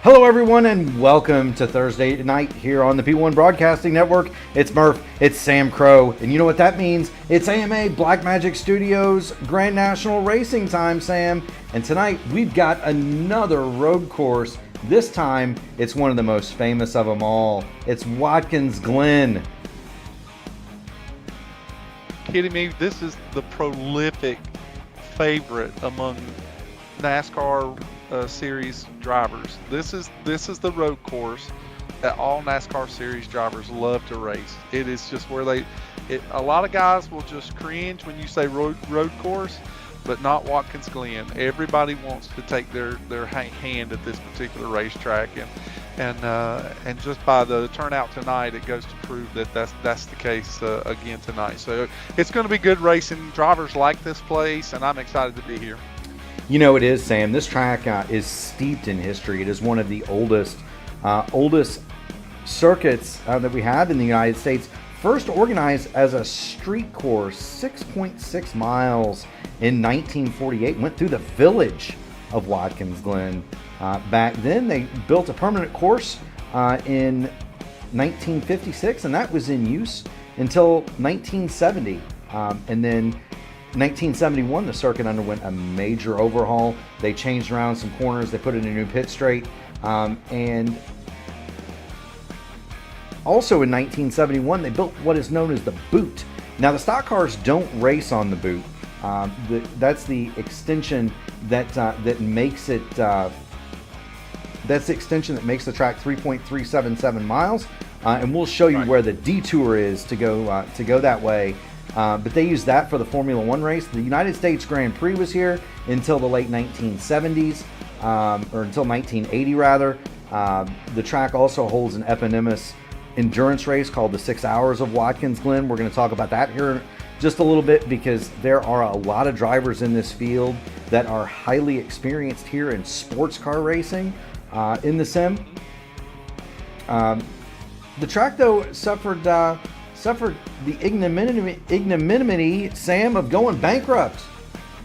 Hello, everyone, and welcome to Thursday night here on the P1 Broadcasting Network. It's Murph, it's Sam Crow, and you know what that means? It's AMA Black Magic Studios Grand National Racing time, Sam. And tonight we've got another road course. This time it's one of the most famous of them all. It's Watkins Glen. Kidding me? This is the prolific favorite among NASCAR series drivers. This is the road course that all NASCAR series drivers love to race. It is just where a lot of guys will just cringe when you say road course, but not Watkins Glen. Everybody wants to take their hand at this particular racetrack, and just by the turnout tonight, it goes to prove that that's the case again tonight. So it's going to be good racing. Drivers like this place, and I'm excited to be here. You know it is, Sam. This track is steeped in history. It is one of the oldest circuits that we have in the United States. First organized as a street course, 6.6 miles in 1948. Went through the village of Watkins Glen. Back then, they built a permanent course in 1956, and that was in use until 1970. And then 1971, the circuit underwent a major overhaul. They changed around some corners. They put in a new pit straight. And also in 1971, they built what is known as the boot. Now, the stock cars don't race on the boot. That's the extension that makes it. That's the extension that makes the track 3.377 miles. And we'll show you where the detour is to go that way. But they used that for the Formula One race. The United States Grand Prix was here until the late 1970s, or until 1980 rather. The track also holds an eponymous endurance race called the 6 Hours of Watkins Glen. We're going to talk about that here just a little bit, because there are a lot of drivers in this field that are highly experienced here in sports car racing in the sim. The track, though, suffered the ignominy, Sam, of going bankrupt.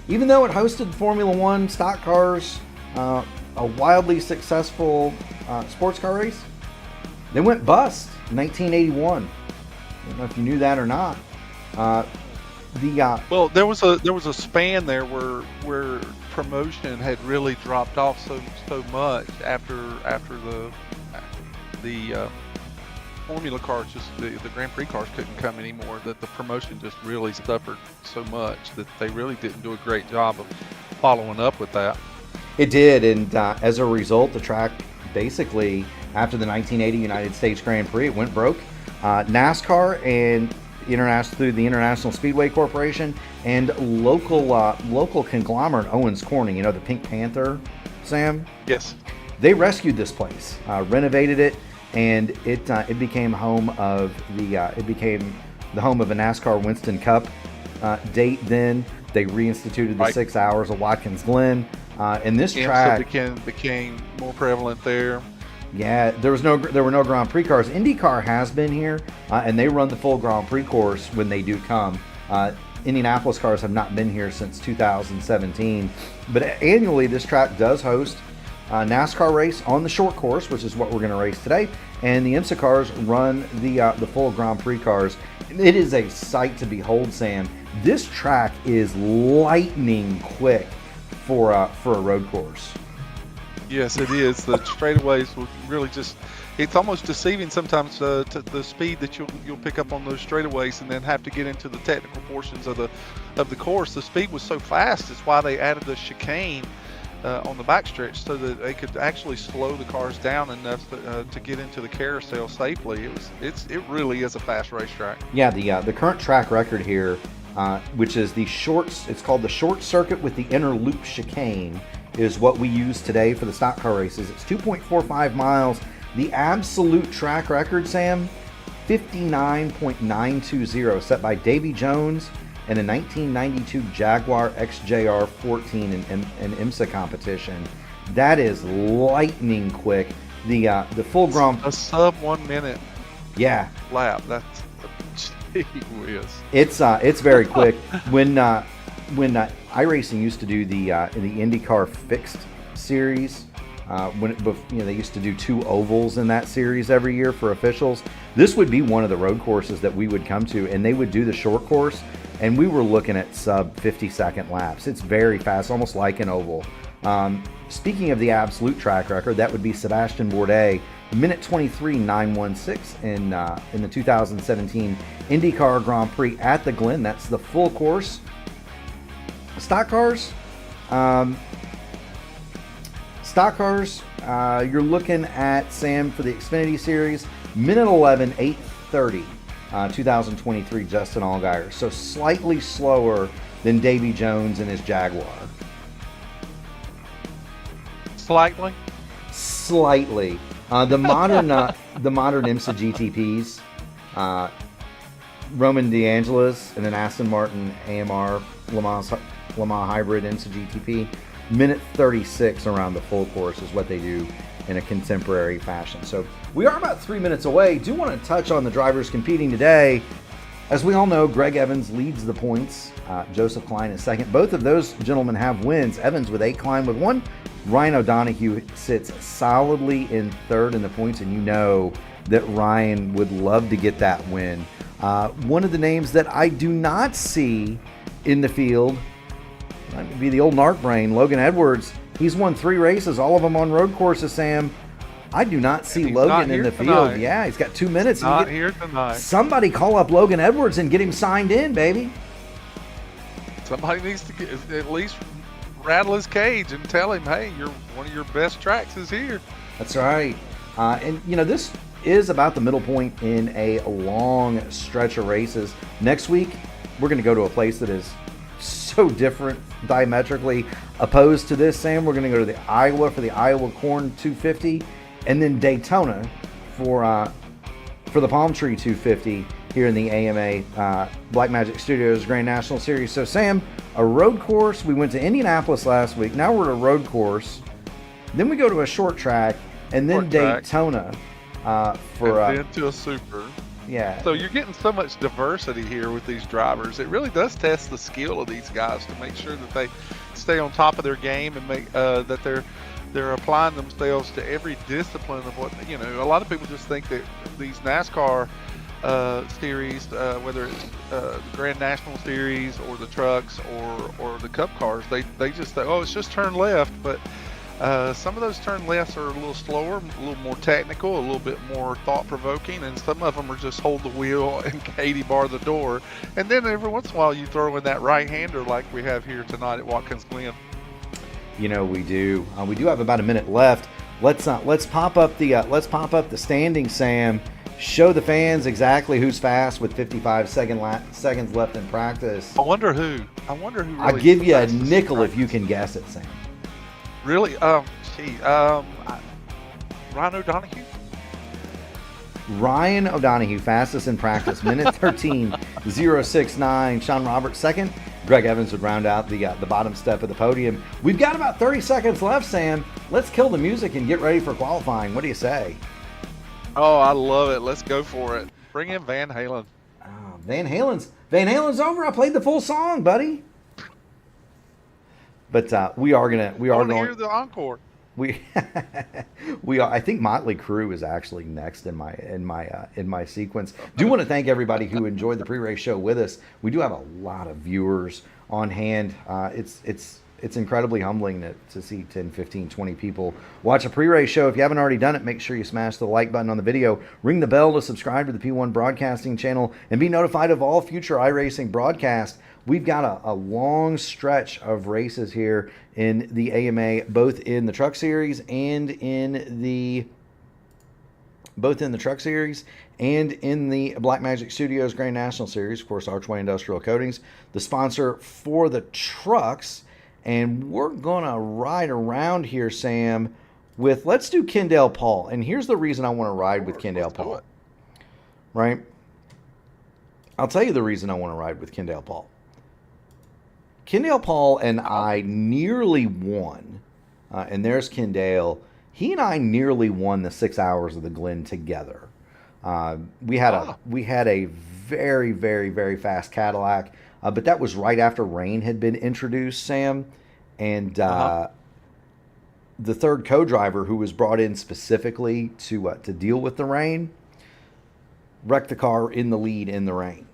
Even though it hosted Formula One stock cars, a wildly successful sports car race, they went bust in 1981. I don't know if you knew that or not. Well, there was a span there where promotion had really dropped off so much after the Formula cars, the Grand Prix cars couldn't come anymore, that the promotion just really suffered so much that they really didn't do a great job of following up with that. It did, and as a result, the track basically, after the 1980 United States Grand Prix, it went broke. NASCAR and through the International Speedway Corporation and local conglomerate Owens Corning, you know, the Pink Panther, Sam? Yes. They rescued this place, renovated it, and it became home of the home of a NASCAR Winston Cup date. Then they reinstituted the 6 Hours of Watkins Glen, and this track became more prevalent there. Yeah, there were no Grand Prix cars. IndyCar has been here, and they run the full Grand Prix course when they do come. Indianapolis cars have not been here since 2017, but annually this track does host NASCAR race on the short course, which is what we're going to race today, and the IMSA cars run the full Grand Prix cars. It is a sight to behold, Sam. This track is lightning quick for a road course. Yes, it is. The straightaways will really it's almost deceiving sometimes to the speed that you'll pick up on those straightaways, and then have to get into the technical portions of the course. The speed was so fast. It's why they added the chicane on the backstretch, so that they could actually slow the cars down enough to get into the carousel safely. It really is a fast racetrack. Yeah, the current track record here, which is it's called the short circuit with the inner loop chicane, is what we use today for the stock car races. It's 2.45 miles. The absolute track record, Sam, 59.920, set by Davy Jones in a 1992 Jaguar XJR 14 in IMSA competition. That is lightning quick. The full Grand, a sub 1 minute. Yeah. Lap. That's gee whiz. It's very quick. When iRacing used to do the IndyCar Fixed series, They used to do 2 ovals in that series every year for officials. This would be one of the road courses that we would come to, and they would do the short course, and we were looking at sub 50-second laps. It's very fast, almost like an oval. Speaking of the absolute track record, that would be Sebastian Bourdais, minute 23.916 in the 2017 IndyCar Grand Prix at the Glen. That's the full course. Stock cars. You're looking at, Sam, for the Xfinity Series, minute 11, 8:30, 2023, Justin Allgaier. So slightly slower than Davy Jones and his Jaguar. Slightly? Slightly. The modern IMSA GTPs, Roman DeAngelis and an Aston Martin AMR Le Mans Hybrid IMSA GTP, minute 36 around the full course is what they do in a contemporary fashion. So we are about 3 minutes away. Do want to touch on the drivers competing today. As we all know, Greg Evans leads the points. Joseph Klein is second. Both of those gentlemen have wins. Evans with 8, Klein with 1. Ryan O'Donoghue sits solidly in third in the points, and you know that Ryan would love to get that win. One of the names that I do not see in the field, that would be the old narc brain, Logan Edwards. He's won 3 races, all of them on road courses, Sam. I do not see Logan in the field. Yeah, he's got 2 minutes. Not here tonight. Somebody call up Logan Edwards and get him signed in, baby. Somebody needs to at least rattle his cage and tell him, hey, one of your best tracks is here. That's right. And, this is about the middle point in a long stretch of races. Next week, we're going to go to a place that is so different, diametrically opposed to this, Sam. We're going to go to the Iowa for the Iowa Corn 250, and then Daytona for the Palm Tree 250 here in the AMA Blackmagic Studios Grand National Series. So, Sam, a road course. We went to Indianapolis last week. Now we're at a road course. Then we go to a short track, and then Daytona and then to a super. Yeah. So you're getting so much diversity here with these drivers. It really does test the skill of these guys to make sure that they stay on top of their game and make that they're applying themselves to every discipline of what A lot of people just think that these NASCAR series, whether it's the Grand National Series or the trucks or the Cup cars, they just think, oh, it's just turn left, but some of those turn lefts are a little slower, a little more technical, a little bit more thought-provoking, and some of them are just hold the wheel and Katie bar the door. And then every once in a while you throw in that right-hander like we have here tonight at Watkins Glen. We do. We do have about a minute left. Let's pop up the standings, Sam. Show the fans exactly who's fast with 55 seconds left in practice. I wonder who. Really I'll give you a nickel if you can guess it, Sam. Really? Ryan O'Donoghue? Ryan O'Donoghue, fastest in practice, minute 13.069. Sean Roberts, second. Greg Evans would round out the bottom step of the podium. We've got about 30 seconds left, Sam. Let's kill the music and get ready for qualifying. What do you say? Oh, I love it. Let's go for it. Bring in Van Halen. Oh, Van Halen's over. I played the full song, buddy. But we are going to hear the encore. We are. I think Motley Crue is actually next in my sequence. Do want to thank everybody who enjoyed the pre-race show with us. We do have a lot of viewers on hand. It's incredibly humbling to see 10, 15, 20 people watch a pre-race show. If you haven't already done it, make sure you smash the like button on the video, ring the bell to subscribe to the P1 Broadcasting channel, and be notified of all future iRacing broadcasts. We've got a long stretch of races here in the AMA, both in the Truck Series and in the Blackmagic Studios Grand National Series. Of course, Archway Industrial Coatings, the sponsor for the trucks. And we're going to ride around here, Sam, with, let's do Kendall Paul. And here's the reason I want to ride with Kendall Paul. Right? I'll tell you the reason I want to ride with Kendall Paul. Kendall Paul and I nearly won, and there's Kendall. He and I nearly won the 6 hours of the Glen together. We had a very, very, very fast Cadillac, but that was right after rain had been introduced, Sam. And the third co-driver, who was brought in specifically to deal with the rain, wrecked the car in the lead in the rain,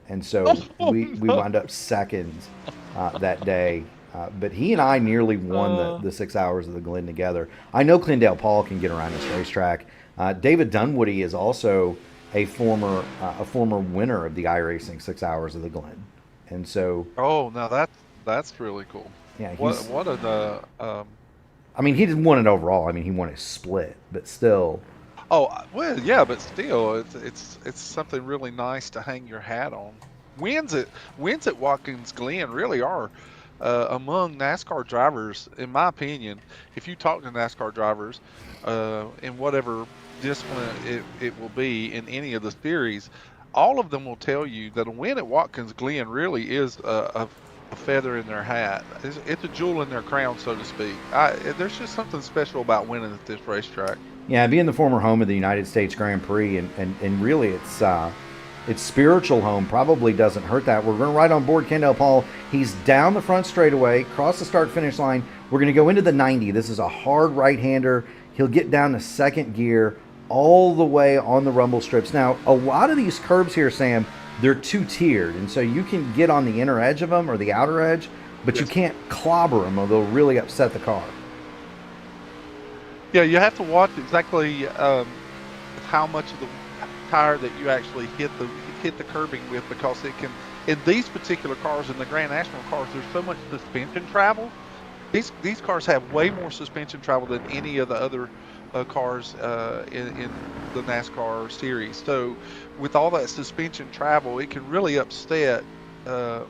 and so we no. wound up second that day. But he and I nearly won the 6 hours of the Glen together. I know Clindale Paul can get around this racetrack. David Dunwoody is also a former winner of the iRacing 6 hours of the Glen, and so. Oh, now that's really cool. Yeah, what an I mean, he didn't win it overall. I mean, he won a split, but still. Oh, well, yeah, but still, it's something really nice to hang your hat on. Wins at Watkins Glen really are among NASCAR drivers, in my opinion. If you talk to NASCAR drivers, in whatever discipline it will be in any of the series, all of them will tell you that a win at Watkins Glen really is a feather in their hat. It's a jewel in their crown, so to speak. There's just something special about winning at this racetrack. Yeah, being the former home of the United States Grand Prix, and really its spiritual home probably doesn't hurt that. We're going to ride on board Clindale Paul. He's down the front straightaway, cross the start-finish line. We're going to go into the 90. This is a hard right-hander. He'll get down to second gear all the way on the rumble strips. Now, a lot of these curbs here, Sam, they're two-tiered, and so you can get on the inner edge of them or the outer edge, but you can't clobber them or they'll really upset the car. Yeah, you have to watch exactly how much of the tire that you actually hit the curbing with, because it can, in these particular cars, in the Grand National cars, there's so much suspension travel. These cars have way more suspension travel than any of the other cars in the NASCAR series. So with all that suspension travel, it can really upset the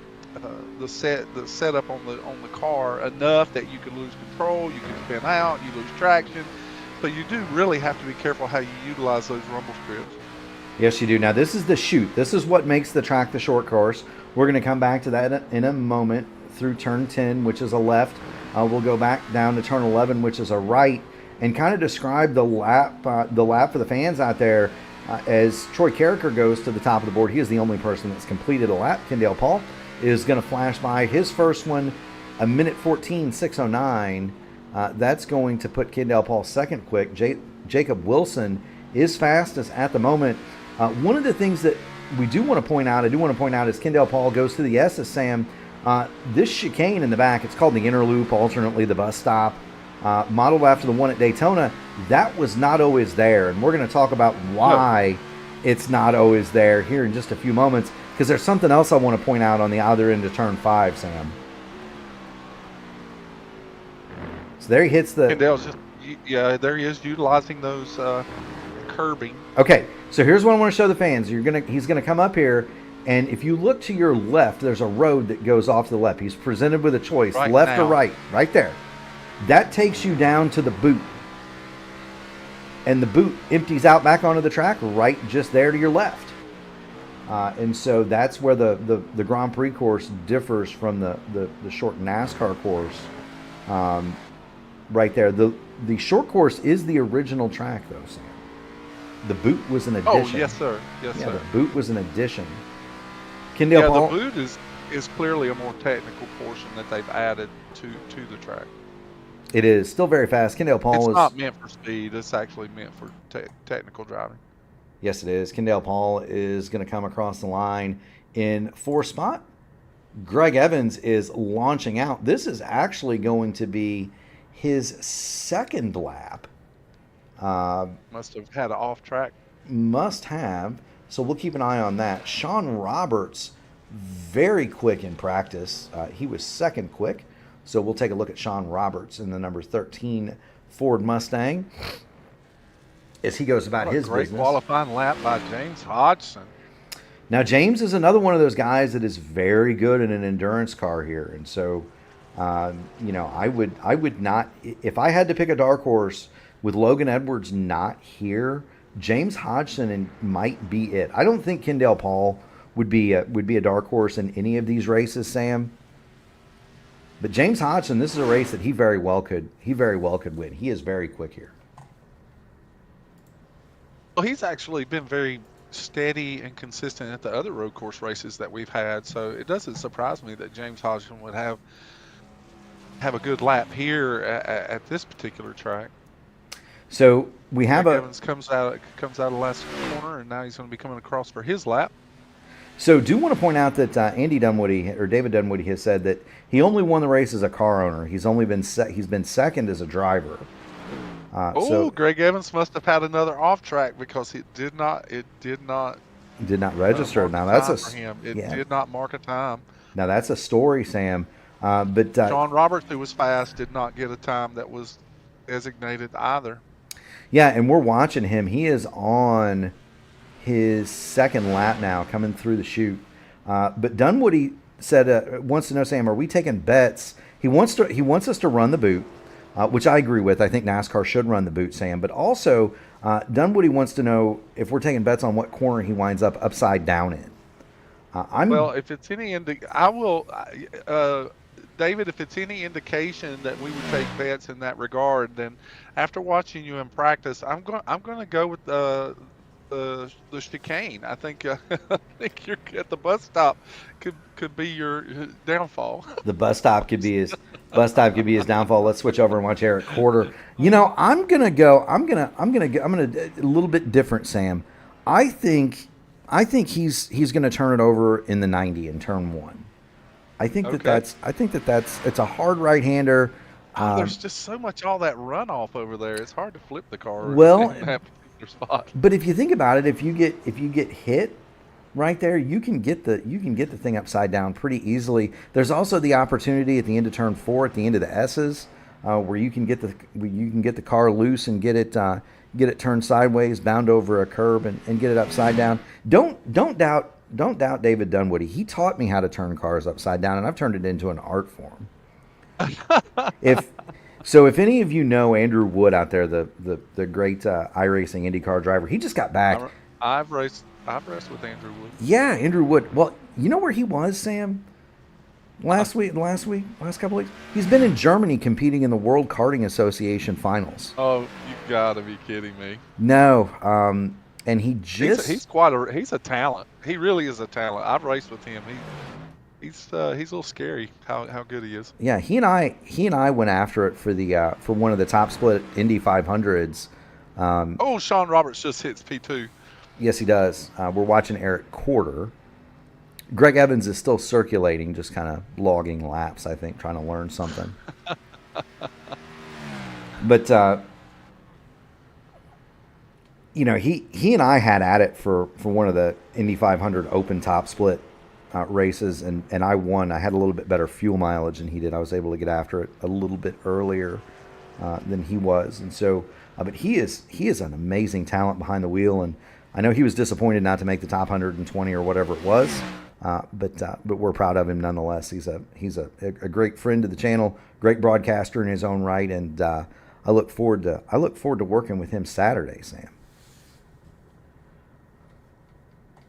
setup on the car enough that you can lose control, you can spin out, you lose traction. So you do really have to be careful how you utilize those rumble strips. Yes, you do. Now, this is the chute. This is what makes the track the short course. We're going to come back to that in a moment through turn 10, which is a left. We'll go back down to turn 11, which is a right, and kind of describe the lap for the fans out there. As Troy Carricker goes to the top of the board, he is the only person that's completed a lap. Clindale Paul is going to flash by his first one, a minute 14.609. That's going to put Clindale Paul second quick. Jacob Wilson is fastest at the moment. One of the things that I do want to point out is Clindale Paul goes to the S's, Sam. This chicane in the back, it's called the inner loop, alternately the bus stop, modeled after the one at Daytona. That was not always there, and we're going to talk about why it's not always there here in just a few moments, because there's something else I want to point out on the other end of turn 5, Sam. So there he hits the... Clindale's just, there he is utilizing those curbing. Okay, so here's what I want to show the fans. He's gonna come up here, and if you look to your left, there's a road that goes off to the left. He's presented with a choice, left or right, right there. That takes you down to the boot, and the boot empties out back onto the track right just there to your left. And so that's where the Grand Prix course differs from the short NASCAR course. Right there. The short course is the original track, though, Sam. The boot was an addition. Oh, yes, sir. Yes, sir. The boot was an addition. Clindale Paul, the boot is clearly a more technical portion that they've added to the track. It is still very fast. Clindale Paul it's not meant for speed. It's actually meant for technical driving. Yes, it is. Clindale Paul is going to come across the line in 4th spot. Greg Evans is launching out. This is actually going to be his second lap. Must have had an off track. Must have. So we'll keep an eye on that. Sean Roberts, very quick in practice. He was second quick. So we'll take a look at Sean Roberts in the number 13 Ford Mustang as he goes about his business. Great qualifying lap by James Hodgson. Now, James is another one of those guys that is very good in an endurance car here. And so, I would not, if I had to pick a dark horse with Logan Edwards not here, James Hodgson might be it. I don't think Clindale Paul would be a dark horse in any of these races, Sam. But James Hodgson, this is a race that he very well could win. He is very quick here. Well, he's actually been very steady and consistent at the other road course races that we've had, so it doesn't surprise me that James Hodgson would have have a good lap here at this particular track. So we have Greg Evans comes out of last corner, and now he's going to be coming across for his lap. So do want to point out that Andy Dunwoody, or David Dunwoody, has said that he only won the race as a car owner. He's only been he's been second as a driver. Greg Evans must have had another off track because it did not register. Now that's for him. It did not mark a time. Now that's a story, Sam. But Sean Roberts, who was fast, did not get a time that was designated either. Yeah, and we're watching him. He is on his second lap now, coming through the chute. But Dunwoody said wants to know, Sam, are we taking bets? He wants us to run the boot, which I agree with. I think NASCAR should run the boot, Sam. But also, Dunwoody wants to know if we're taking bets on what corner he winds up upside down in. Well, if it's any David, if it's any indication that we would take bets in that regard, then after watching you in practice, I'm going to go with the chicane. I think you're at the bus stop could be your downfall. The bus stop could be his downfall. Let's switch over and watch Eric Quarter. I'm gonna a little bit different, Sam. I think he's gonna turn it over in the 90 in turn 1. I think that's it's a hard right-hander. There's just so much all that runoff over there. It's hard to flip the car. Well, spot. But if you think about it, if you get hit right there, you can get the thing upside down pretty easily. There's also the opportunity at the end of turn 4, at the end of the S's, where you can get the car loose and get it turned sideways, bound over a curb, and get it upside down. Don't doubt David Dunwoody. He taught me how to turn cars upside down, and I've turned it into an art form. If any of you know Andrew Wood out there, the great iRacing IndyCar driver, he just got back. I've raced with Andrew Wood. Yeah, Andrew Wood. Well, you know where he was, Sam? Last couple weeks. He's been in Germany competing in the World Karting Association finals. Oh, you gotta be kidding me! No, and he's a talent. He really is a talent. I've raced with him. He's a little scary how good he is. Yeah, he and I went after it for one of the top split Indy 500s. Sean Roberts just hits P2. Yes, he does. We're watching Eric Quarter. Greg Evans is still circulating, just kind of logging laps, I think, trying to learn something. But he and I had at it for one of the Indy 500 open top split races, and I won. I had a little bit better fuel mileage than he did. I was able to get after it a little bit earlier than he was, and so. But he is an amazing talent behind the wheel, and I know he was disappointed not to make the top 120 or whatever it was. But we're proud of him nonetheless. He's a great friend to the channel, great broadcaster in his own right, and I look forward to working with him Saturday, Sam.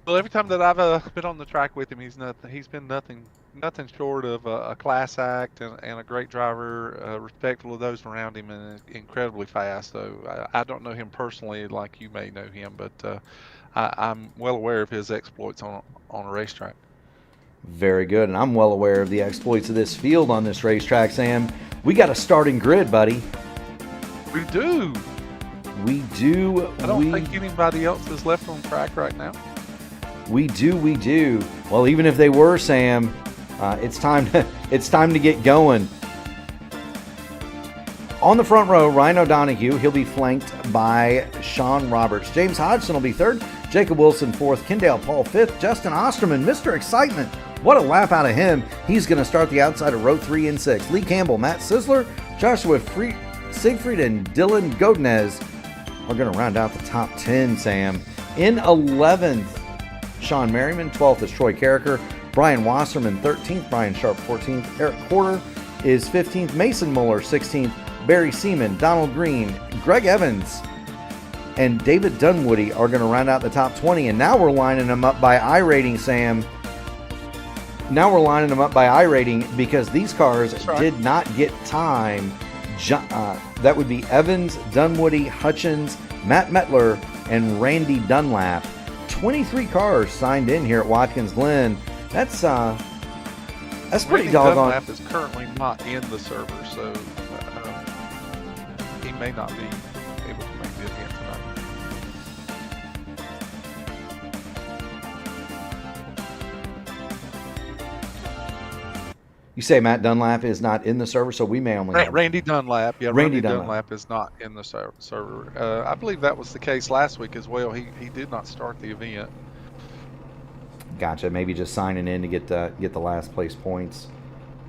Well, every time that I've been on the track with him, he's been nothing short of a class act and a great driver, respectful of those around him, and incredibly fast. So I don't know him personally like you may know him, but I'm well aware of his exploits on a racetrack. Very good, and I'm well aware of the exploits of this field on this racetrack, Sam. We got a starting grid, buddy. We do. I don't think anybody else is left on track right now. We do. Well, even if they were, Sam, it's time to get going. On the front row, Ryan O'Donoghue. He'll be flanked by Sean Roberts. James Hodgson will be third. Jacob Wilson fourth. Kendall Paul fifth. Justin Osterman, Mr. Excitement. What a lap out of him. He's going to start the outside of row 3 and 6. Lee Campbell, Matt Sisler, Joshua Siegfried, and Dylan Godinez are going to round out the top 10, Sam. In 11th, Sean Merriman. 12th is Troy Carricker. Brian Wasserman, 13th. Brian Sharp, 14th. Eric Quarter is 15th. Mason Muller, 16th. Barry Seaman, Donald Green, Greg Evans, and David Dunwoody are going to round out the top 20. And now we're lining them up by iRating, Sam. Now we're lining them up by iRating because these cars did not get time. That would be Evans, Dunwoody, Hutchins, Matt Metler, and Randy Dunlap. 23 cars signed in here at Watkins Glen. That's That's pretty Randy doggone. Dunlap is currently not in the server, so he may not be able to make the event tonight. You say Matt Dunlap is not in the server, so we may only have Randy Dunlap. Yeah, Randy Randy Dunlap. Dunlap is not in the server. I believe that was the case last week as well. He did not start the event. Gotcha. Maybe just signing in to get the last place points.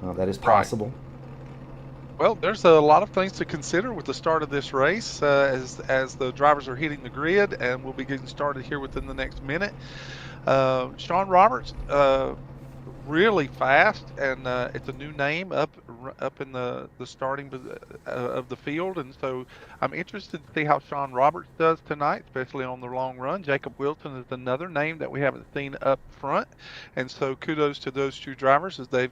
That is possible. Right. Well, there's a lot of things to consider with the start of this race as the drivers are hitting the grid, and we'll be getting started here within the next minute. Sean Roberts, really fast, and it's a new name up in the starting of the field, and so I'm interested to see how Sean Roberts does tonight, especially on the long run. Jacob Wilson is another name that we haven't seen up front, and so kudos to those two drivers as they've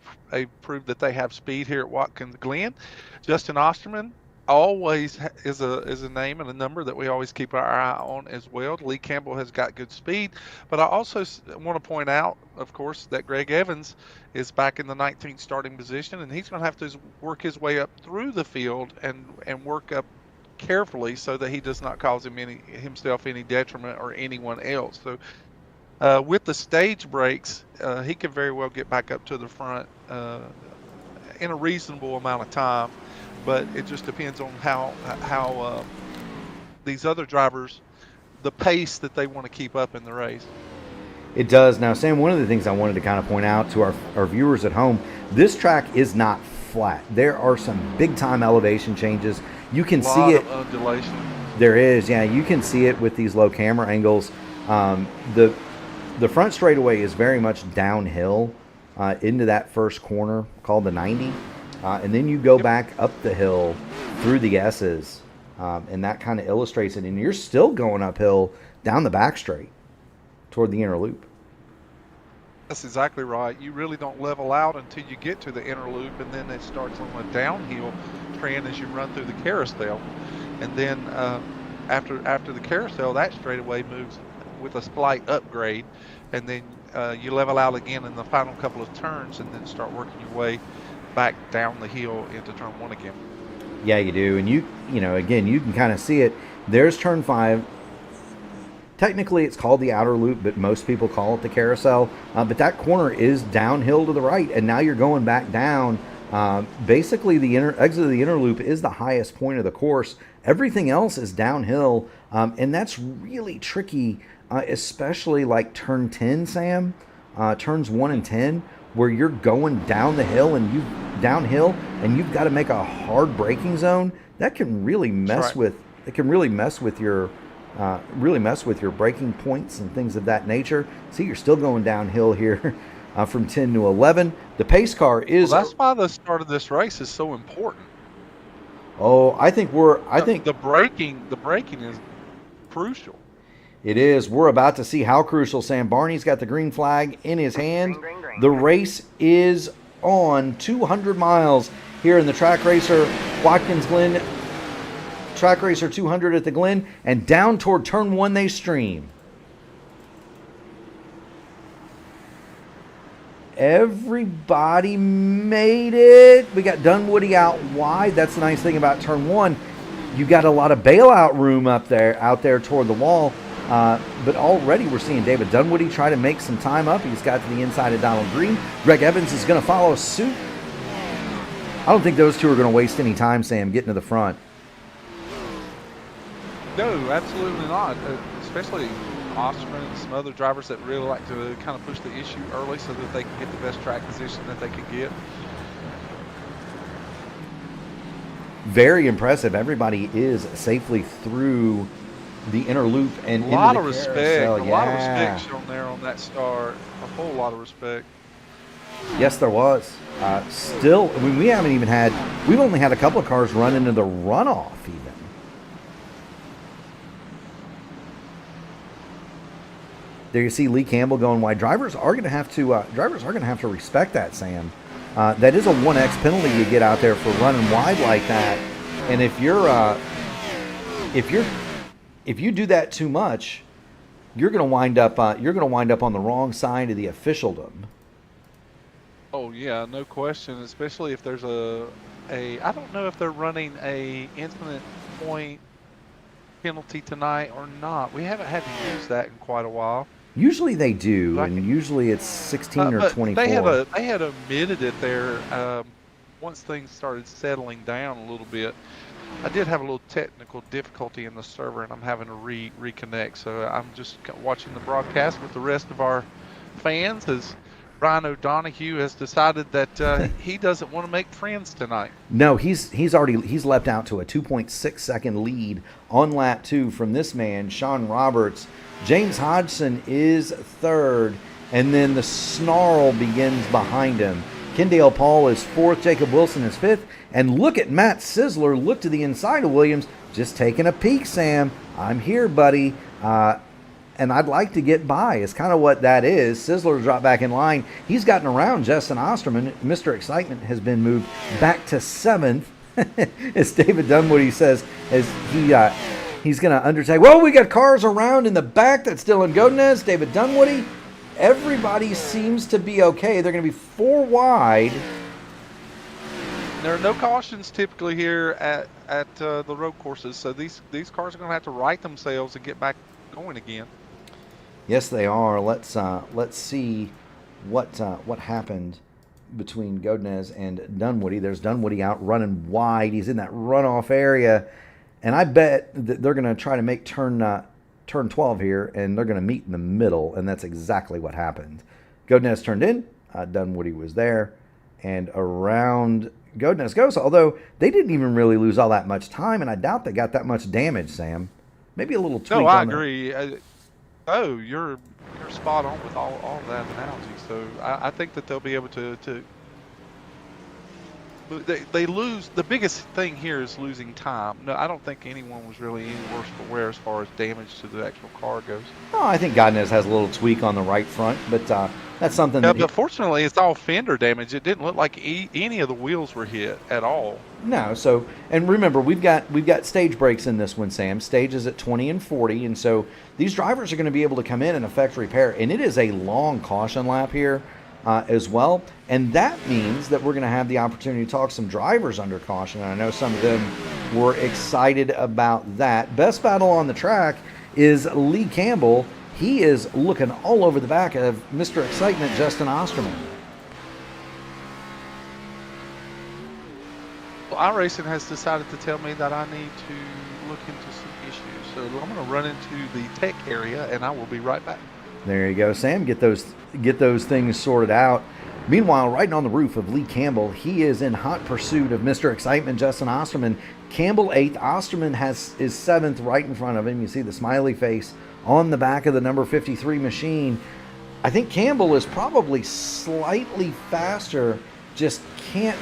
proved that they have speed here at Watkins Glen. Justin Osterman always is a name and a number that we always keep our eye on as well. Lee Campbell has got good speed, but I also want to point out, of course, that Greg Evans is back in the 19th starting position, and he's going to have to work his way up through the field and work up carefully so that he does not cause himself any detriment or anyone else. So with the stage breaks, he could very well get back up to the front in a reasonable amount of time. But it just depends on how these other drivers, the pace that they want to keep up in the race. It does. Now, Sam, one of the things I wanted to kind of point out to our viewers at home, this track is not flat. There are some big-time elevation changes. You can see it. A lot of undulation. There is, yeah. You can see it with these low camera angles. The front straightaway is very much downhill into that first corner called the 90. And then you go back up the hill through the S's, and that kind of illustrates it. And you're still going uphill down the back straight toward the inner loop. That's exactly right. You really don't level out until you get to the inner loop, and then it starts on a downhill trend as you run through the carousel. And then after the carousel, that straightaway moves with a slight upgrade, and then you level out again in the final couple of turns, and then start working your way back down the hill into turn 1 again. Yeah, you do. And you know, again, you can kind of see it. There's turn 5. Technically, it's called the outer loop, but most people call it the carousel. But that corner is downhill to the right, and now you're going back down. Basically, the exit of the inner loop is the highest point of the course. Everything else is downhill, and that's really tricky, especially like turn 10, Sam, turns 1 and 10, where you're going down the hill and you've got to make a hard braking zone. That can really mess with. It can really mess with your braking points and things of that nature. See, you're still going downhill here from 10 to 11. The pace car is. Well, that's why the start of this race is so important. Oh, I think the braking is crucial. It is. We're about to see how crucial. Sam Barney's got the green flag in his hand. Green. The race is on. 200 miles here in the Track Racer Watkins Glen. Track Racer 200 at the Glen, and down toward turn 1 they stream. Everybody made it. We got Dunwoody out wide. That's the nice thing about turn 1. You got a lot of bailout room out there toward the wall. But already we're seeing David Dunwoody try to make some time up. He's got to the inside of Donald Green. Greg Evans is going to follow suit. I don't think those two are going to waste any time, Sam, getting to the front. No, absolutely not. Especially Osterman and some other drivers that really like to kind of push the issue early so that they can get the best track position that they can get. Very impressive. Everybody is safely through the inner loop and into the carousel. A lot of respect shown there on that start. A whole lot of respect. Yes, there was. Still, I mean, we've only had a couple of cars run into the runoff even. There you see Lee Campbell going wide. Drivers are going to have to respect that, Sam. That is a 1X penalty you get out there for running wide like that. And if you do that too much, you're going to wind up on the wrong side of the officialdom. Oh yeah, no question. Especially if there's a I don't know if they're running a infinite point penalty tonight or not. We haven't had to use that in quite a while. Usually they do, But I and can, usually it's 16 or but 24. they had omitted it there once things started settling down a little bit. I did have a little technical difficulty in the server, and I'm having to reconnect. So I'm just watching the broadcast with the rest of our fans as Ryan O'Donohue has decided that he doesn't want to make friends tonight. No, he's leapt out to a 2.6-second lead on lap 2 from this man, Sean Roberts. James Hodgson is third, and then the snarl begins behind him. Kendale Paul is fourth, Jacob Wilson is fifth, and look at Matt Sizzler, look to the inside of Williams, just taking a peek, Sam. I'm here, buddy. And I'd like to get by is kind of what that is. Sizzler dropped back in line. He's gotten around Justin Osterman. Mr. Excitement has been moved back to 7th. As David Dunwoody says, as he's going to undertake. Well, we got cars around in the back. That's Dylan Godinez, David Dunwoody. Everybody seems to be okay. They're going to be 4 wide. There are no cautions typically here at the road courses, so these cars are going to have to right themselves and get back going again. Yes, they are. Let's see what happened between Godinez and Dunwoody. There's Dunwoody out running wide. He's in that runoff area, and I bet that they're going to try to make turn 12 here, and they're going to meet in the middle, and that's exactly what happened. Godinez turned in. Dunwoody was there, and around Godinez goes. Although they didn't even really lose all that much time, and I doubt they got that much damage, Sam. Maybe a little tweak. No, I agree. You're spot on with all of that analogy. So I think that they'll be able to they lose. The biggest thing here is losing time. No, I don't think anyone was really any worse for wear as far as damage to the actual car goes. Oh, I think Godinez has a little tweak on the right front, but that's something. Yeah, but fortunately, it's all fender damage. It didn't look like any of the wheels were hit at all. No, so and remember we've got stage breaks in this one, Sam. Stage is at 20 and 40, and so these drivers are going to be able to come in and effect repair, and it is a long caution lap here as well, and that means that we're going to have the opportunity to talk some drivers under caution. And I know some of them were excited about that. Best battle on the track is Lee Campbell. He is looking all over the back of Mr. Excitement, Justin Osterman. Well, iRacing has decided to tell me that I need to look into some issues. So I'm going to run into the tech area, and I will be right back. There you go, Sam. Get those things sorted out. Meanwhile, right on the roof of Lee Campbell, he is in hot pursuit of Mr. Excitement, Justin Osterman. Campbell 8th. Osterman is 7th right in front of him. You see the smiley face on the back of the number 53 machine. I think Campbell is probably slightly faster, just can't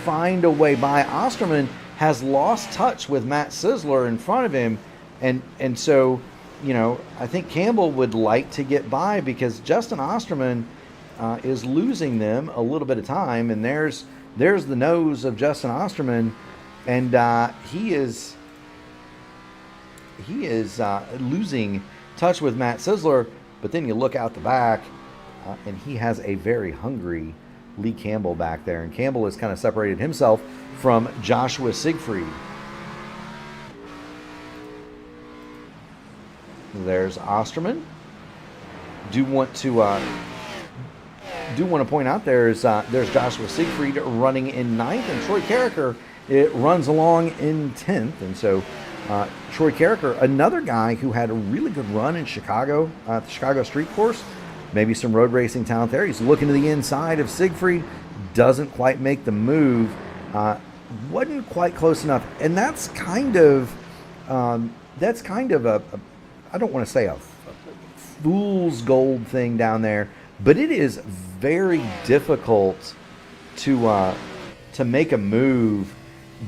find a way by. Osterman has lost touch with Matt Sizzler in front of him, and so, you know, I think Campbell would like to get by because Justin Osterman is losing them a little bit of time, and there's the nose of Justin Osterman, and he is losing touch with Matt Sizzler. But then you look out the back, and he has a very hungry Lee Campbell back there, and Campbell has kind of separated himself from Joshua Siegfried. There's Osterman. Do want to point out there's Joshua Siegfried running in 9th, and Troy Carricker runs along in 10th, and so Troy Carricker, another guy who had a really good run in Chicago, the Chicago Street Course, maybe some road racing talent there. He's looking to the inside of Siegfried, doesn't quite make the move, wasn't quite close enough, and that's kind of a I don't want to say a fool's gold thing down there, but it is very difficult to make a move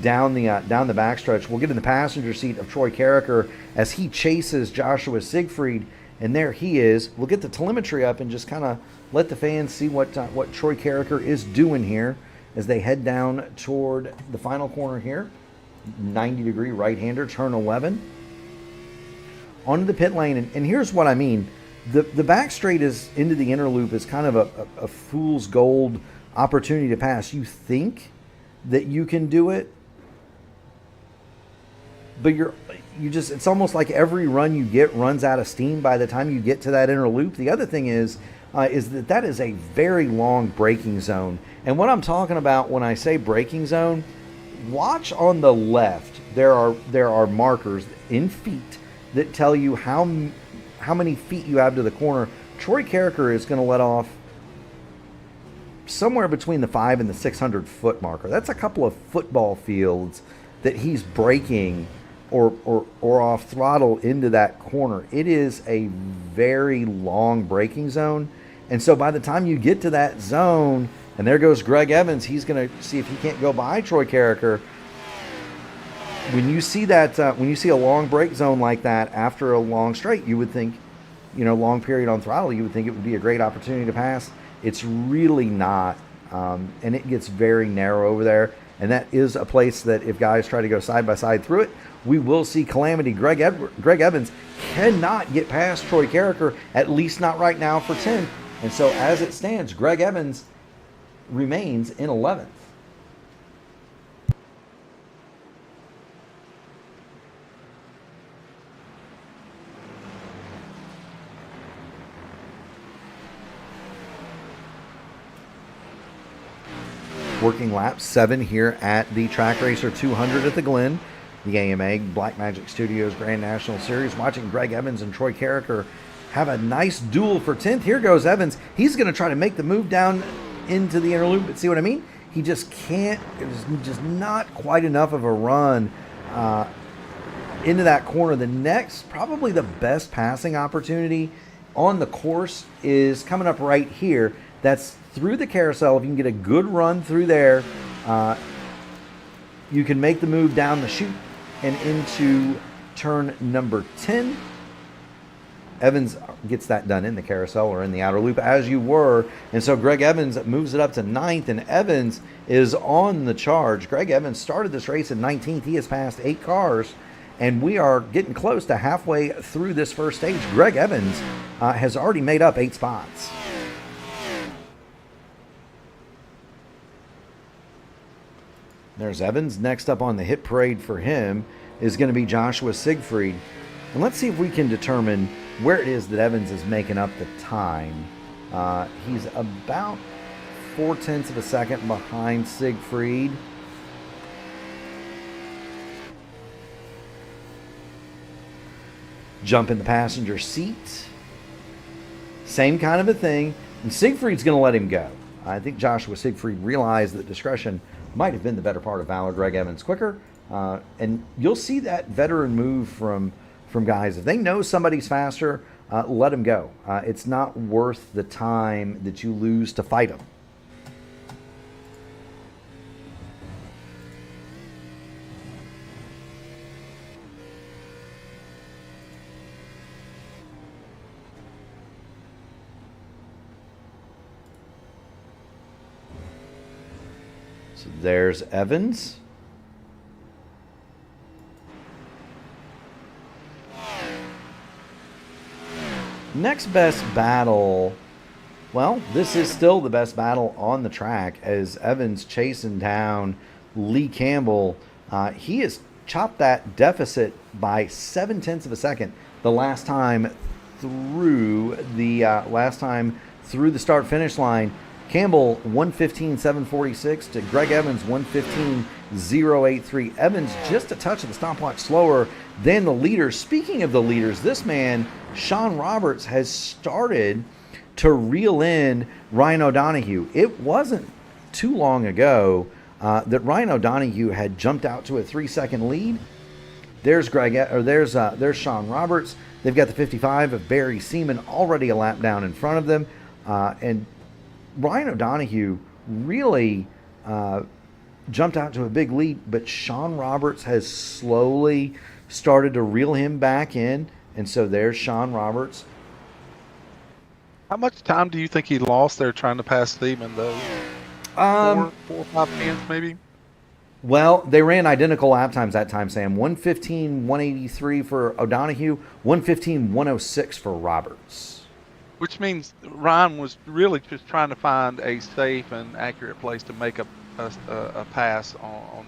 down the backstretch. We'll get in the passenger seat of Troy Carricker as he chases Joshua Siegfried, and there he is. We'll get the telemetry up and just kind of let the fans see what Troy Carricker is doing here as they head down toward the final corner here. 90-degree right-hander, turn 11. Onto the pit lane, and here's what I mean. The back straight is into the inner loop is kind of a fool's gold opportunity to pass. You think that you can do it, but it's almost like every run you get runs out of steam by the time you get to that inner loop. The other thing is that is a very long braking zone. And what I'm talking about when I say braking zone, watch on the left. There are markers in feet that tell you how many feet you have to the corner. Troy Carricker is going to let off somewhere between the 500 and the 600 foot marker. That's a couple of football fields that he's braking or off throttle into that corner. It is a very long braking zone. And so by the time you get to that zone, and there goes Greg Evans, he's going to see if he can't go by Troy Carricker. When you see that, when you see a long brake zone like that after a long straight, you would think, long period on throttle, you would think it would be a great opportunity to pass. It's really not, and it gets very narrow over there. And that is a place that if guys try to go side by side through it, we will see calamity. Greg Evans cannot get past Troy Carricker, at least not right now for 10th. And so as it stands, Greg Evans remains in 11th. Working lap 7 here at the Track Racer 200 at the Glen, the AMA Black Magic Studios Grand National Series. Watching Greg Evans and Troy Carricker have a nice duel for 10th. Here goes Evans. He's going to try to make the move down into the inner loop, but see what I mean? He just can't. It's just not quite enough of a run into that corner. The next, probably the best passing opportunity on the course is coming up right here. That's through the carousel. If you can get a good run through there, you can make the move down the chute and into turn number 10. Evans gets that done in the carousel or in the outer loop as you were. And so Greg Evans moves it up to 9th, and Evans is on the charge. Greg Evans started this race at 19th. He has passed 8 cars, and we are getting close to halfway through this first stage. Greg Evans has already made up 8 spots. There's Evans. Next up on the hit parade for him is going to be Joshua Siegfried. And let's see if we can determine where it is that Evans is making up the time. He's about 0.4 of a second behind Siegfried. Jump in the passenger seat. Same kind of a thing. And Siegfried's going to let him go. I think Joshua Siegfried realized that discretion might have been the better part of valor. Greg Evans quicker. And you'll see that veteran move from guys. If they know somebody's faster, let them go. It's not worth the time that you lose to fight them. So there's Evans. Next best battle, well, this is still the best battle on the track as Evans chasing down Lee Campbell. He has chopped that deficit by 0.7 of a second the last time through the start-finish line. Campbell 1:15.746 to Greg Evans 1:15.083. Evans just a touch of the stopwatch slower than the leaders. Speaking of the leaders, this man, Sean Roberts, has started to reel in Ryan O'Donoghue. It wasn't too long ago that Ryan O'Donoghue had jumped out to a 3-second lead. There's there's Sean Roberts. They've got the 55 of Barry Seaman already a lap down in front of them, and Ryan O'Donoghue really jumped out to a big lead, but Sean Roberts has slowly started to reel him back in, and so there's Sean Roberts. How much time do you think he lost there trying to pass Steeman, though? 4 or 5 tenths, maybe? Well, they ran identical lap times that time, Sam. 1:15.183 for O'Donoghue, 1:15.106 for Roberts. which means Ryan was really just trying to find a safe and accurate place to make a pass on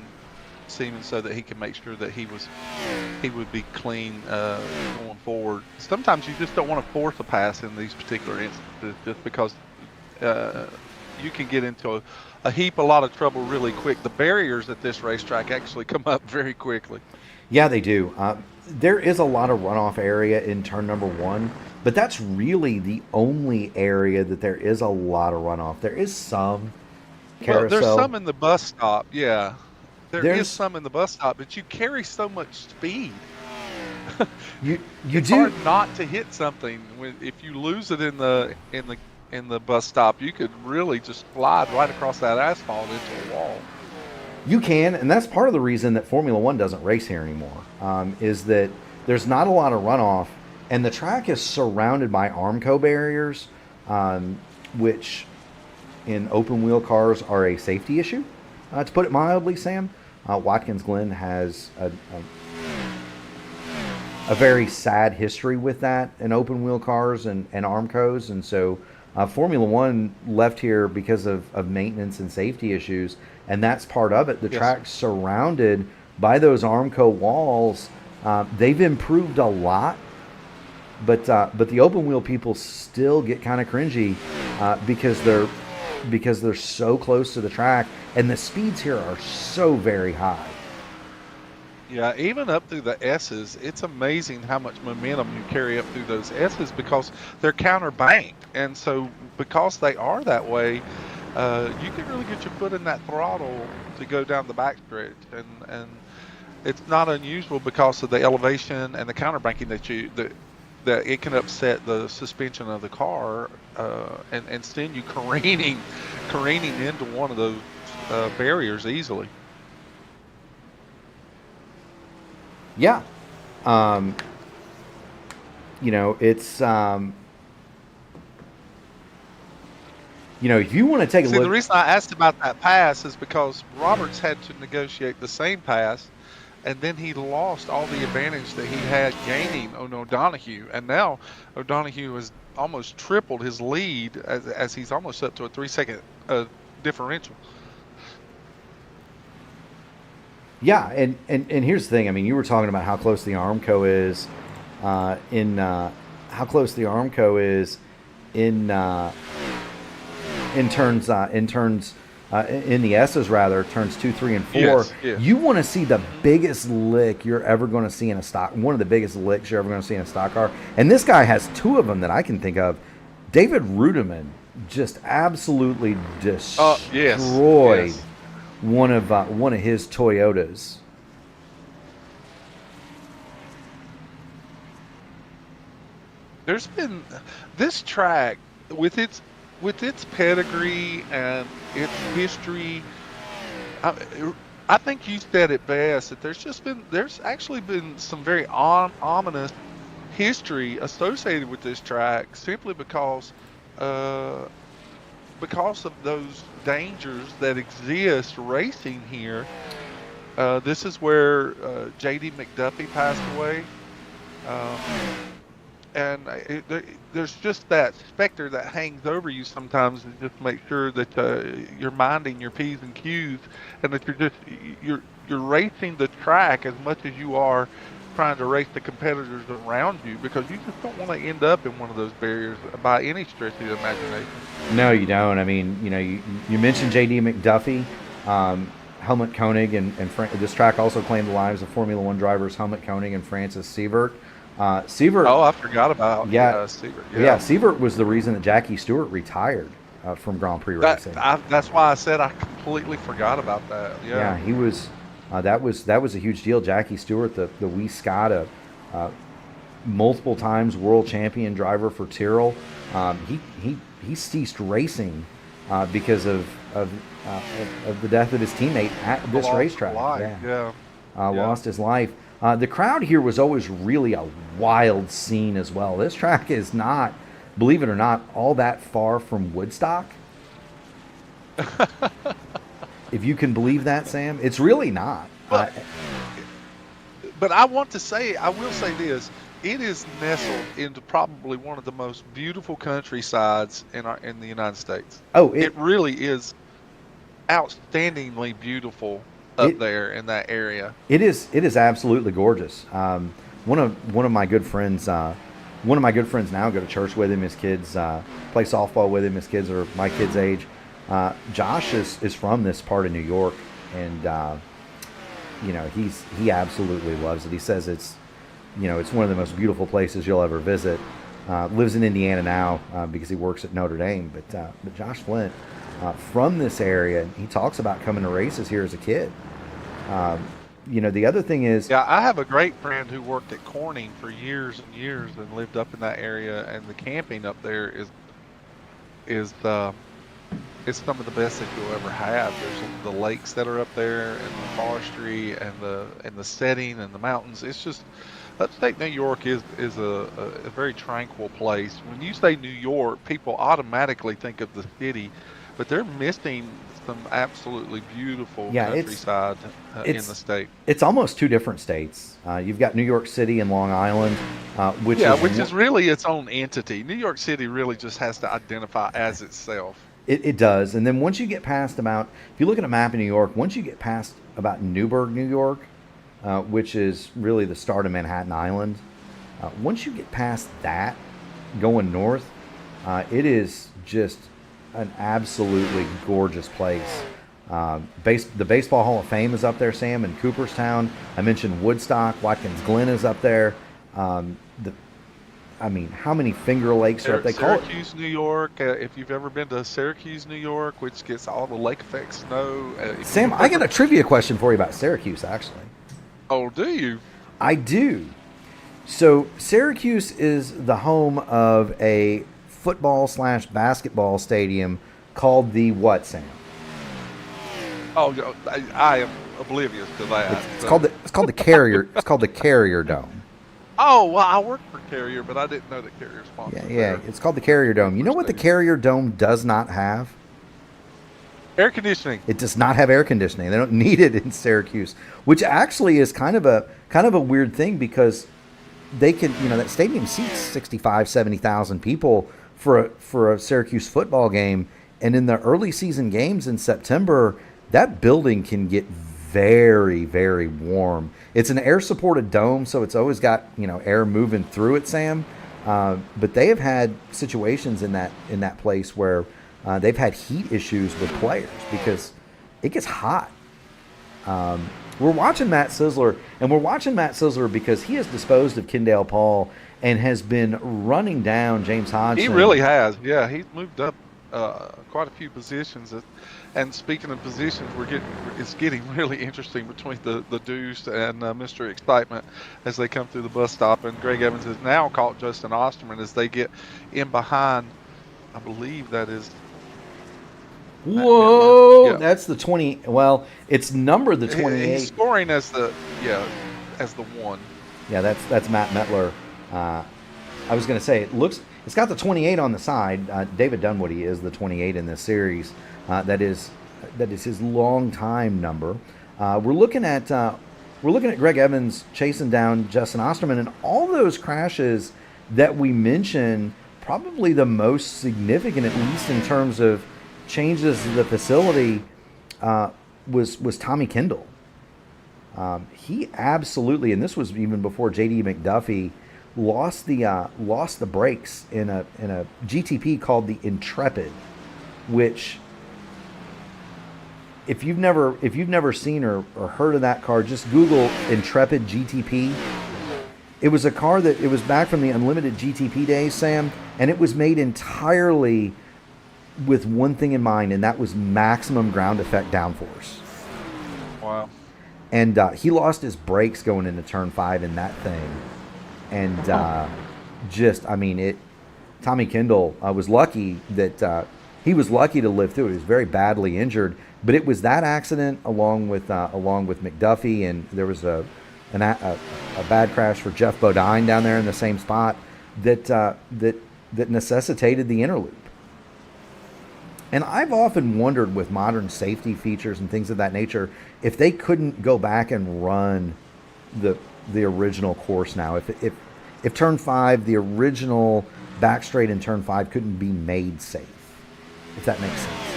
Seaman so that he could make sure that he would be clean going forward. Sometimes you just don't want to force a pass in these particular instances, just because you can get into a lot of trouble really quick. The barriers at this racetrack actually come up very quickly. Yeah, they do. There is a lot of runoff area in turn number 1, but that's really the only area that there is a lot of runoff. There is some carousel. Well, there's some in the bus stop, yeah. There's is some in the bus stop, but you carry so much speed. It's do. Hard not to hit something. If you lose it in the bus stop, you could really just slide right across that asphalt into a wall. You can, and that's part of the reason that Formula One doesn't race here anymore, is that there's not a lot of runoff, and the track is surrounded by Armco barriers, which in open wheel cars are a safety issue, to put it mildly, Sam. Watkins Glen has a very sad history with that in open wheel cars and Armcos, and so Formula One left here because of maintenance and safety issues, and that's part of it. The track's surrounded by those Armco walls. They've improved a lot, but the open wheel people still get kind of cringy because they're so close to the track, and the speeds here are so very high. Yeah, even up through the S's, it's amazing how much momentum you carry up through those S's because they're counterbanked. And so because they are that way, you can really get your foot in that throttle to go down the backstretch. And it's not unusual because of the elevation and the counterbanking that it can upset the suspension of the car and send you careening into one of those barriers easily. Yeah. It's, if you want to take a look. The reason I asked about that pass is because Roberts had to negotiate the same pass, and then he lost all the advantage that he had gaining on O'Donoghue. And now O'Donoghue has almost tripled his lead as he's almost up to a 3-second differential. Yeah, and here's the thing. I mean, you were talking about how close the Armco is in the S's, rather, turns 2, 3, and 4. Yes. You want to see the biggest lick you're ever going to see in a stock. One of the biggest licks you're ever going to see in a stock car, and this guy has 2 of them that I can think of. David Rudiman just absolutely destroyed. One of his Toyotas. There's been this track with its pedigree and its history. I think you said it best that there's actually been some very ominous history associated with this track simply because of those dangers that exist racing here. This is where J.D. McDuffie passed away, and there's just that specter that hangs over you sometimes, and just make sure that you're minding your P's and Q's, and that you're racing the track as much as you are trying to race the competitors around you, because you just don't want to end up in one of those barriers by any stretch of the imagination. No, you don't. I mean, you mentioned J.D. McDuffie, Helmut Koenig, and this track also claimed the lives of Formula One drivers Helmut Koenig and Francis Sievert. Sievert. Oh, I forgot about Sievert. Yeah, Sievert was the reason that Jackie Stewart retired from Grand Prix racing. That's why I said I completely forgot about that. Yeah, he was. That was a huge deal. Jackie Stewart, the wee Scot, multiple times world champion driver for Tyrrell. He ceased racing because of the death of his teammate at this racetrack. Lost his life. The crowd here was always really a wild scene as well. This track is not, believe it or not, all that far from Woodstock. If you can believe that, Sam, it's really not. But I will say this. it is nestled into probably one of the most beautiful countrysides in the United States. Oh, It really is outstandingly beautiful up it there in that area. it is absolutely gorgeous. One of my good friends, now go to church with him. His kids play softball with him. His kids are my kids' age. Josh is from this part of New York, and he absolutely loves it. He says it's one of the most beautiful places you'll ever visit. Lives in Indiana now because he works at Notre Dame. But Josh Flint, from this area, he talks about coming to races here as a kid. The other thing is, Yeah, I have a great friend who worked at Corning for years and years and lived up in that area, and the camping up there is it's some of the best that you'll ever have. There's the lakes that are up there, and the forestry, and the setting, and the mountains. It's just upstate New York is a very tranquil place. When you say New York, people automatically think of the city, but they're missing some absolutely beautiful countryside in the state. It's almost two different states. You've got New York City and Long Island, which is really its own entity. New York City really just has to identify as itself. It does. And then once you get past if you look at a map of New York, once you get past about Newburgh, New York, which is really the start of Manhattan Island, once you get past that, going north, it is just an absolutely gorgeous place. The Baseball Hall of Fame is up there, Sam, in Cooperstown. I mentioned Woodstock. Watkins Glen is up there. How many Finger Lakes are up there? Syracuse, New York. If you've ever been to Syracuse, New York, which gets all the lake effect snow. Sam, I got a trivia question for you about Syracuse, actually. Oh, do you? I do. So Syracuse is the home of a football/basketball stadium called the what, Sam? Oh, I am oblivious to that. It's called the Carrier. It's called the Carrier Dome. Oh, well, I work for Carrier, but I didn't know that Carrier sponsored. Yeah. It's called the Carrier Dome. You know what the Carrier Dome does not have? Air conditioning. It does not have air conditioning. They don't need it in Syracuse, which actually is kind of a weird thing because they can, that stadium seats 65, 70,000 people for a Syracuse football game, and in the early season games in September, that building can get very, very warm. It's an air-supported dome, so it's always got air moving through it, Sam. But they have had situations in that place where they've had heat issues with players because it gets hot. We're watching Matt Sizzler, because he has disposed of Kendall Paul and has been running down James Hodgson. He really has. Yeah, he's moved up quite a few positions. And speaking of positions, it's getting really interesting between the Deuce and Mr. Excitement as they come through the bus stop. And Greg Evans has now caught Justin Osterman as they get in behind. I believe that is. Whoa, yeah. That's the 20. Well, it's numbered the 28. He's scoring as the one. Yeah, that's Matt Metler. I was going to say it's got the 28 on the side. David Dunwoody is the 28 in this series. That is his long-time number. We're looking at Greg Evans chasing down Justin Osterman, and all those crashes that we mentioned, probably the most significant, at least in terms of changes to the facility, was Tommy Kendall. He absolutely, and this was even before J.D. McDuffie, lost the brakes in a GTP called the Intrepid, which, if you've never seen or heard of that car, just Google Intrepid GTP. It was a car it was back from the Unlimited GTP days, Sam, and it was made entirely with one thing in mind, and that was maximum ground effect downforce. Wow. And he lost his brakes going into turn 5 in that thing. And Tommy Kendall was lucky that he was lucky to live through it. He was very badly injured, but it was that accident along with McDuffie, and there was a bad crash for Jeff Bodine down there in the same spot that necessitated the interloop. And I've often wondered, with modern safety features and things of that nature, if they couldn't go back and run the original course now. if turn 5, the original back straight in turn 5 couldn't be made safe, if that makes sense.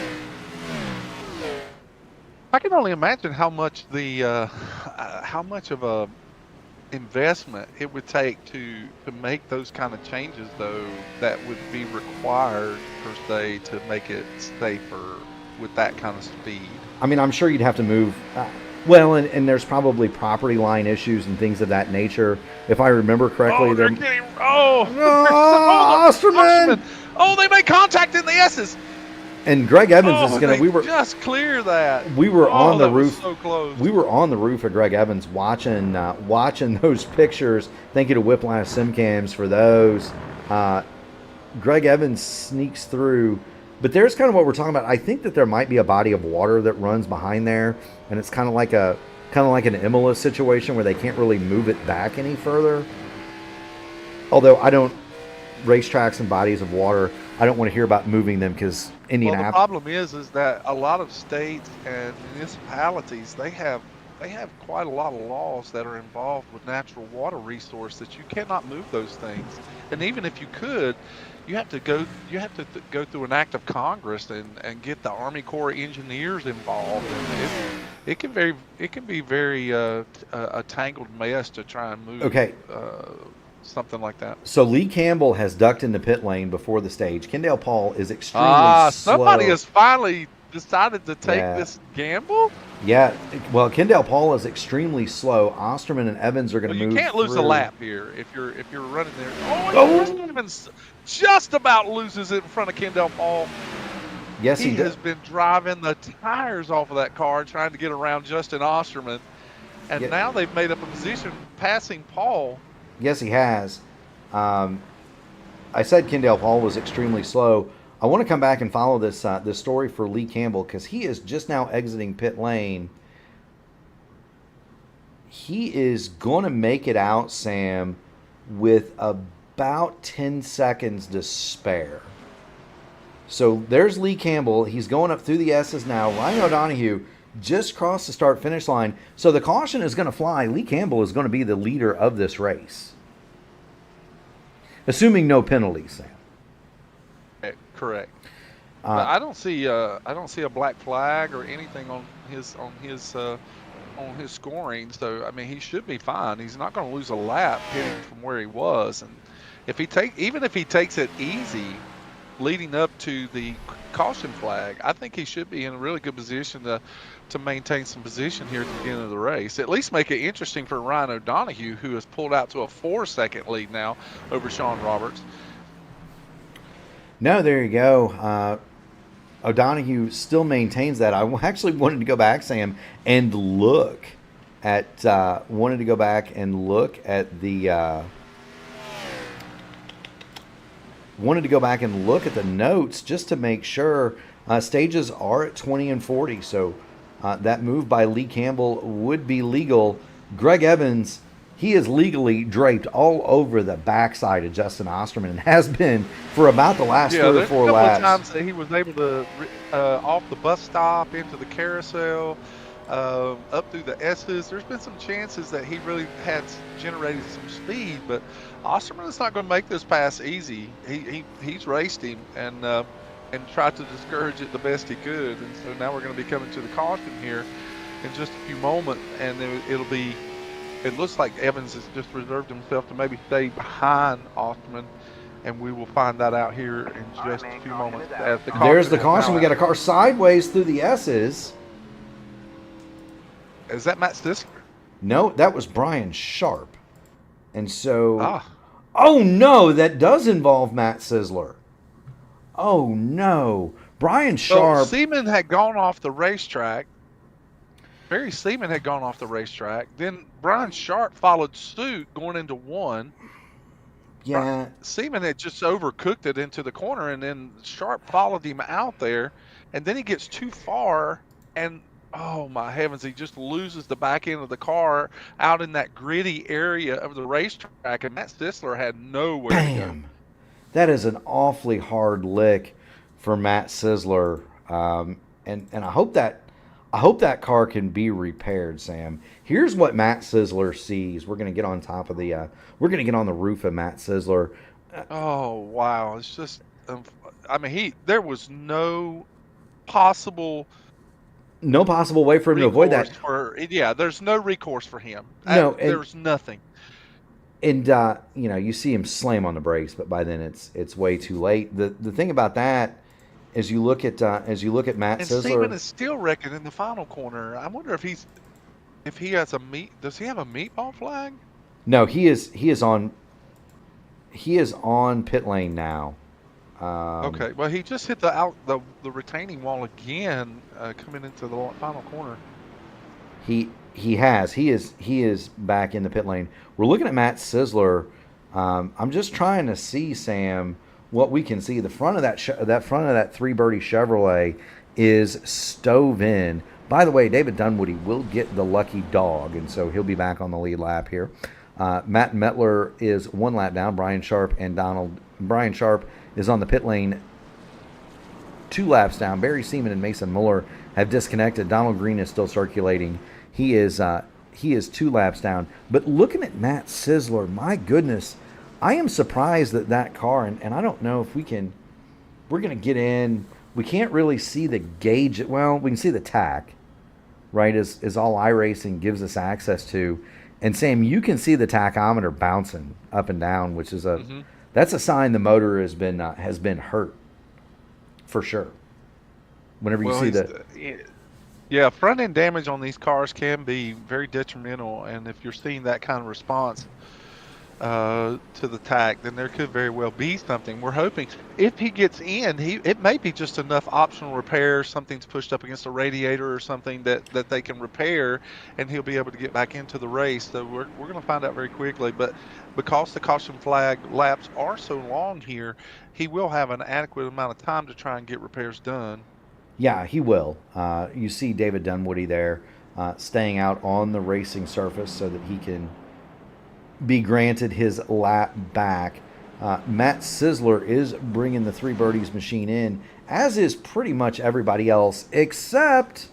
I can only imagine how much how much of a investment it would take to make those kind of changes, though, that would be required per se to make it safer with that kind of speed. I mean, I'm sure you'd have to move. Well, and there's probably property line issues and things of that nature. If I remember correctly, Osterman! Oh, they made contact in the S's. And Greg Evans is going to. We were just clear that. We were on the roof. So close. We were on the roof of Greg Evans watching those pictures. Thank you to Whiplash Simcams for those. Greg Evans sneaks through, but there's kind of what we're talking about. I think that there might be a body of water that runs behind there, and it's kind of like an Imola situation where they can't really move it back any further. Although I don't racetracks and bodies of water, I don't want to hear about moving them because Indianapolis. Well, the problem is that a lot of states and municipalities, they have quite a lot of laws that are involved with natural water resource that you cannot move those things. And even if you could, you have to go through an act of Congress and get the Army Corps of Engineers involved. And it can be very a tangled mess to try and move. Okay. Something like that. So Lee Campbell has ducked in the pit lane before the stage. Kendall Paul is extremely slow. Somebody has finally decided to take this gamble? Yeah. Well, Kendall Paul is extremely slow. Osterman and Evans are going to move. You can't lose a lap here if you're running there. Oh, Evans just about loses it in front of Kendall Paul. Yes, he has been driving the tires off of that car trying to get around Justin Osterman. And now they've made up a position passing Paul. Yes, he has. I said Kendall Paul was extremely slow. I want to come back and follow this story for Lee Campbell because he is just now exiting pit lane. He is going to make it out, Sam, with about 10 seconds to spare. So there's Lee Campbell. He's going up through the S's now. Ryan O'Donoghue just crossed the start-finish line. So the caution is going to fly. Lee Campbell is going to be the leader of this race. Assuming no penalties, Sam. Correct. But I don't see a black flag or anything on his scoring. So I mean, he should be fine. He's not going to lose a lap hitting from where he was. And if he takes it easy, leading up to the caution flag, I think he should be in a really good position to maintain some position here at the beginning of the race. At least make it interesting for Ryan O'Donoghue, who has pulled out to a 4-second lead now over Sean Roberts. No, there you go. O'Donoghue still maintains that. I actually wanted to go back, Sam, and look at the notes just to make sure stages are at 20 and 40. So that move by Lee Campbell would be legal. Greg Evans, he is legally draped all over the backside of Justin Osterman and has been for about the last 3 or 4 laps. Yeah, there's a couple of times that he was able to, off the bus stop, into the carousel, up through the S's. There's been some chances that he really had generated some speed, but Osterman is not going to make this pass easy. He's raced him and tried to discourage it the best he could. And so now we're going to be coming to the caution here in just a few moments, and it looks like Evans has just reserved himself to maybe stay behind Osterman, and we will find that out here in just a few moments. There's the caution. We got a car sideways through the S's. Is that Matt Sisler? No, that was Brian Sharp. And so, oh no, that does involve Matt Sisler. Oh no, Brian Sharp. So Seaman had gone off the racetrack. Barry Seaman had gone off the racetrack. Then Brian Sharp followed suit going into 1. Yeah. Seaman had just overcooked it into the corner, and then Sharp followed him out there, and then he gets too far, and oh my heavens, he just loses the back end of the car out in that gritty area of the racetrack, and Matt Sisler had nowhere to go. That is an awfully hard lick for Matt Sisler, and I hope I hope that car can be repaired, Sam. Here's what Matt Sizzler sees. We're gonna get on top of the. We're gonna get on the roof of Matt Sizzler. Oh wow, it's just. I mean, there was no possible No possible way for him to avoid recourse that. yeah, there's no recourse for him. No, There's nothing. and you see him slam on the brakes, but by then it's way too late. The thing about that, as you look at Matt And Sizzler, Steven is still wrecking in the final corner. I wonder if he has does he have a meatball flag? no, he is on pit lane now. Okay, well he just hit the retaining wall again, coming into the final corner. He is back in the pit lane. We're looking at Matt Sizzler. I'm just trying to see, Sam, what we can see. The front of that three birdie Chevrolet is stove in. By the way, David Dunwoody will get the lucky dog, and so he'll be back on the lead lap here. Matt Metler is 1 lap down. Brian Sharp is on the pit lane 2 laps down. Barry Seaman and Mason Muller have disconnected. Donald Green is still circulating. He is 2 laps down. But looking at Matt Sizzler, my goodness, I am surprised that car, and I don't know if we're going to get in. We can't really see the gauge. Well, we can see the tack, right, is all iRacing gives us access to. And Sam, you can see the tachometer bouncing up and down, which is that's a sign the motor has been hurt for sure. Whenever you see yeah, front end damage on these cars can be very detrimental, and if you're seeing that kind of response to the tack, then there could very well be something. We're hoping if he gets in, it may be just enough optional repair. Something's pushed up against a radiator or something that they can repair, and he'll be able to get back into the race. So we're going to find out very quickly. But because the caution flag laps are so long here, he will have an adequate amount of time to try and get repairs done. Yeah, he will. You see David Dunwoody there staying out on the racing surface so that he can be granted his lap back. Matt Sizzler is bringing the Three Birdies machine in, as is pretty much everybody else, except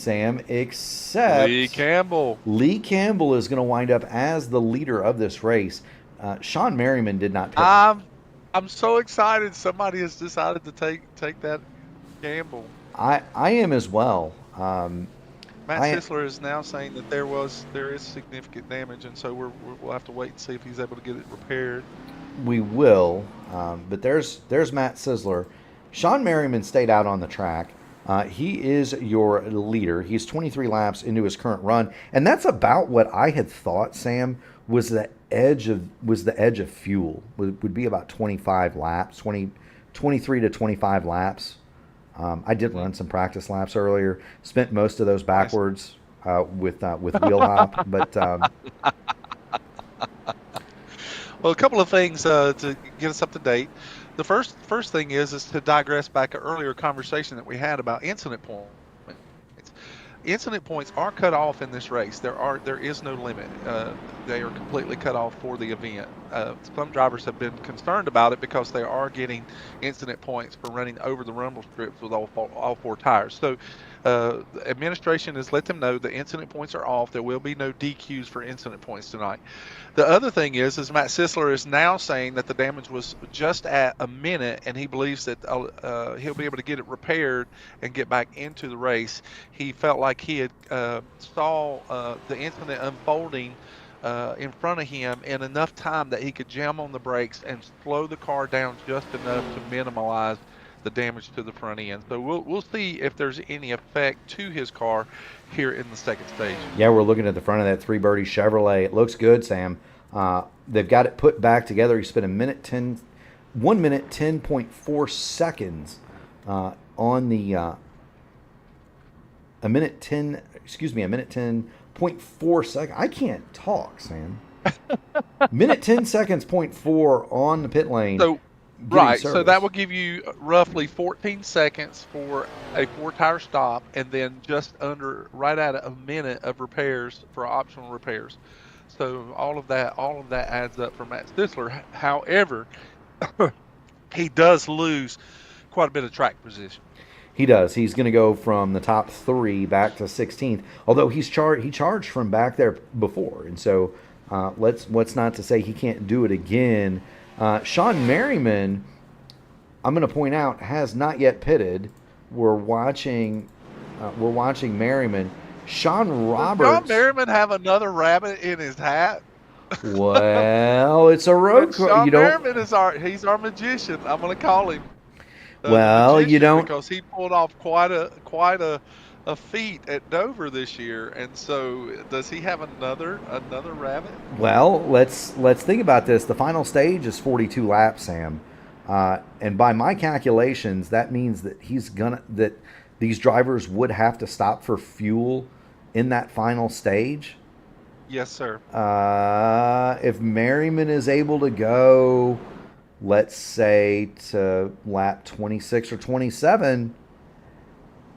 Lee Campbell. Lee Campbell is going to wind up as the leader of this race. Sean Merriman did not pick. I'm so excited somebody has decided to take that gamble. I am as well. Matt Sizzler is now saying that there is significant damage, and so we'll have to wait and see if he's able to get it repaired. We will, but there's Matt Sizzler. Sean Merriman stayed out on the track. He is your leader. He's 23 laps into his current run, and that's about what I had thought, Sam, was the edge of fuel. Would be about 25 laps, 23 to 25 laps. I did run some practice laps earlier. Spent most of those backwards with wheel hop, but well, a couple of things to get us up to date. The first thing is to digress back to earlier conversation that we had about incident points. Incident points are cut off in this race. There is no limit. They are completely cut off for the event. Some drivers have been concerned about it because they are getting incident points for running over the rumble strips with all 4 tires. So administration has let them know the incident points are off. There will be no DQs for incident points tonight. The other thing is Matt Sizzler is now saying that the damage was just at a minute, and he believes that he'll be able to get it repaired and get back into the race. He felt like he had saw the incident unfolding in front of him in enough time that he could jam on the brakes and slow the car down just enough to minimize the damage to the front end. So we'll see if there's any effect to his car here in the second stage. Yeah, we're looking at the front of that Three Birdie Chevrolet. It looks good, Sam. They've got it put back together. He spent 1 minute 10.4 seconds on the a minute 10.4 seconds. I can't talk, Sam. minute 10 seconds, 0.4 on the pit lane. So, right, service. So that will give you roughly 14 seconds for a 4-tire stop, and then just right at a minute of repairs for optional repairs. So all of that adds up for Matt Sizzler. However, he does lose quite a bit of track position. He does. He's going to go from the top 3 back to 16th. Although he charged from back there before, and so what's not to say he can't do it again. Sean Merriman, I'm going to point out, has not yet pitted. We're watching Merriman. Sean Roberts. Does Sean Merriman have another rabbit in his hat? Well, it's a road course. Sean Merriman is he's our magician. I'm going to call him. Well, you don't, because he pulled off quite a feat at Dover this year, and so does he have another rabbit? Well, let's think about this. The final stage is 42 laps, Sam, and by my calculations, that means that that these drivers would have to stop for fuel in that final stage. Yes, sir. If Merriman is able to go, let's say, to lap 26 or 27,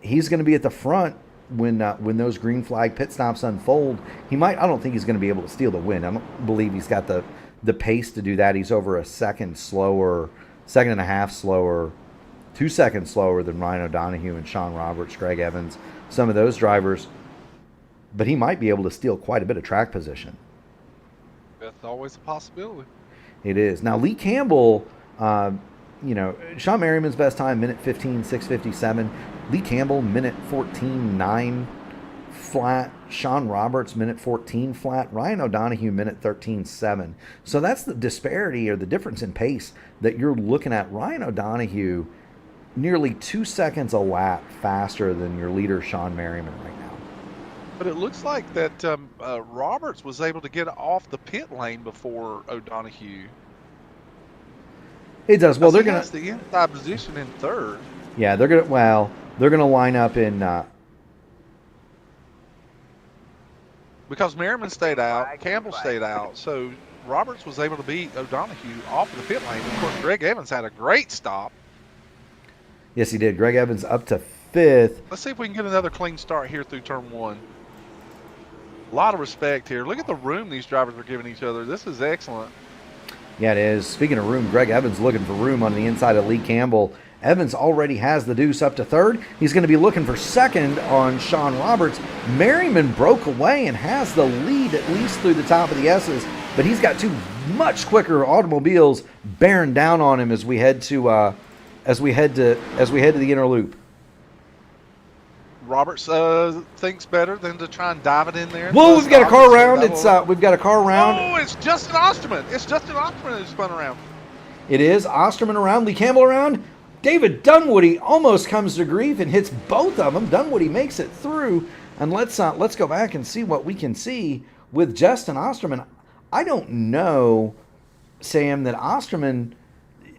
he's going to be at the front when those green flag pit stops unfold. I don't think he's going to be able to steal the win. I don't believe he's got the pace to do that. He's over a second and a half slower, 2 seconds slower than Ryan O'Donoghue and Sean Roberts, Greg Evans, some of those drivers. But he might be able to steal quite a bit of track position. That's always a possibility. It is. Now, Lee Campbell, Sean Merriman's best time, minute 15:6:57. Lee Campbell, minute 14:9 flat. Sean Roberts, minute 14 flat. Ryan O'Donoghue, minute 13:7. So that's the disparity or the difference in pace that you're looking at. Ryan O'Donoghue, nearly 2 seconds a lap faster than your leader, Sean Merriman, right now. But it looks like that Roberts was able to get off the pit lane before O'Donoghue. It does. Well, they're going to the inside position in third. Yeah, they're going to line up in because Merriman stayed out, Campbell stayed out, so Roberts was able to beat O'Donoghue off of the pit lane. Of course, Greg Evans had a great stop. Yes, he did. Greg Evans up to 5th. Let's see if we can get another clean start here through turn 1. A lot of respect here. Look at the room these drivers are giving each other. This is excellent. Yeah, it is. Speaking of room, Greg Evans looking for room on the inside of Lee Campbell. Evans already has the deuce up to 3rd. He's going to be looking for 2nd on Sean Roberts. Merriman broke away and has the lead at least through the top of the S's, but he's got 2 much quicker automobiles bearing down on him as we head to the inner loop. Roberts thinks better than to try and dive it in there. Whoa, we've got a car around. We've got a car around. Oh, it's Justin Osterman. It's Justin Osterman who's spun around. It is Osterman around, Lee Campbell around. David Dunwoody almost comes to grief and hits both of them. Dunwoody makes it through, and let's go back and see what we can see with Justin Osterman. I don't know, Sam, that Osterman,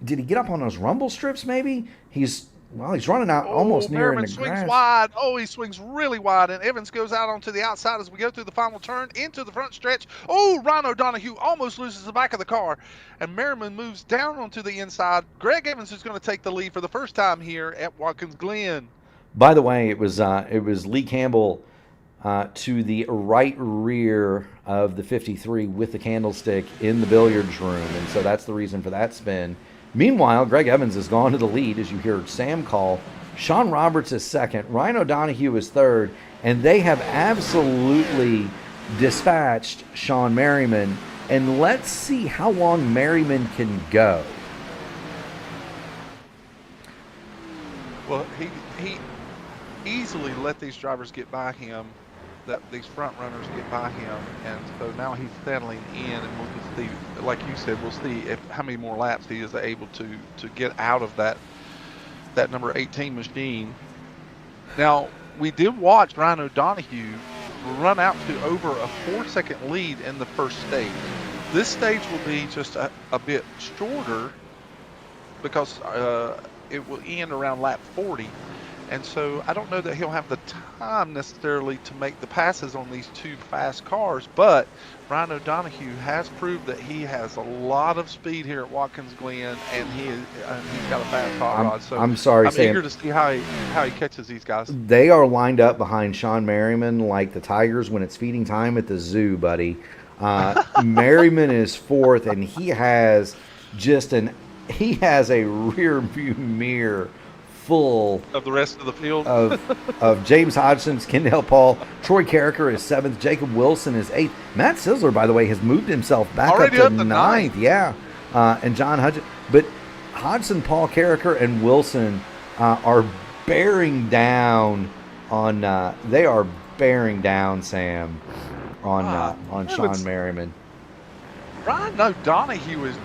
did he get up on those rumble strips? Maybe he's running out almost near in the swings grass. Wide. Oh, he swings really wide, and Evans goes out onto the outside as we go through the final turn into the front stretch. Oh, Ryan O'Donoghue almost loses the back of the car, and Merriman moves down onto the inside. Greg Evans is going to take the lead for the first time here at Watkins Glen. By the way, it was Lee Campbell to the right rear of the 53 with the candlestick in the billiards room, and so that's the reason for that spin. Meanwhile, Greg Evans has gone to the lead, as you hear Sam call. Sean Roberts is 2nd. Ryan O'Donoghue is 3rd. And they have absolutely dispatched Sean Merriman. And let's see how long Merriman can go. Well, he easily let these drivers get by him, these front runners get by him, and so now he's settling in, and we'll just see, like you said, we'll see how many more laps he is able to get out of that number 18 machine. Now, we did watch Ryan O'Donoghue run out to over a 4-second lead in the first stage. This stage will be just a bit shorter because it will end around lap 40. And so I don't know that he'll have the time necessarily to make the passes on these 2 fast cars, but Ryan O'Donoghue has proved that he has a lot of speed here at Watkins Glen, and he's got a fast hot rod. So I'm sorry, I'm Sam. eager to see how he catches these guys. They are lined up behind Sean Merriman like the tigers when it's feeding time at the zoo, buddy. Merriman is 4th, and he has a rear view mirror full of the rest of the field. of James Hodgson's, Kendall Paul, Troy Carricker is 7th, Jacob Wilson is 8th. Matt Sisler, by the way, has moved himself back Already up up to to 9th. Yeah, and John Hudson. But Hodgson, Paul Carricker, and Wilson are bearing down on. They are bearing down, Sam, on Sean Merriman. Ryan O'Donoghue is.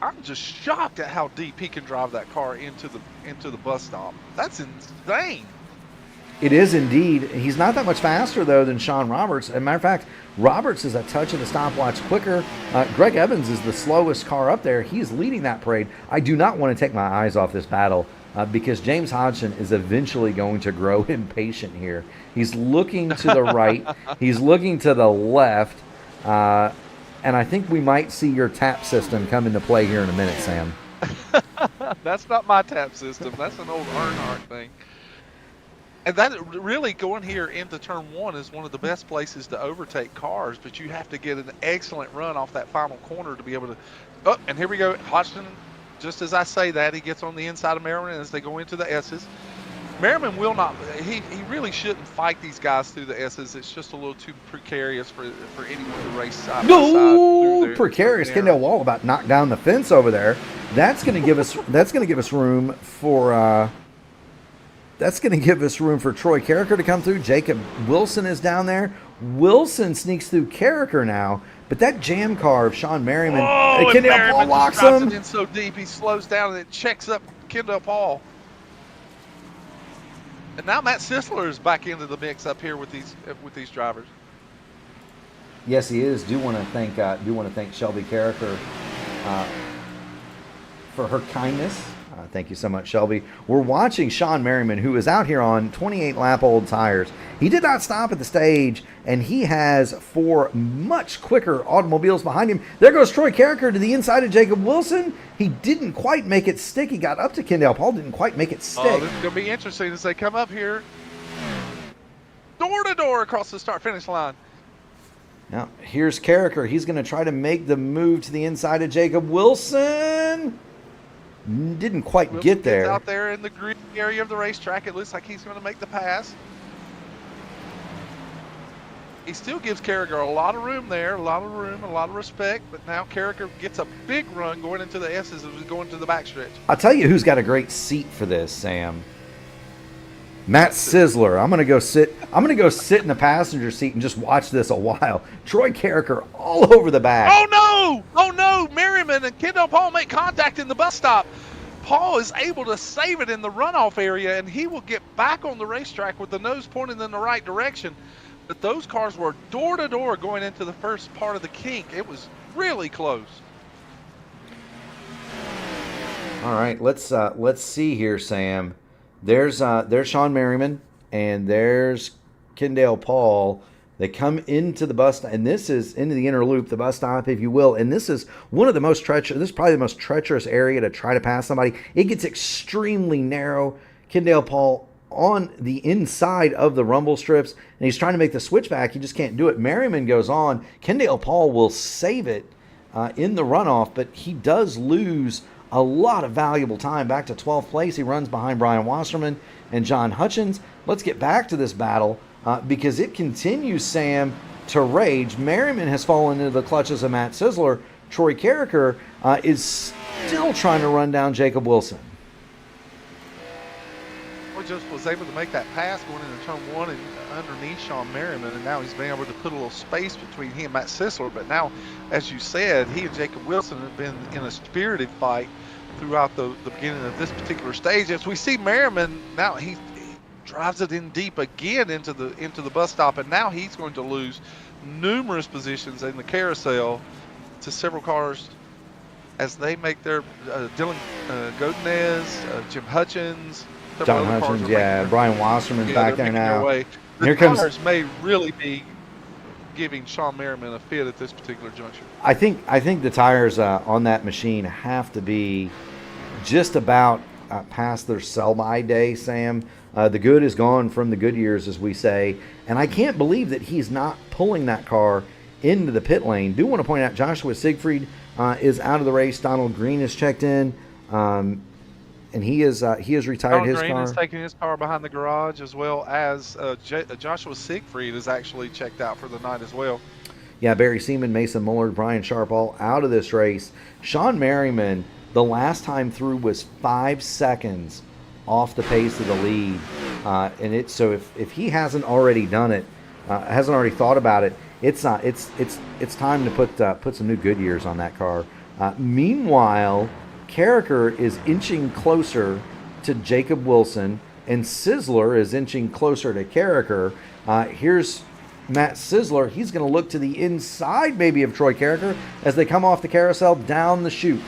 I'm just shocked at how deep he can drive that car into the bus stop. That's insane. It is indeed. He's not that much faster, though, than Sean Roberts. As a matter of fact, Roberts is a touch of the stopwatch quicker. Greg Evans is the slowest car up there. He's leading that parade. I do not want to take my eyes off this battle because James Hodgson is eventually going to grow impatient here. He's looking to the right. He's looking to the left. And I think we might see your tap system come into play here in a minute, Sam. That's not my tap system. That's an old Earnhardt thing. And that really going here into turn 1 is one of the best places to overtake cars, but you have to get an excellent run off that final corner to be able to. Oh, and here we go. Hodgson, just as I say that, he gets on the inside of Merriman as they go into the S's. Merriman will not. He really shouldn't fight these guys through the S's. It's just a little too precarious for anyone to race side by side. Precarious. Kendall Wall about knocked down the fence over there. That's going to give us. That's going to give us room for. That's going to give us room for Troy Carricker to come through. Jacob Wilson is down there. Wilson sneaks through Carricker now, but that jam car of Sean Merriman. Kendall Paul locks him. In so deep, he slows down and it checks up Kendall Paul. And now Matt Sisler is back into the mix up here with these drivers. Yes, he is. Do want to thank Shelby Carricker for her kindness. Thank you so much, Shelby. We're watching Sean Merriman, who is out here on 28-lap-old tires. He did not stop at the stage, and he has 4 much quicker automobiles behind him. There goes Troy Carricker to the inside of Jacob Wilson. He didn't quite make it stick. He got up to Kendall Paul, didn't quite make it stick. Oh, this is going to be interesting as they come up here. Door to door across the start-finish line. Now, here's Carricker. He's going to try to make the move to the inside of Jacob Wilson. Didn't quite Wilson get there. Gets out there in the green area of the racetrack. It looks like he's going to make the pass. He still gives Carricker a lot of room there, a lot of respect. But now Carricker gets a big run going into the S's as we go into the backstretch. I'll tell you who's got a great seat for this, Sam. Matt Sisler. I'm gonna go sit in the passenger seat and just watch this a while. Troy Carricker all over the back. Oh no! Merriman and Kendall Paul make contact in the bus stop. Paul is able to save it in the runoff area, and he will get back on the racetrack with the nose pointing in the right direction. But those cars were door to door going into the first part of the kink. It was really close. All right, let's see here, Sam. There's Sean Merriman and there's Kendall Paul. They come into the bus stop, and this is into the inner loop, the bus stop, if you will. And this is one of the most treacherous. This is probably the most treacherous area to try to pass somebody. It gets extremely narrow. Kendall Paul on the inside of the rumble strips, and he's trying to make the switchback. He just can't do it. Merriman goes on. Kendall Paul will save it in the runoff, but he does lose a lot of valuable time. Back to 12th place. He runs behind Brian Wasserman and John Hutchins. Let's get back to this battle because it continues, Sam, to rage. Merriman has fallen into the clutches of Matt Sisler. Troy Carricker is still trying to run down Jacob Wilson. Just was able to make that pass going into turn 1 and underneath Sean Merriman, and now he's been able to put a little space between him and Matt Sisler. But now, as you said, he and Jacob Wilson have been in a spirited fight throughout the beginning of this particular stage. As we see Merriman now, he drives it in deep again into the bus stop, and now he's going to lose numerous positions in the carousel to several cars as they make their Dylan Godinez, Jim Hutchins. John Hutchins, yeah. Brian Wasserman's back there now. The cars may really be giving Sean Merriman a fit at this particular juncture. I think the tires on that machine have to be just about past their sell-by day, Sam. The good is gone from the good years, as we say. And I can't believe that he's not pulling that car into the pit lane. Do want to point out Joshua Siegfried is out of the race. Donald Green is checked in. and he has retired John his Green is car. taking his car behind the garage, as well as Joshua Siegfried is actually checked out for the night as well. Yeah, Barry Seaman, Mason Mullard, Brian Sharp all out of this race. Sean Merriman, the last time through, was 5 seconds off the pace of the lead. So if he hasn't already done it, hasn't already thought about it, it's time to put some new Goodyears on that car. Meanwhile, Carricker is inching closer to Jacob Wilson, and Sizzler is inching closer to Carricker. Here's Matt Sizzler. He's going to look to the inside maybe of Troy Carricker as they come off the carousel down the chute.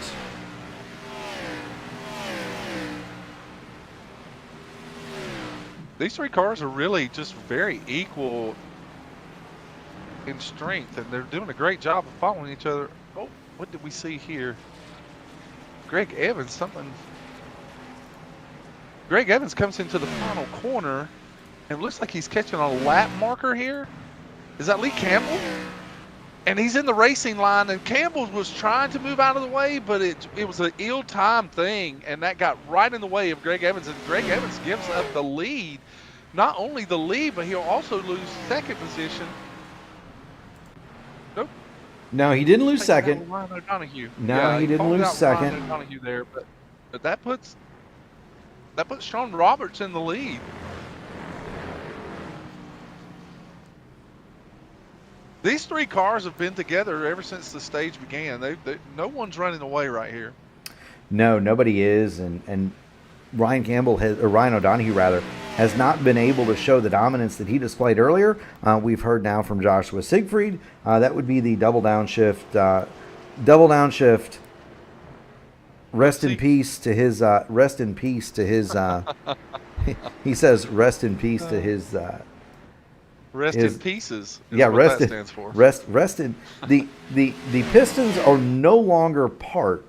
These three cars are really just very equal in strength, and they're doing a great job of following each other. Oh, what did we see here? Greg Evans, Greg Evans comes into the final corner, and it looks like he's catching a lap marker here. Is that Lee Campbell? And he's in the racing line, and Campbell was trying to move out of the way, but it was an ill-timed thing, and that got right in the way of Greg Evans, and Greg Evans gives up the lead. Not only the lead, but he'll also lose second position. Nope. No, he didn't lose second. Ryan O'Donoghue. No, he didn't lose second. Ryan O'Donoghue there, but that puts Sean Roberts in the lead. These three cars have been together ever since the stage began. No one's running away right here. No, nobody is, and Ryan O'Donoghue rather, has not been able to show the dominance that he displayed earlier. We've heard now from Joshua Siegfried. That would be the double downshift. Rest in peace to his. Rest in peace to his. He says, "Rest in peace to his." Rest in pieces. Yeah, rest that stands for. Rest in the pistons are no longer part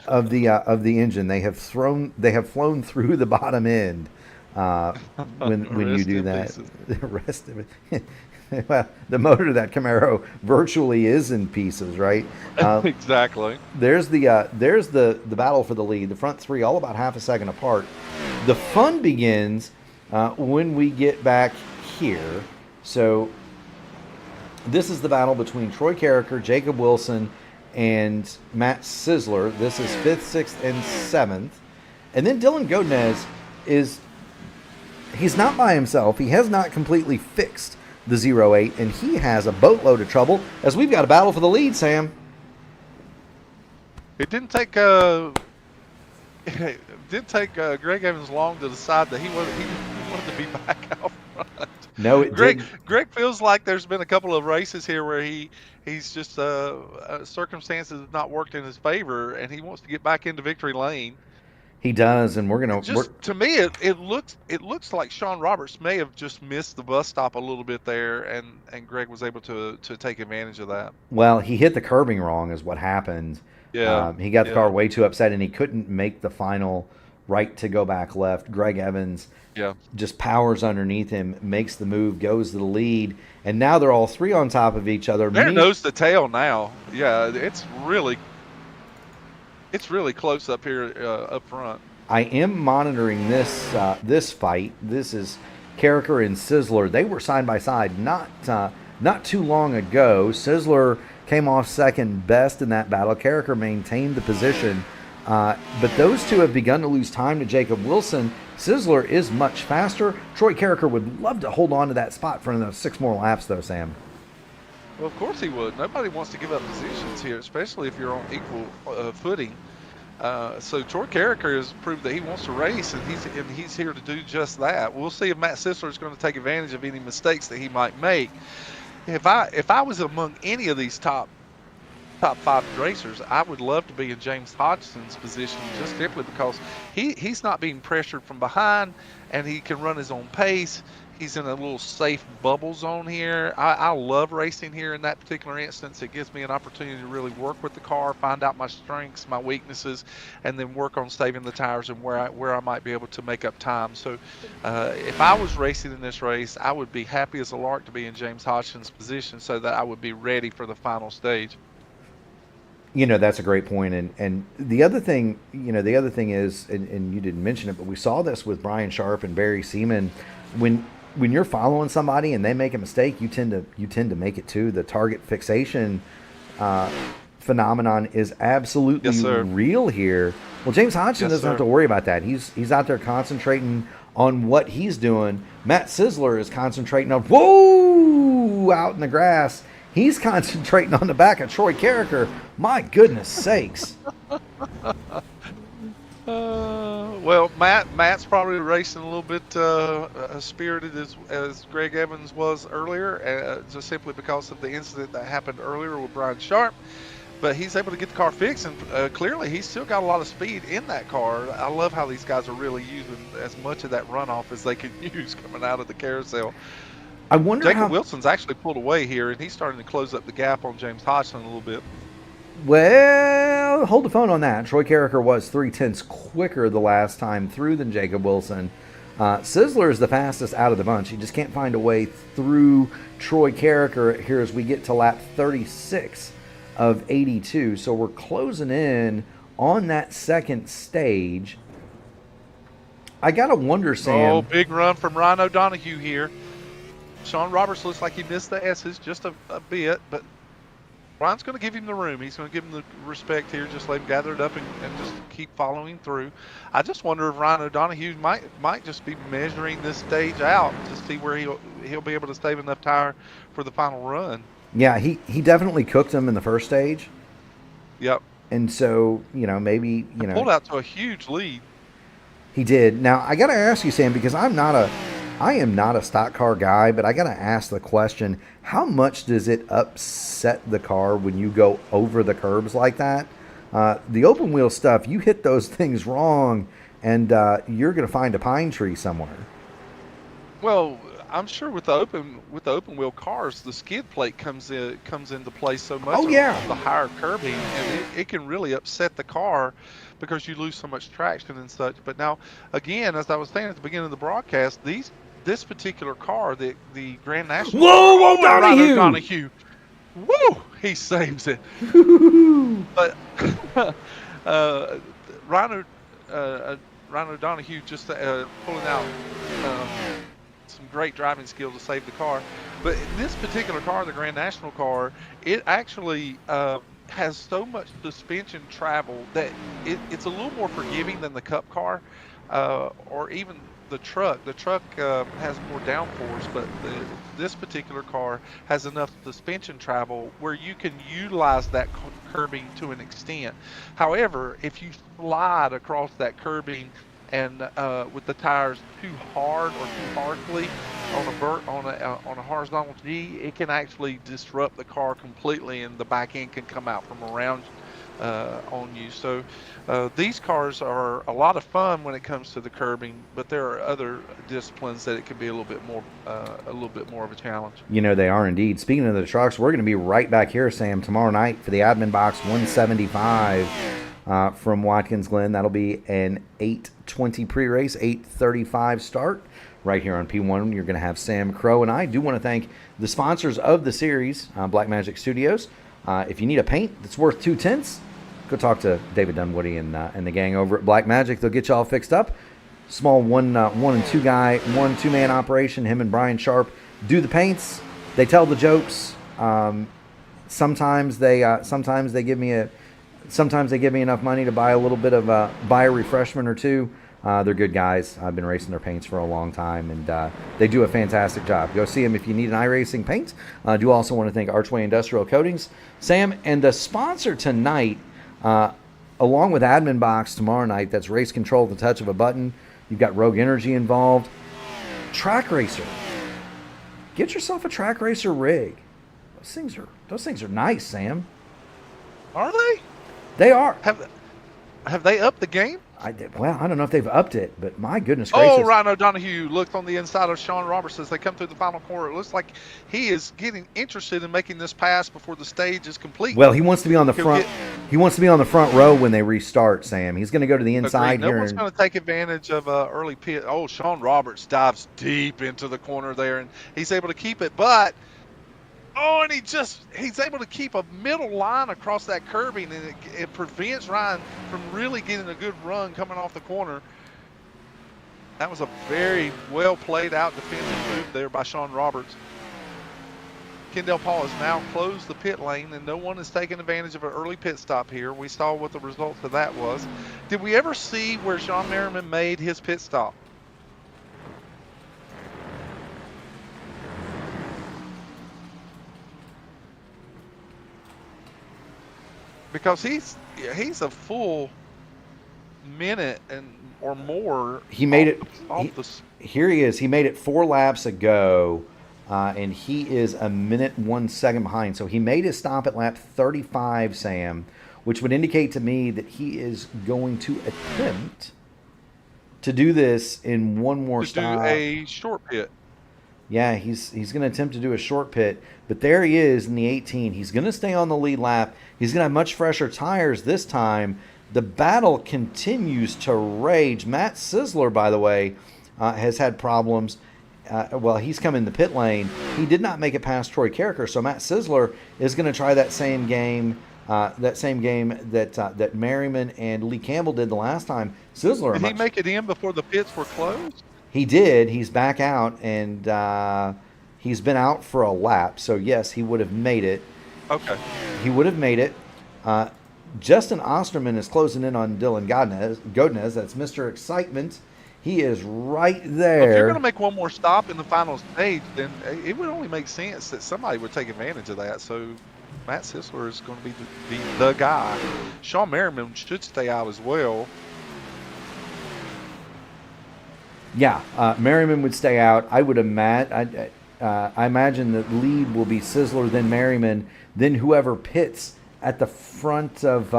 of the engine. They have flown through the bottom end when you do that. The rest of it. Well, the motor of that Camaro virtually is in pieces, right? Exactly. There's the battle for the lead. The front three all about half a second apart. The fun begins when we get back here. So this is the battle between Troy Carricker, Jacob Wilson, and Matt Sizzler. This is 5th, 6th, and 7th. And then Dylan Godinez he's not by himself. He has not completely fixed the 08, and he has a boatload of trouble as we've got a battle for the lead, Sam. It didn't take Greg Evans long to decide that he wanted to be back out front. No, it didn't. Greg feels like there's been a couple of races here where he's just circumstances have not worked in his favor, and he wants to get back into victory lane. He does, and to me it looks like Sean Roberts may have just missed the bus stop a little bit there, and Greg was able to take advantage of that. Well, he hit the curbing wrong is what happened. Yeah, he got the car way too upset, and he couldn't make the final right to go back left. Greg Evans just powers underneath him, makes the move, goes to the lead, and now they're all three on top of each other. They're nose to tail now. Yeah, it's really close up here up front. I am monitoring this fight. This is Carricker and Sizzler. They were side by side not too long ago. Sizzler came off second best in that battle. Carricker maintained the position. But those two have begun to lose time to Jacob Wilson. Sizzler is much faster. Troy Carricker would love to hold on to that spot for another 6 more laps, though, Sam. Well, of course he would. Nobody wants to give up positions here, especially if you're on equal footing. So Troy Carricker has proved that he wants to race, and he's here to do just that. We'll see if Matt Sizzler is going to take advantage of any mistakes that he might make. If I was among any of these top 5 racers, I would love to be in James Hodgson's position, just simply because he's not being pressured from behind, and he can run his own pace. He's in a little safe bubble zone here. I love racing here in that particular instance. It gives me an opportunity to really work with the car, find out my strengths, my weaknesses, and then work on saving the tires and where I might be able to make up time. So if I was racing in this race, I would be happy as a lark to be in James Hodgson's position so that I would be ready for the final stage. That's a great point. And the other thing, is, and you didn't mention it, but we saw this with Brian Sharp and Barry Seaman. When you're following somebody and they make a mistake, you tend to make it too. The target fixation phenomenon is absolutely real here. Well, James Hodgson doesn't have to worry about that. He's out there concentrating on what he's doing. Matt Sizzler is concentrating on out in the grass. He's concentrating on the back of Troy Carricker. My goodness sakes. Well, Matt's probably racing a little bit spirited as Greg Evans was earlier, just simply because of the incident that happened earlier with Brian Sharp. But he's able to get the car fixed, and clearly he's still got a lot of speed in that car. I love how these guys are really using as much of that runoff as they can use coming out of the carousel. I wonder Jacob Wilson's actually pulled away here, and he's starting to close up the gap on James Hodgson a little bit. Well, hold the phone on that. Troy Carricker was 0.3 quicker the last time through than Jacob Wilson. Sizzler is the fastest out of the bunch. He just can't find a way through Troy Carricker here as we get to lap 36 of 82. So we're closing in on that second stage. I got to wonder, Sam. Oh, big run from Ryan O'Donoghue here. Sean Roberts looks like he missed the S's just a bit, but Ryan's going to give him the room. He's going to give him the respect here, just let him gather it up and just keep following through. I just wonder if Ryan O'Donoghue might just be measuring this stage out to see where he'll be able to save enough tire for the final run. Yeah, he definitely cooked him in the first stage. Yep. And so, maybe, pulled out to a huge lead. He did. Now, I got to ask you, Sam, because I am not a stock car guy, but I got to ask the question, how much does it upset the car when you go over the curbs like that? The open wheel stuff, you hit those things wrong, and you're going to find a pine tree somewhere. Well, I'm sure with the open wheel cars, the skid plate comes into play so much. Oh, yeah. The higher curbing, and it can really upset the car because you lose so much traction and such. But now, again, as I was saying at the beginning of the broadcast, this particular car, the Grand National. Whoa, O'Donoghue! Woo! He saves it. But Ryan O'Donoghue just pulling out some great driving skill to save the car. But in this particular car, the Grand National car, it actually has so much suspension travel that it's a little more forgiving than the Cup car, or even the truck. The truck has more downforce, but this particular car has enough suspension travel where you can utilize that curbing to an extent. However, if you slide across that curbing and with the tires too hard or too harshly on a horizontal G, it can actually disrupt the car completely, and the back end can come out from around on you. So these cars are a lot of fun when it comes to the curbing, but there are other disciplines that it can be a little bit more of a challenge. They are indeed. Speaking of the trucks, we're going to be right back here, Sam, tomorrow night for the Admin Box 175 from Watkins Glen. That'll be an 8:20 pre-race, 8:35 start. Right here on P1, you're going to have Sam Crow, and I do want to thank the sponsors of the series, Black Magic Studios. If you need a paint that's worth 2/10, go talk to David Dunwoody and the gang over at Black Magic. They'll get you all fixed up. Small one and two man operation. Him and Brian Sharp do the paints. They tell the jokes. Sometimes they give me enough money to buy a little bit of buy a refreshment or two. They're good guys. I've been racing their paints for a long time, and they do a fantastic job. Go see them if you need an iRacing paint. I do also want to thank Archway Industrial Coatings. Sam, and the sponsor tonight, along with Admin Box tomorrow night, that's Race Control at the touch of a button. You've got Rogue Energy involved. Track Racer. Get yourself a Track Racer rig. Those things are nice, Sam. Are they? They are. Have they upped the game? I don't know if they've upped it, but my goodness gracious. Oh, Ryan O'Donoghue looked on the inside of Sean Roberts as they come through the final corner. It looks like he is getting interested in making this pass before the stage is complete. Well, he wants to be on the front. He wants to be on the front row when they restart, Sam. He's going to go to the inside here. No one's going to take advantage of early pit. Oh, Sean Roberts dives deep into the corner there, and he's able to keep it. But Oh, and he's able to keep a middle line across that curbing, and it prevents Ryan from really getting a good run coming off the corner. That was a very well played out defensive move there by Sean Roberts. Kendall Paul has now closed the pit lane, and no one is taking advantage of an early pit stop here. We saw what the results of that was. Did we ever see where Sean Merriman made his pit stop? Because he's a full minute or more. He made it. Here he is. He made it 4 laps ago, and he is a minute 1 second behind. So he made his stop at lap 35, Sam, which would indicate to me that he is going to attempt to do this in one more stop. Do a short pit. Yeah, he's going to attempt to do a short pit, but there he is in the 18. He's going to stay on the lead lap. He's going to have much fresher tires this time. The battle continues to rage. Matt Sizzler, by the way, has had problems. Well, he's come in the pit lane. He did not make it past Troy Carricker, so Matt Sizzler is going to try that same game that Merriman and Lee Campbell did the last time. Sizzler, did he make it in before the pits were closed? He did. He's back out, and he's been out for a lap. So, yes, he would have made it. Okay. He would have made it. Justin Osterman is closing in on Dylan Godnez. That's Mr. Excitement. He is right there. Well, if you're going to make one more stop in the final stage, then it would only make sense that somebody would take advantage of that. So Matt Sisler is going to be the guy. Sean Merriman should stay out as well. Yeah, Merriman would stay out. I would imagine. I imagine that lead will be Sizzler, then Merriman, then whoever pits at the front of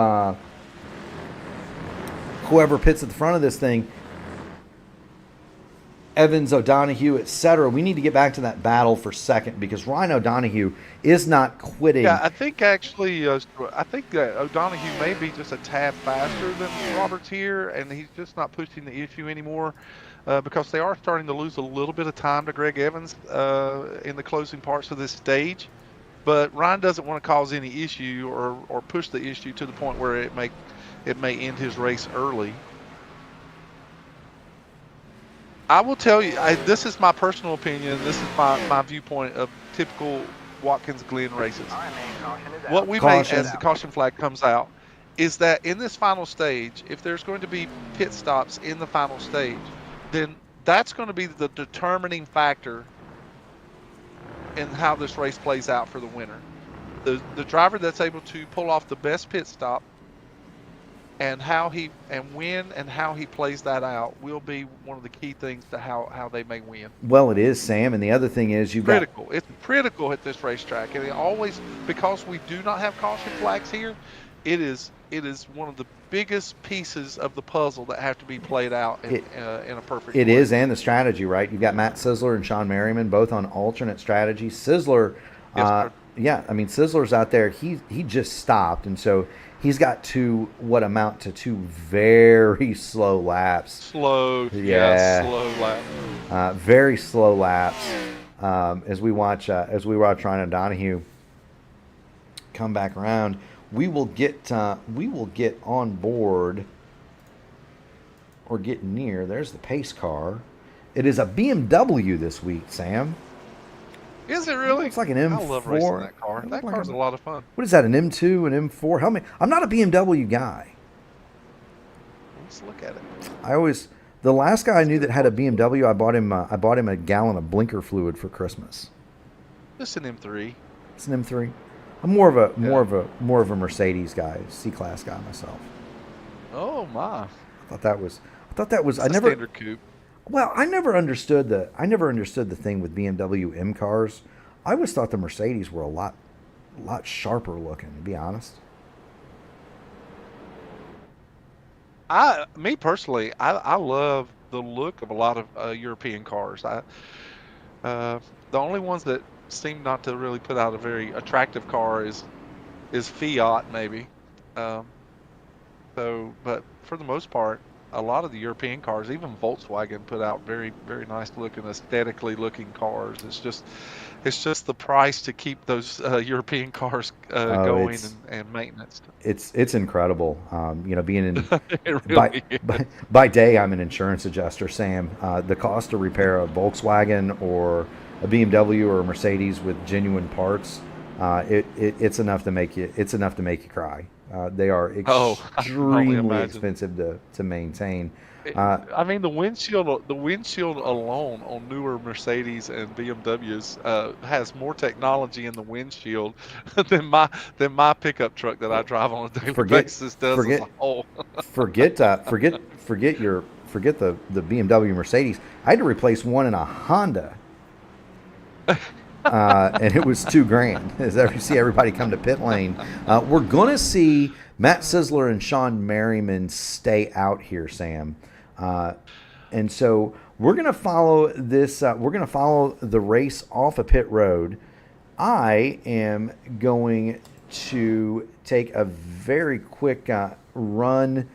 this thing. Evans, O'Donohue, etc. We need to get back to that battle for second because Ryan O'Donohue is not quitting. Yeah, I think actually, O'Donohue may be just a tad faster than Roberts here, and he's just not pushing the issue anymore because they are starting to lose a little bit of time to Greg Evans in the closing parts of this stage. But Ryan doesn't want to cause any issue or push the issue to the point where it may end his race early. I will tell you, this is my personal opinion. This is my viewpoint of typical Watkins Glen races. What we make as the caution flag comes out is that in this final stage, if there's going to be pit stops in the final stage, then that's going to be the determining factor in how this race plays out for the winner. The driver that's able to pull off the best pit stop and when and how he plays that out will be one of the key things to how they may win. Well, it is, Sam, and the other thing is It's critical at this racetrack, and it always, because we do not have caution flags here, it is one of the biggest pieces of the puzzle that have to be played out in a perfect way. It is, and the strategy, right? You've got Matt Sizzler and Sean Merriman both on alternate strategies. Sizzler, Sizzler's out there. He just stopped, and so he's got what amount to 2 very slow laps. Slow laps. Very slow laps. As we watch Ryan O'Donohue come back around, we will get on board or get near. There's the pace car. It is a BMW this week, Sam. Is it really? It's like an M4. I love racing that car. That car's a lot of fun. What is that, an M2, an M4? How many? I'm not a BMW guy. Let's look at it. The last guy I knew that had a BMW, I bought him a gallon of blinker fluid for Christmas. It's an M3. It's an M3. I'm more of a Mercedes guy, C-Class guy myself. Oh my! I thought that was. Standard coupe. Well, I never understood the thing with BMW M cars. I always thought the Mercedes were a lot sharper looking, to be honest. Me personally, I love the look of a lot of European cars. The only ones that seem not to really put out a very attractive car is Fiat, maybe. But for the most part, a lot of the European cars, even Volkswagen, put out very, very nice looking, aesthetically looking cars. It's just the price to keep those European cars Oh, going and maintenance. it's incredible. Being in It by, really by is. by day, I'm an insurance adjuster, Sam. The cost to repair a Volkswagen or a BMW or a Mercedes with genuine parts, it's enough to make you cry. They are Oh, I can only extremely imagine. expensive to maintain. It, Uh, I mean, the windshield alone on newer Mercedes and BMWs has more technology in the windshield than my pickup truck that I drive on a daily forget basis does as forget a whole. forget the BMW Mercedes. I had to replace one in a Honda, and it was 2 grand. As you see everybody come to pit lane, we're gonna see Matt Sisler and Sean Merriman stay out here, Sam, and so we're gonna follow this. We're gonna follow the race off a pit road. I am going to take a very quick run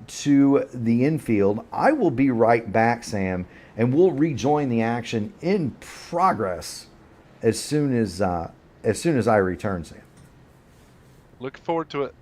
to the infield. I will be right back, Sam, and we'll rejoin the action in progress as soon as I return, Sam. Looking forward to it.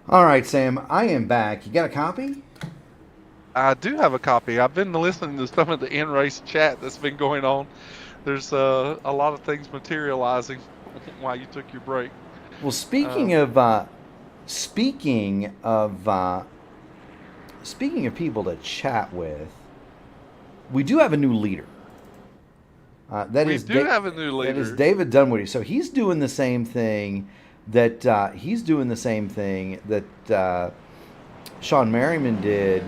All right, Sam, I am back. You got a copy? I do have a copy. I've been listening to some of the in-race chat that's been going on. There's a lot of things materializing while you took your break. Well, Um, speaking of speaking of people to chat with, we do have a new leader. That we is do have a new that is leader. David Dunwoody. So he's doing the same thing that Sean Merriman did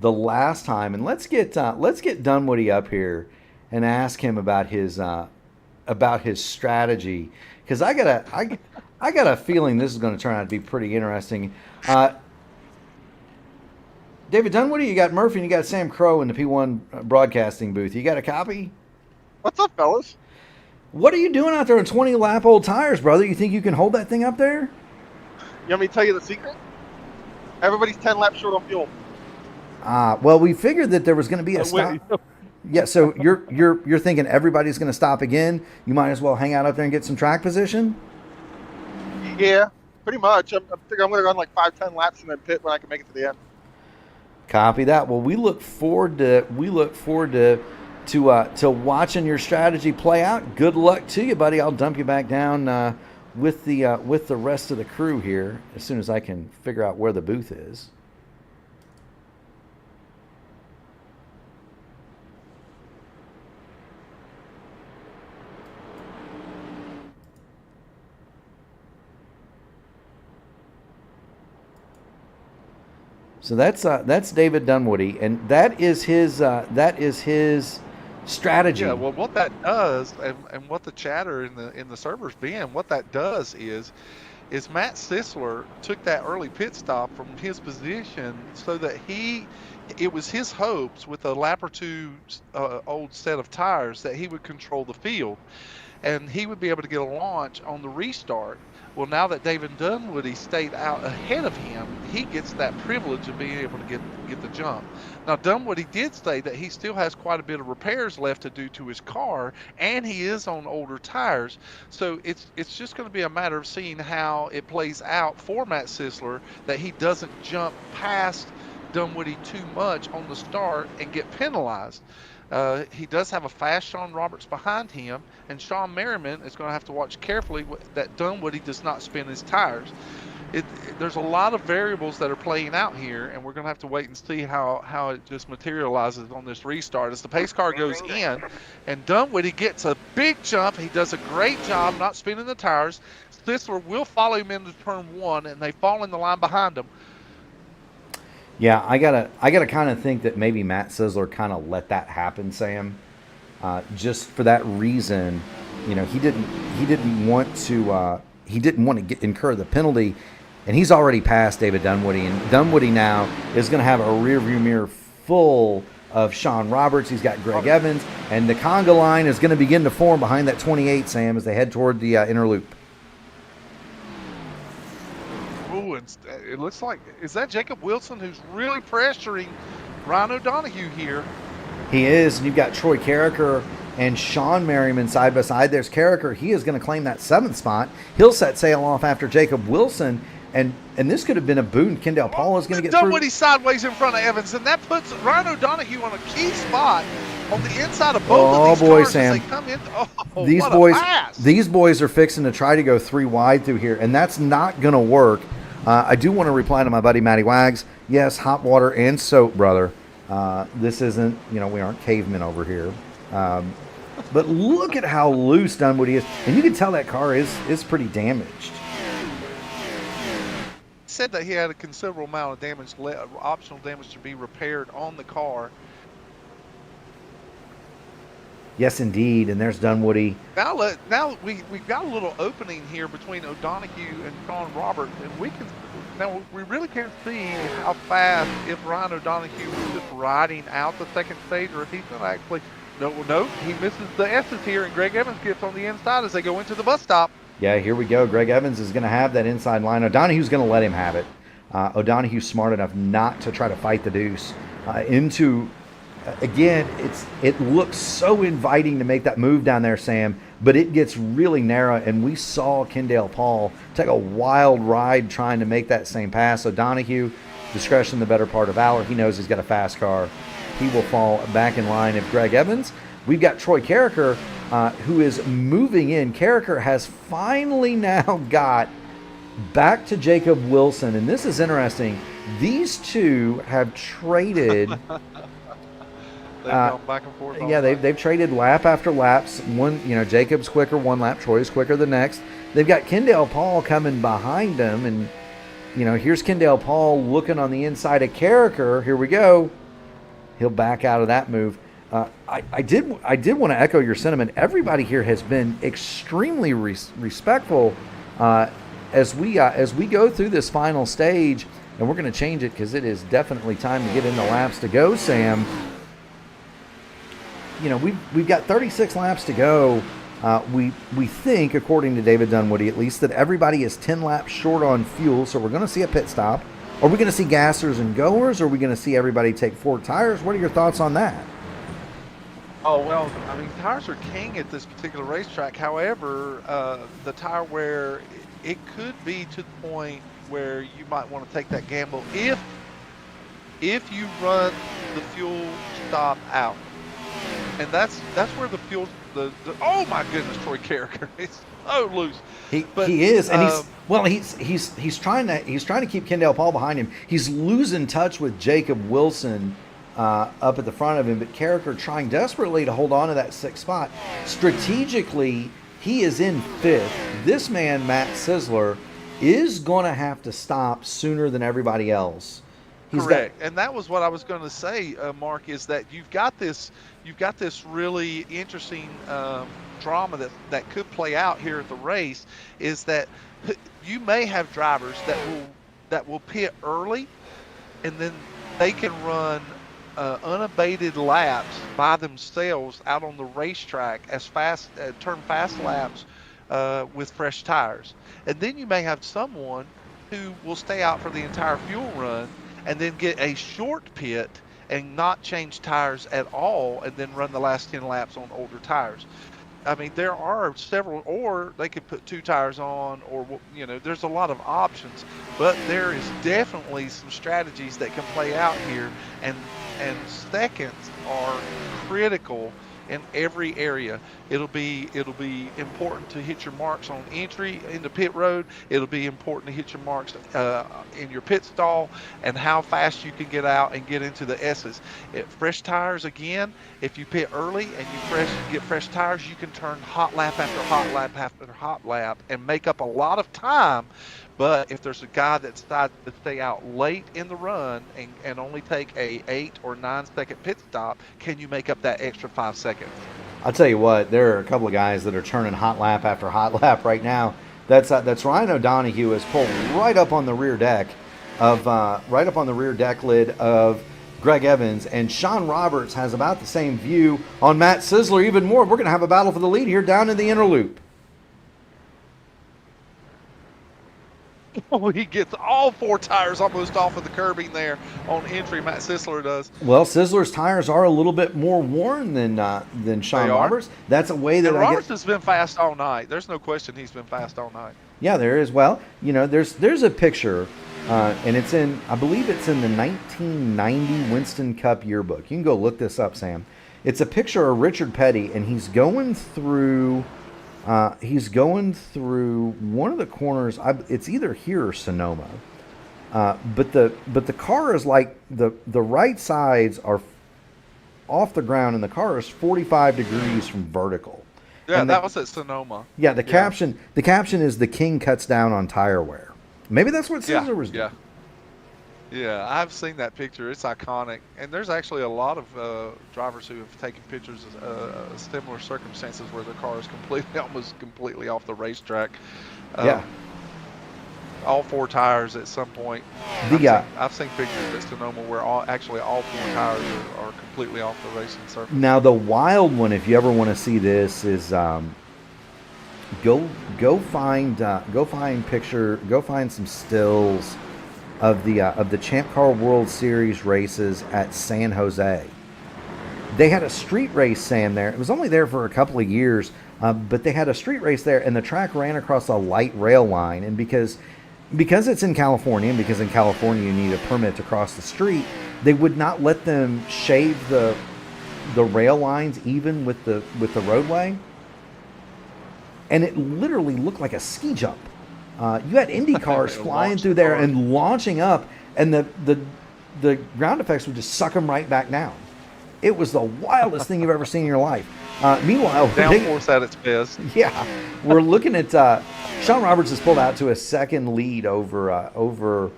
the last time. And let's get Dunwoody up here and ask him about his strategy, because I got a feeling this is going to turn out to be pretty interesting. David Dunwoody, you got Murphy and you got Sam Crow in the P1 broadcasting booth. You got a copy? What's up, fellas? What are you doing out there on 20 lap old tires, brother? You think you can hold that thing up there? You want me to tell you the secret? Everybody's 10 laps short on fuel. Well, we figured that there was going to be a stop. Yeah, so you're thinking everybody's going to stop again. You might as well hang out up there and get some track position. Yeah, pretty much. I think I'm going to run like 5-10 laps in the pit when I can make it to the end. Copy that. Well, we look forward to watching your strategy play out. Good luck to you, buddy. I'll dump you back down with the rest of the crew here as soon as I can figure out where the booth is. So that's David Dunwoody, and that is his strategy. Yeah, well, what that does, and what the chatter in the servers being, what that does is Matt Sisler took that early pit stop from his position so that he it was his hopes with a lap or two old set of tires that he would control the field and he would be able to get a launch on the restart. Well, now that David Dunwoody stayed out ahead of him, he gets that privilege of being able to get the jump. Now, Dunwoody did say that he still has quite a bit of repairs left to do to his car, and he is on older tires. So it's just going to be a matter of seeing how it plays out for Matt Sisler, that he doesn't jump past Dunwoody too much on the start and get penalized. He does have a fast Sean Roberts behind him, and Sean Merriman is going to have to watch carefully that Dunwoody does not spin his tires. There's a lot of variables that are playing out here, and we're going to have to wait and see how it just materializes on this restart. As the pace car goes in, and Dunwoody gets a big jump. He does a great job not spinning the tires. Sisler will follow him into turn one, and they fall in the line behind him. Yeah, I gotta kind of think that maybe Matt Sisler kind of let that happen, Sam. Just for that reason, you know, he didn't want to incur the penalty, and he's already passed David Dunwoody, and Dunwoody now is going to have a rearview mirror full of Sean Roberts. He's got Greg Evans, and the conga line is going to begin to form behind that 28, Sam, as they head toward the inner loop. And it looks like, is that Jacob Wilson who's really pressuring Ryan O'Donoghue here? He is, and you've got Troy Carricker and Sean Merriman side by side. There's Carricker. He is going to claim that 7th spot. He'll set sail off after Jacob Wilson, and this could have been a boon. Kendall Paul is going to get through. Dunwoody sideways in front of Evans, and that puts Ryan O'Donoghue on a key spot on the inside of both of these cars Sam. as they come in. Oh, these what boys, a pass. These boys are fixing to try to go 3 wide through here, and that's not going to work. I do want to reply to my buddy Matty Wags. Yes, hot water and soap, brother. This isn't, you know, we aren't cavemen over here. But look at how loose Dunwoody is. And you can tell that car is pretty damaged. Said that he had a considerable amount of damage, optional damage to be repaired on the car. Yes, indeed. And there's Dunwoody. Now we've got a little opening here between O'Donoghue and Sean Roberts, and we really can't see how fast, if Ryan O'Donoghue was just riding out the second stage, or if he's going to actually. No, he misses the S's here, and Greg Evans gets on the inside as they go into the bus stop. Yeah, here we go. Greg Evans is going to have that inside line. O'Donoghue's going to let him have it. O'Donoghue's smart enough not to try to fight the deuce into. Again, it looks so inviting to make that move down there, Sam, but it gets really narrow, and we saw Kendall Paul take a wild ride trying to make that same pass. O'Donoghue, discretion the better part of valor. He knows he's got a fast car. He will fall back in line of Greg Evans. We've got Troy Carricker, who is moving in. Carricker has finally now got back to Jacob Wilson, and this is interesting. These two have traded... They've gone back and forth. Yeah, they've traded lap after laps. One, you know, Jacob's quicker one lap, Troy's quicker the next. They've got Kendall Paul coming behind them, and you know, here's Kendall Paul looking on the inside of Carricker. Here we go. He'll back out of that move. I did want to echo your sentiment. Everybody here has been extremely respectful as we go through this final stage, and we're going to change it because it is definitely time to get in the laps to go, Sam. You know, we've got 36 laps to go. We think, according to David Dunwoody at least, that everybody is 10 laps short on fuel, so we're going to see a pit stop. Are we going to see gassers and goers? Or are we going to see everybody take 4 tires? What are your thoughts on that? Oh, well, I mean, tires are king at this particular racetrack. However, the tire wear, it could be to the point where you might want to take that gamble if you run the fuel stop out. And that's where the fuel, oh my goodness, Troy Carricker is so loose. He is, and he's trying to keep Kendall Paul behind him. He's losing touch with Jacob Wilson up at the front of him, but Carricker trying desperately to hold on to that 6th spot. Strategically, he is in 5th. This man, Matt Sisler, is going to have to stop sooner than everybody else. Correct, and that was what I was going to say, Mark, is that you've got this really interesting drama that could play out here at the race. Is that you may have drivers that will pit early, and then they can run unabated laps by themselves out on the racetrack as fast, turn fast laps with fresh tires. And then you may have someone who will stay out for the entire fuel run and then get a short pit and not change tires at all and then run the last 10 laps on older tires. I mean, there are several, or they could put 2 tires on, or, you know, there's a lot of options, but there is definitely some strategies that can play out here, and seconds are critical in every area. It'll be important to hit your marks on entry into pit road. It'll be important to hit your marks in your pit stall, and how fast you can get out and get into the S's. Fresh tires, again, if you pit early and you get fresh tires, you can turn hot lap after hot lap after hot lap and make up a lot of time. But if there's a guy that decides to stay out late in the run and only take a 8 or 9 second pit stop, can you make up that extra 5 seconds? I'll tell you what, there are a couple of guys that are turning hot lap after hot lap right now. That's Ryan O'Donohue is pulled right up on the rear deck lid of Greg Evans, and Sean Roberts has about the same view on Matt Sisler, even more. We're going to have a battle for the lead here down in the inner loop. Oh, he gets all 4 tires almost off of the curbing there on entry. Matt Sisler does. Well, Sisler's tires are a little bit more worn than Sean Roberts. That's a way that Roberts has been fast all night. There's no question he's been fast all night. Yeah, there is. Well, you know, there's a picture, and it's I believe it's in the 1990 Winston Cup yearbook. You can go look this up, Sam. It's a picture of Richard Petty, and he's going through one of the corners. It's either here or Sonoma, but the car is like the right sides are off the ground, and the car is 45 degrees from vertical. Yeah, that was at Sonoma. Yeah, the caption is "The King cuts down on tire wear." Maybe that's what Caesar was doing. Yeah, I've seen that picture. It's iconic. And there's actually a lot of drivers who have taken pictures of similar circumstances where their car is almost completely off the racetrack. All 4 tires at some point. I've seen pictures at Sonoma where all 4 tires are completely off the racing surface. Now the wild one, if you ever want to see this, is go find some stills of the Champ Car World Series races at San Jose. They had a street race, Sam, there. It was only there for a couple of years, but they had a street race there, and the track ran across a light rail line. And because it's in California, and because in California you need a permit to cross the street, they would not let them shave the rail lines even with the roadway. And it literally looked like a ski jump. You had Indy cars flying through there and launching up, and the ground effects would just suck them right back down. It was the wildest thing you've ever seen in your life. Meanwhile, downforce at its best. Yeah, we're looking at Sean Roberts has pulled out to a second lead over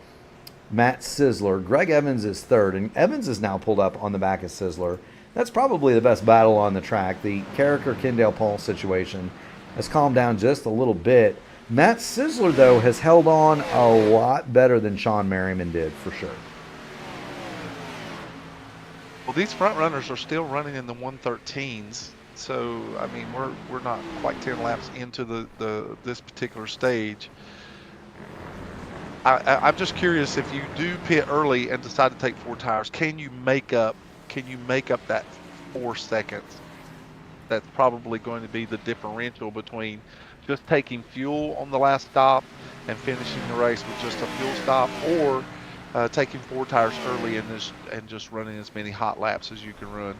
Matt Sisler. Greg Evans is third, and Evans is now pulled up on the back of Sisler. That's probably the best battle on the track. The Carricker-Kendall-Paul situation has calmed down just a little bit. Matt Sisler, though, has held on a lot better than Sean Merriman did, for sure. Well, these front runners are still running in the 113s, so I mean we're not quite 10 laps into this particular stage. I'm just curious, if you do pit early and decide to take 4 tires, can you make up that 4 seconds? That's probably going to be the differential between just taking fuel on the last stop and finishing the race with just a fuel stop, or taking 4 tires early and just running as many hot laps as you can run.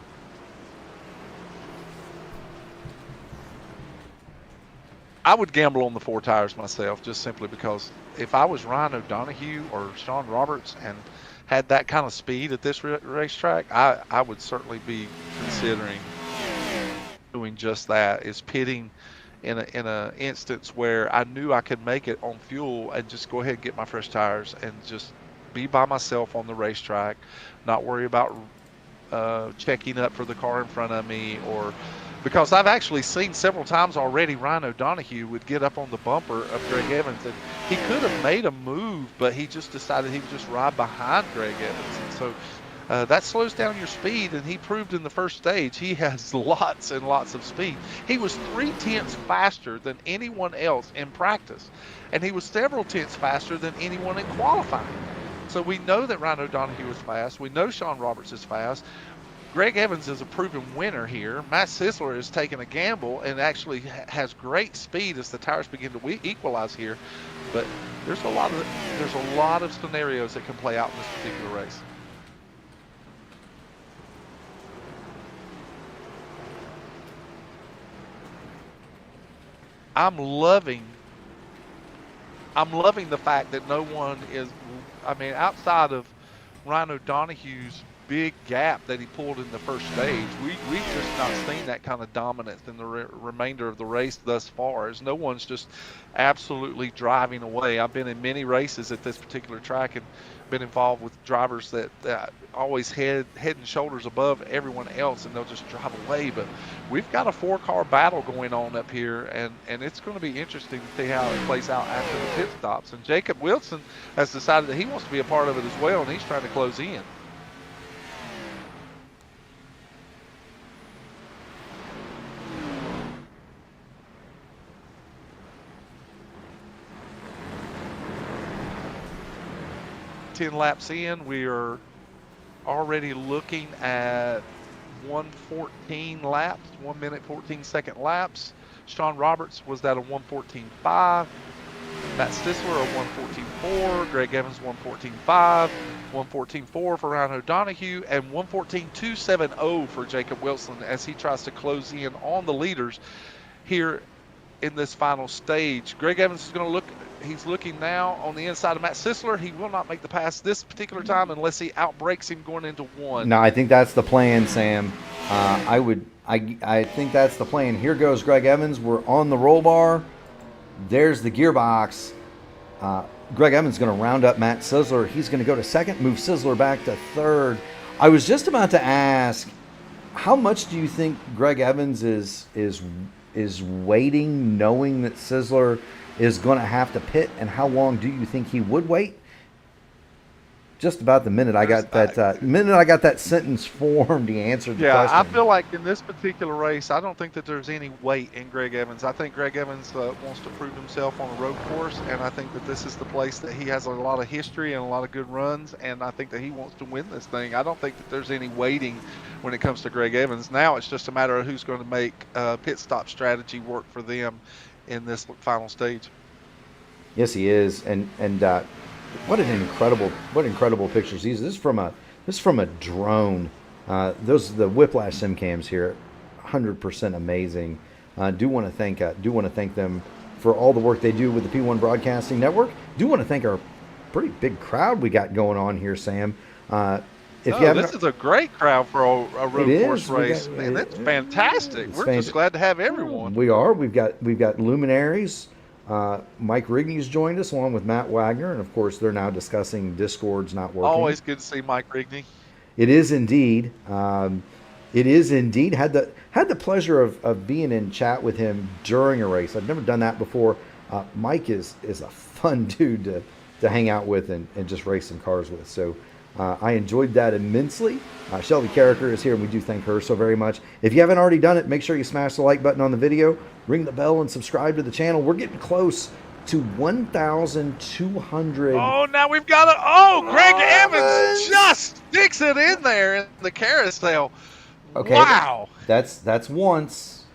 I would gamble on the 4 tires myself, just simply because if I was Ryan O'Donohue or Sean Roberts and had that kind of speed at this racetrack, I would certainly be considering doing just that, is pitting in a instance where I knew I could make it on fuel and just go ahead and get my fresh tires and just be by myself on the racetrack, not worry about checking up for the car in front of me, or because I've actually seen several times already Ryan O'Donohue would get up on the bumper of Greg Evans, and he could have made a move, but he just decided he would just ride behind Greg Evans So that slows down your speed, and he proved in the first stage he has lots and lots of speed. He was 0.3 faster than anyone else in practice, and he was several tenths faster than anyone in qualifying. So we know that Ryan O'Donoghue is fast. We know Sean Roberts is fast. Greg Evans is a proven winner here. Matt Sisler is taking a gamble and actually has great speed as the tires begin to equalize here. But there's a lot of scenarios that can play out in this particular race. I'm loving the fact that no one is, I mean, outside of Ryan O'Donoghue's big gap that he pulled in the first stage, we've just not seen that kind of dominance in the remainder of the race thus far, as no one's just absolutely driving away. I've been in many races at this particular track and been involved with drivers that always head and shoulders above everyone else, and they'll just drive away. But we've got a 4-car battle going on up here, and it's going to be interesting to see how it plays out after the pit stops. And Jacob Wilson has decided that he wants to be a part of it as well, and he's trying to close in. Laps in, we are already looking at 1:14 laps, 1 minute 14 second laps. Sean Roberts was at a 1:14.5. Matt Stisler a 1:14.4. Greg Evans 1:14.5. 1:14.4 for Ryan O'Donoghue, and 1:14.270 for Jacob Wilson as he tries to close in on the leaders here in this final stage. Greg Evans is going to look. He's looking now on the inside of Matt Sisler. He will not make the pass this particular time unless he outbreaks him going into one. No, I think that's the plan, Sam. I think that's the plan. Here goes Greg Evans. We're on the roll bar. There's the gearbox. Greg Evans is going to round up Matt Sisler. He's going to go to second, move Sisler back to third. I was just about to ask, how much do you think Greg Evans is waiting, knowing that Sisler is going to have to pit, and how long do you think he would wait? Just about the minute I got that sentence formed, he answered the question. Yeah, I feel like in this particular race, I don't think that there's any weight in Greg Evans. I think Greg Evans wants to prove himself on a road course, and I think that this is the place that he has a lot of history and a lot of good runs, and I think that he wants to win this thing. I don't think that there's any waiting when it comes to Greg Evans. Now it's just a matter of who's going to make pit stop strategy work for them in this final stage. Yes, he is, and what incredible pictures these. This is from a drone. Those are the Whiplash sim cams here, 100% amazing. Do want to thank them for all the work they do with the P1 Broadcasting Network. Do want to thank our pretty big crowd we got going on here, Sam. This is a great crowd for a road course race. Man, that's fantastic. We're just glad to have everyone. We are. We've got luminaries. Mike Rigney's joined us along with Matt Wagner, and of course they're now discussing Discord's not working. Always good to see Mike Rigney. It is indeed. It is indeed. Had the pleasure of being in chat with him during a race. I've never done that before. Mike is a fun dude to hang out with and just race some cars with. So I enjoyed that immensely. Shelby Carricker is here, and we do thank her so very much. If you haven't already done it, make sure you smash the like button on the video, ring the bell, and subscribe to the channel. We're getting close to 1,200. Oh, now we've got Greg Evans just sticks it in there in the carousel. Okay, wow. That's once.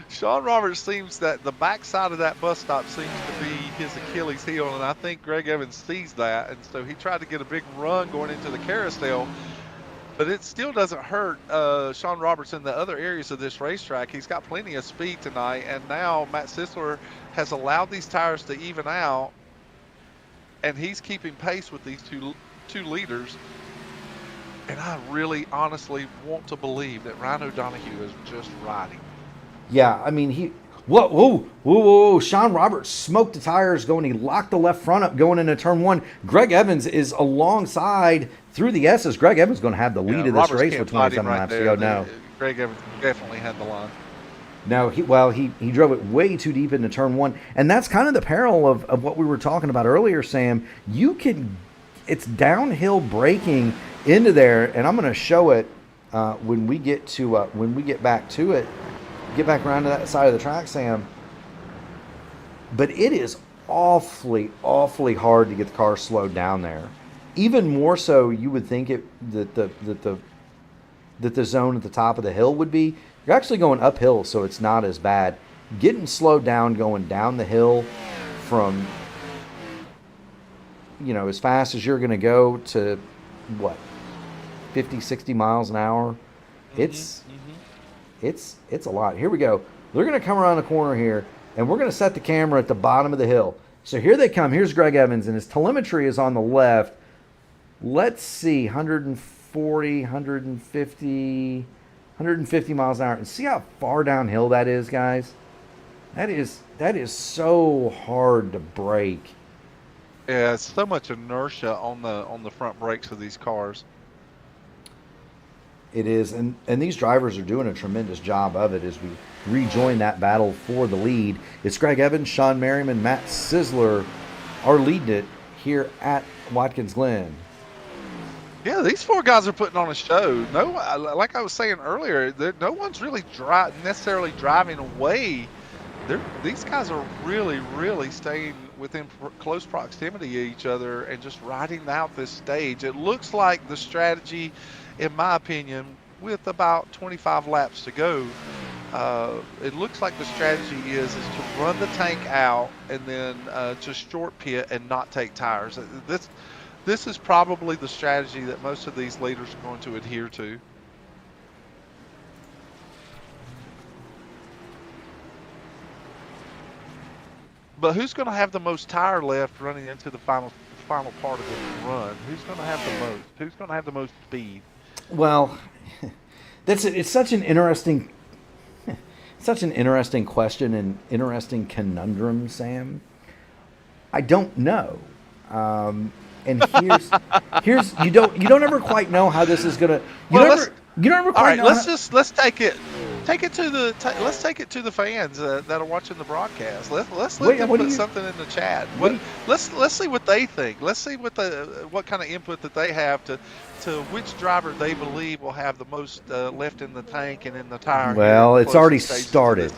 Sean Roberts seems that the backside of that bus stop seems to be his Achilles heel, and I think Greg Evans sees that, and so he tried to get a big run going into the carousel, but it still doesn't hurt Sean Roberts in the other areas of this racetrack. He's got plenty of speed tonight, and now Matt Sisler has allowed these tires to even out, and he's keeping pace with these two leaders. And I really honestly want to believe that Ryan O'Donoghue is just riding. Yeah, I mean, whoa. Sean Roberts smoked the tires going. He locked the left front up going into turn one. Greg Evans is alongside through the S's. Greg Evans is going to have the lead of this race with 27 laps to go. No, Greg Evans definitely had the line. No, he drove it way too deep into turn one. And that's kind of the peril of what we were talking about earlier, Sam. You can it's downhill braking into there, and I'm going to show it when we get back to it, get back around to that side of the track, Sam. But it is awfully hard to get the car slowed down there. Even more so, you would think that the zone at the top of the hill would be. You're actually going uphill, so it's not as bad. Getting slowed down going down the hill from, as fast as you're going to go to, 50, 60 miles an hour. It's a lot. Here we go. They're going to come around the corner here, and we're going to set the camera at the bottom of the hill. So here they come. Here's Greg Evans, and his telemetry is on the left. Let's see, 140, 150 miles an hour. And see how far downhill that is, guys? That is so hard to brake. Yeah, it's so much inertia on the front brakes of these cars. It is, and these drivers are doing a tremendous job of it as we rejoin that battle for the lead. It's Greg Evans, Sean Merriman, Matt Sisler are leading it here at Watkins Glen. Yeah, these four guys are putting on a show. No, like I was saying earlier, no one's really necessarily driving away. These guys are really staying within close proximity to each other and just riding out this stage. It looks like the strategy, in my opinion, with about 25 laps to go, it looks like the strategy is to run the tank out and then just short pit and not take tires. This is probably the strategy that most of these leaders are going to adhere to. But who's going to have the most tire left running into the final part of this run? Who's going to have the most? Who's going to have the most speed? Well, it's such an interesting question and interesting conundrum, Sam. I don't know. And here's you don't ever quite know how this is gonna. You don't ever quite all right, know. Let's take it to the fans that are watching the broadcast. Let's let them put something in the chat. Let's see what they think. Let's see what kind of input that they have to which driver they believe will have the most left in the tank and in the tire. Well, it's already started.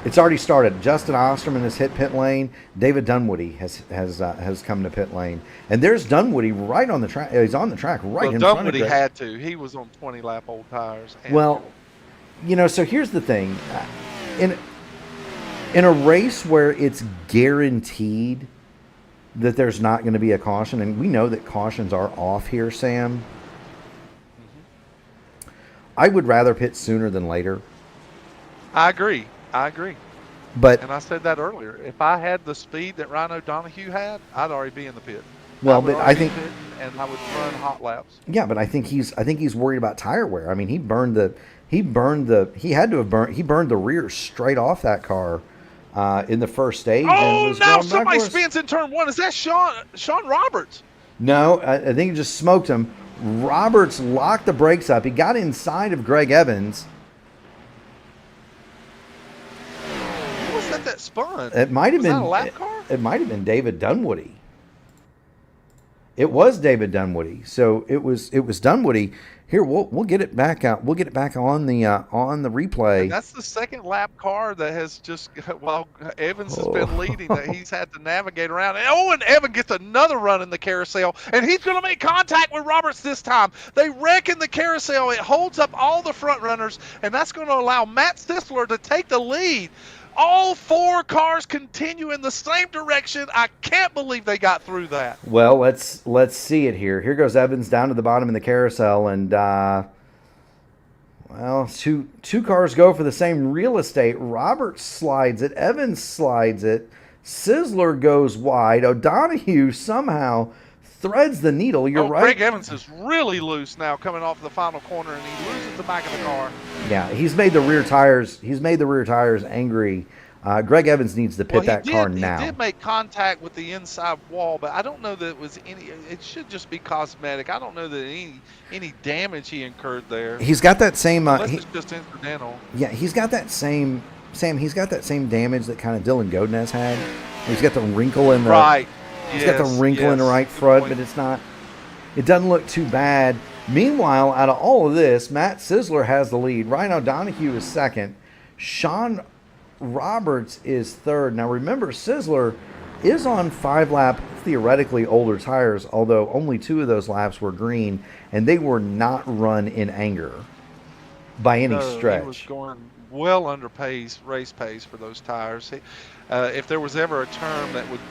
It's already started. Justin Osterman has hit pit lane. David Dunwoody has come to pit lane, and there's Dunwoody right on the track. He's on the track right in front of Dunwoody had to. He was on 20-lap old tires. Well, so here's the thing. In a race where it's guaranteed that there's not going to be a caution, and we know that cautions are off here, Sam. Mm-hmm. I would rather pit sooner than later. I agree. But and I said that earlier. If I had the speed that Rhino Donahue had, I'd already be in the pit. Well, but I think, and I would run hot laps. Yeah, but I think he's worried about tire wear. I mean, he burned the rear straight off that car in the first stage. Oh, now somebody spins in turn one. Is that Sean Roberts? No, I think he just smoked him. Roberts locked the brakes up. He got inside of Greg Evans. That spun. It might have been a lap car? It might have been David Dunwoody. It was David Dunwoody. So it was Dunwoody. Here, we'll get it back out. We'll get it back on the replay. And that's the second lap car that has just while Evans has been leading that he's had to navigate around. And Evan gets another run in the carousel, and he's going to make contact with Roberts this time. They wreck in the carousel. It holds up all the front runners, and that's going to allow Matt Sisler to take the lead. All four cars continue in the same direction. I can't believe they got through that. Well, let's see it here. Here goes Evans down to the bottom in the carousel, and two cars go for the same real estate. Roberts slides it. Evans slides it. Sisler goes wide. O'Donoghue somehow threads the needle. You're right. Greg Evans is really loose now coming off the final corner, and he loses the back of the car. Yeah, he's made the rear tires angry. Greg Evans needs to pit that car now. He did make contact with the inside wall, but I don't know that it was any. It should just be cosmetic. I don't know that any damage he incurred there. He's got that same. Unless it's just incidental. Yeah, he's got that same. Sam, he's got that same damage that kind of Dylan Godinez had. He's got the wrinkle in the. Right. He's got the wrinkle in the right front, but it's not. It doesn't look too bad. Meanwhile, out of all of this, Matt Sisler has the lead. Ryan O'Donohue is second. Sean Roberts is third. Now remember, Sisler is on 5-lap, theoretically older tires, although only 2 of those laps were green, and they were not run in anger by any stretch. He was going well under race pace for those tires. If there was ever a term that would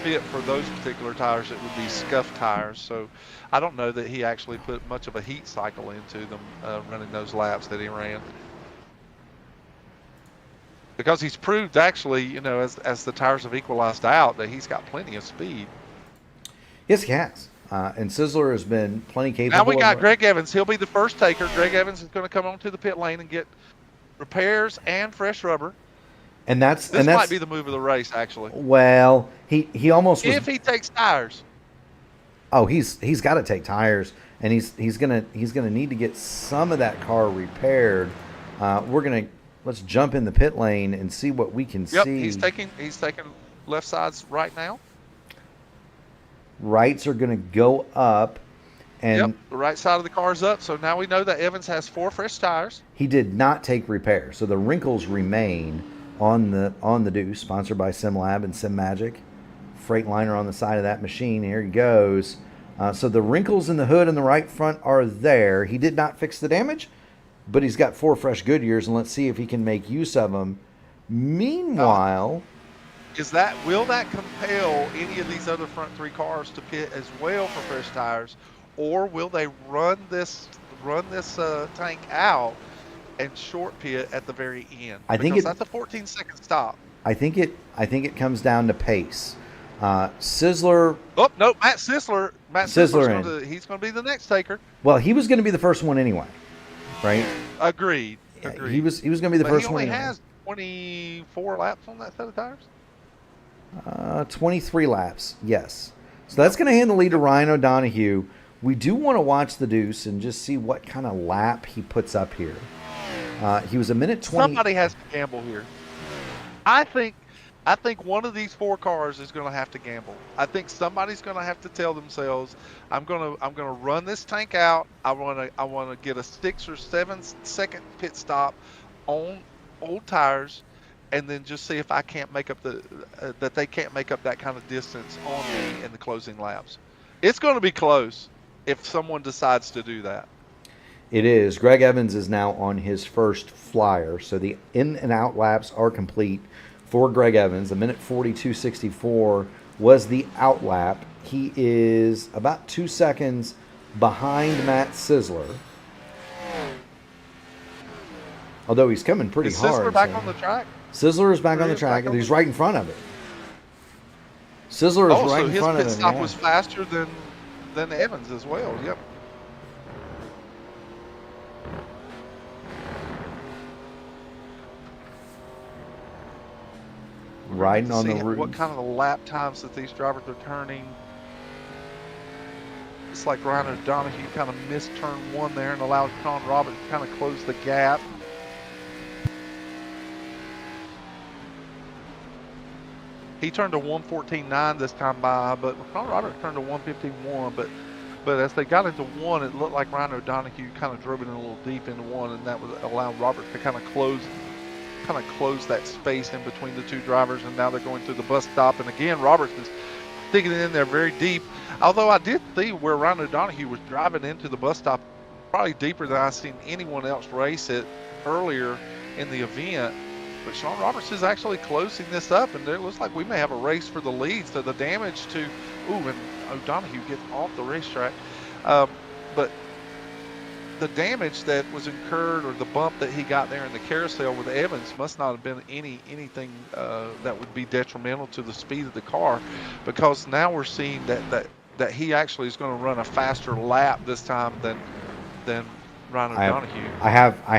fit for those particular tires, it would be scuff tires. So I don't know that he actually put much of a heat cycle into them running those laps that he ran. Because he's proved actually, as the tires have equalized out, that he's got plenty of speed. Yes, he has. And Sisler has been plenty capable. Now we got Greg Evans. He'll be the first taker. Greg Evans is going to come onto the pit lane and get repairs and fresh rubber. And this might be the move of the race, actually. Well, he almost was, if he takes tires. Oh, he's got to take tires, and he's gonna need to get some of that car repaired. Let's jump in the pit lane and see what we can see. He's taking left sides right now. Rights are going to go up, and the right side of the car's up. So now we know that Evans has 4 fresh tires. He did not take repair, so the wrinkles remain on the deuce. Sponsored by SimLab and SimMagic. Freightliner on the side of that machine. Here he goes. So the wrinkles in the hood and the right front are there. He did not fix the damage, but he's got 4 fresh Goodyears, and let's see if he can make use of them. Meanwhile, will that compel any of these other front 3 cars to pit as well for fresh tires, or will they run this tank out and short pit at the very end? Because that's a 14-second stop. I think it comes down to pace. Sisler. Oh no, Matt Sisler. He's going to be the next taker. Well, he was going to be the first one anyway, right? Agreed. He was going to be the first one. He only has 24 laps on that set of tires. 23 laps, yes. So that's going to hand the lead to Ryan O'Donohue. We do want to watch the deuce and just see what kind of lap he puts up here. He was a minute 20. Somebody has to gamble here. I think one of these 4 cars is going to have to gamble. I think somebody's going to have to tell themselves, I'm going to run this tank out. I want to get a 6 or 7 second pit stop on old tires, and then just see if I can't make up that they can't make up that kind of distance on me in the closing laps. It's going to be close if someone decides to do that. It is. Greg Evans is now on his first flyer, so the in and out laps are complete for Greg Evans. A minute 42.64 was the out lap. He is about 2 seconds behind Matt Sisler. Although he's coming pretty hard. Is Sisler back on the track? Sisler is back on the track, and he's right in front of it. Sisler is right in front of him. So his pit stop was faster than Evans as well. Yep. Riding on the roof. What kind of lap times that these drivers are turning. It's like Ryan O'Donohue kind of missed turn 1 there and allowed Sean Roberts to kind of close the gap. He turned to 1:14.9 this time by, but Sean Roberts turned to 1:15.1. But as they got into 1, it looked like Ryan O'Donohue kind of drove it in a little deep into 1, and that was allowed Roberts to kind of close that space in between the 2 drivers. And now they're going through the bus stop, and again Roberts is digging it in there very deep. Although I did see where Ryan O'Donohue was driving into the bus stop probably deeper than I've seen anyone else race it earlier in the event. But Sean Roberts is actually closing this up, and it looks like we may have a race for the lead. So the damage to, and O'Donohue gets off the racetrack. But the damage that was incurred, or the bump that he got there in the carousel with Evans, must not have been anything that would be detrimental to the speed of the car, because now we're seeing that he actually is going to run a faster lap this time than Ryan O'Donohue. I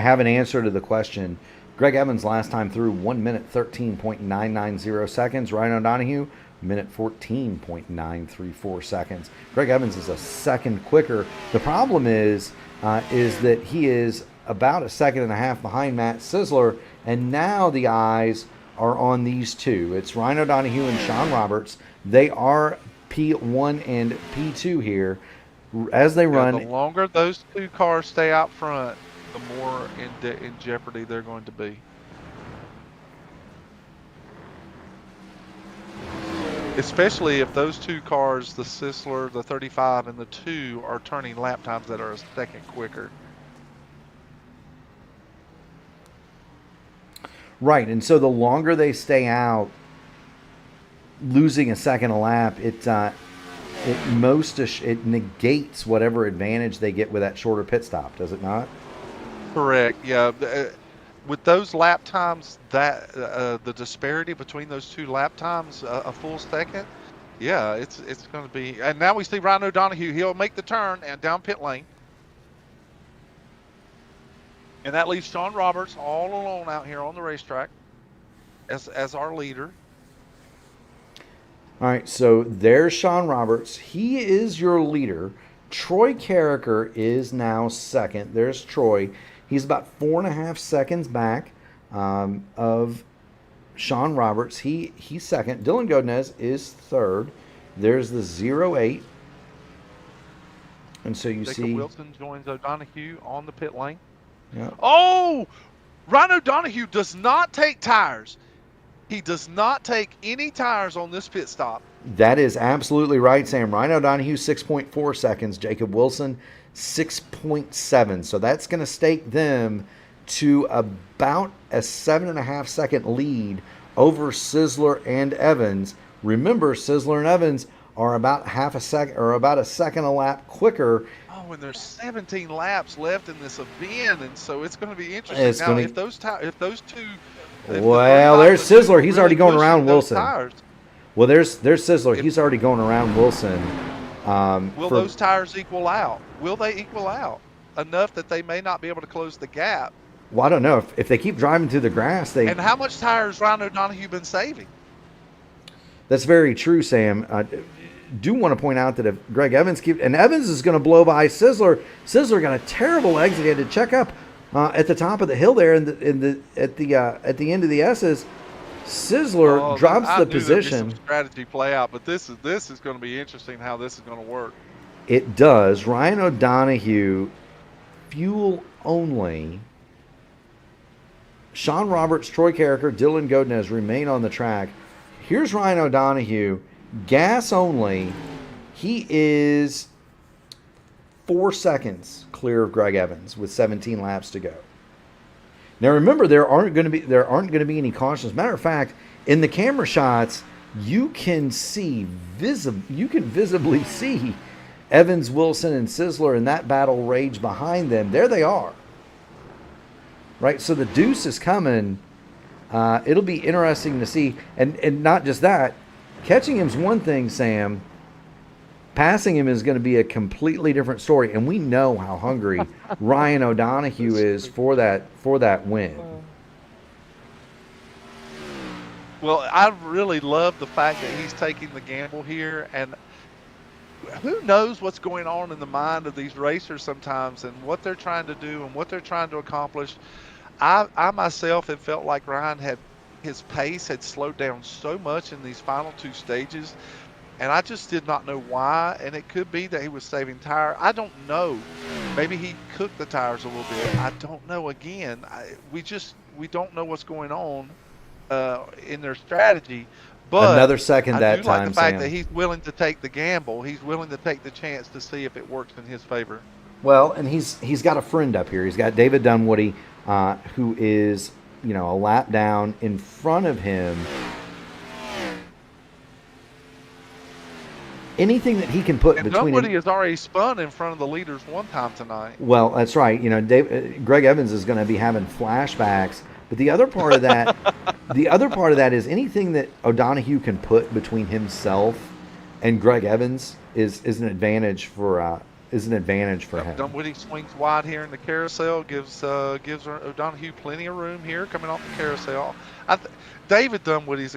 have an answer to the question. Greg Evans last time through 1 minute 13.990 seconds. Ryan O'Donohue, minute 14.934 seconds. Greg Evans is a second quicker. The problem is that he is about a second and a half behind Matt Sisler, and now the eyes are on these 2. It's Ryan O'Donohue and Sean Roberts. They are P1 and P2 here as they Yeah, run. the longer those two cars stay out front, the more in jeopardy they're going to be. Especially if those two cars, the Sizzler, the 35, and the 2, are turning lap times that are a second quicker. Right, and so the longer they stay out, losing a second a lap, it negates whatever advantage they get with that shorter pit stop, does it not? Correct. Yeah. With those lap times, that the disparity between those two lap times, a full second, yeah, it's going to be. And now we see Ryan O'Donoghue. He'll make the turn and down pit lane, and that leaves Sean Roberts all alone out here on the racetrack as our leader. All right, so there's Sean Roberts. He is your leader. Troy Carricker is now second. There's Troy. He's about 4.5 seconds back of Sean Roberts. He's second. Dylan Godinez is third. There's the 08. And so you Jacob see Wilson joins O'Donoghue on the pit lane. Yeah. Oh, Ryan O'Donoghue does not take tires. He does not take any tires on this pit stop. That is absolutely right, Sam. Ryan O'Donoghue, 6.4 seconds. Jacob Wilson, 6.7. So that's going to stake them to about a 7.5 second lead over Sizzler and Evans. Remember, Sizzler and Evans are about about a second a lap quicker. Oh, and there's 17 laps left in this event, and so it's going to be interesting. If those two. Well, there's Sizzler. He's already going around Wilson. Tires. Well, there's Sizzler. He's already going around Wilson. Will those tires equal out? Will they equal out enough that they may not be able to close the gap? Well, I don't know. If they keep driving through the grass, they. And how much tire has Ryan O'Donoghue been saving? That's very true, Sam. I do want to point out that if Greg Evans Evans is going to blow by Sizzler. Sizzler got a terrible exit. He had to check up at the top of the hill there, at the end of the S's. Sizzler drops the position. Some strategy play out, but this is going to be interesting how this is going to work. It does. Ryan O'Donoghue, fuel only. Sean Roberts, Troy Carricker, Dylan Godinez remain on the track. Here's Ryan O'Donoghue, gas only. He is 4 seconds clear of Greg Evans with 17 laps to go. Now remember, there aren't going to be any cautions. Matter of fact, in the camera shots, you can visibly see Evans, Wilson, and Sizzler in that battle rage behind them. There they are. Right, so the deuce is coming. It'll be interesting to see, and not just that. Catching him's one thing, Sam. Passing him is going to be a completely different story, and we know how hungry Ryan O'Donoghue is for that win. Well, I really love the fact that he's taking the gamble here, and who knows what's going on in the mind of these racers sometimes, and what they're trying to do and what they're trying to accomplish. I myself have felt like Ryan his pace had slowed down so much in these final two stages. And I just did not know why, and it could be that he was saving tire. I don't know. Maybe he cooked the tires a little bit. I don't know. Again, we don't know what's going on in their strategy. But another second I that do time, like the fact Sam. that he's willing to take the gamble. He's willing to take the chance to see if it works in his favor. Well, and he's got a friend up here. He's got David Dunwoody, who is a lap down in front of him. Anything that he can put between Dunwoody has already spun in front of the leaders one time tonight. Well, that's right. Greg Evans is going to be having flashbacks. But the other part of that, is anything that O'Donoghue can put between himself and Greg Evans is an advantage for him. Dunwoody swings wide here in the carousel, gives O'Donoghue plenty of room here coming off the carousel. David Dunwoody's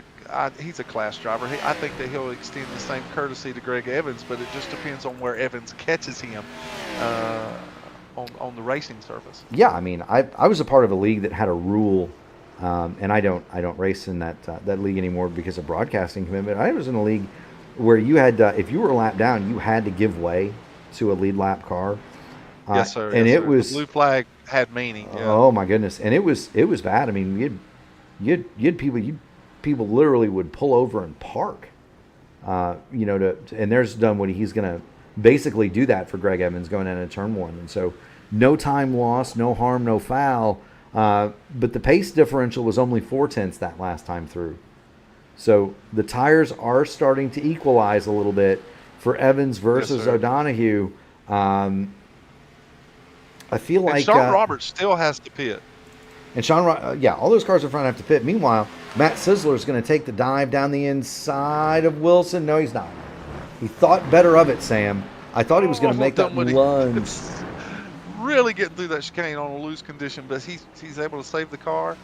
he's a class driver. I think that he'll extend the same courtesy to Greg Evans, but it just depends on where Evans catches him on the racing surface. Yeah, I mean, I was a part of a league that had a rule, and I don't race in that league anymore because of broadcasting commitment. I was in a league where you had if you were a lap down, you had to give way to a lead lap car. Yes, sir. And yes, it sir. was The blue flag had meaning. Yeah. oh my goodness, and it was bad. I mean, you'd people literally would pull over and park. And there's Dunwoody. He's going to basically do that for Greg Evans going into turn one. And so no time lost, no harm, no foul. But the pace differential was only 0.4 that last time through. So the tires are starting to equalize a little bit for Evans versus O'Donoghue. I feel like Sean Roberts still has to pit. And all those cars in front have to pit. Meanwhile, Matt Sisler is going to take the dive down the inside of Wilson. No, he's not. He thought better of it, Sam. I thought he was going to make that lunge. Really getting through that chicane on a loose condition, but he's able to save the car.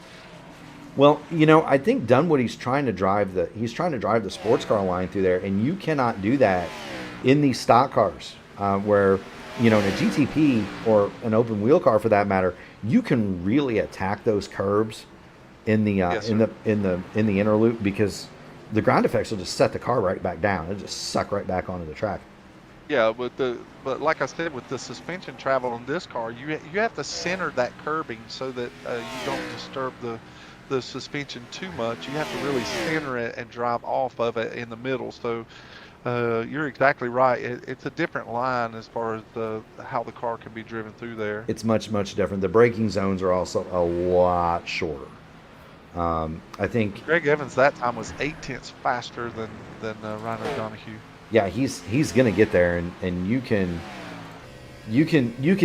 Well, I think Dunwoody's trying to drive the sports car line through there, and you cannot do that in these stock cars where in a GTP or an open wheel car for that matter, you can really attack those curbs in the in the inner loop because the ground effects will just set the car right back down. It'll just suck right back onto the track. Yeah, but like I said, with the suspension travel on this car, you have to center that curbing so that you don't disturb the suspension too much. You have to really center it and drive off of it in the middle. So you're exactly right. It's a different line as far as how the car can be driven through there. It's much, much different. The braking zones are also a lot shorter. I think Greg Evans that time was 0.8 faster than Ryan O'Donoghue. Yeah, he's gonna get there, and you can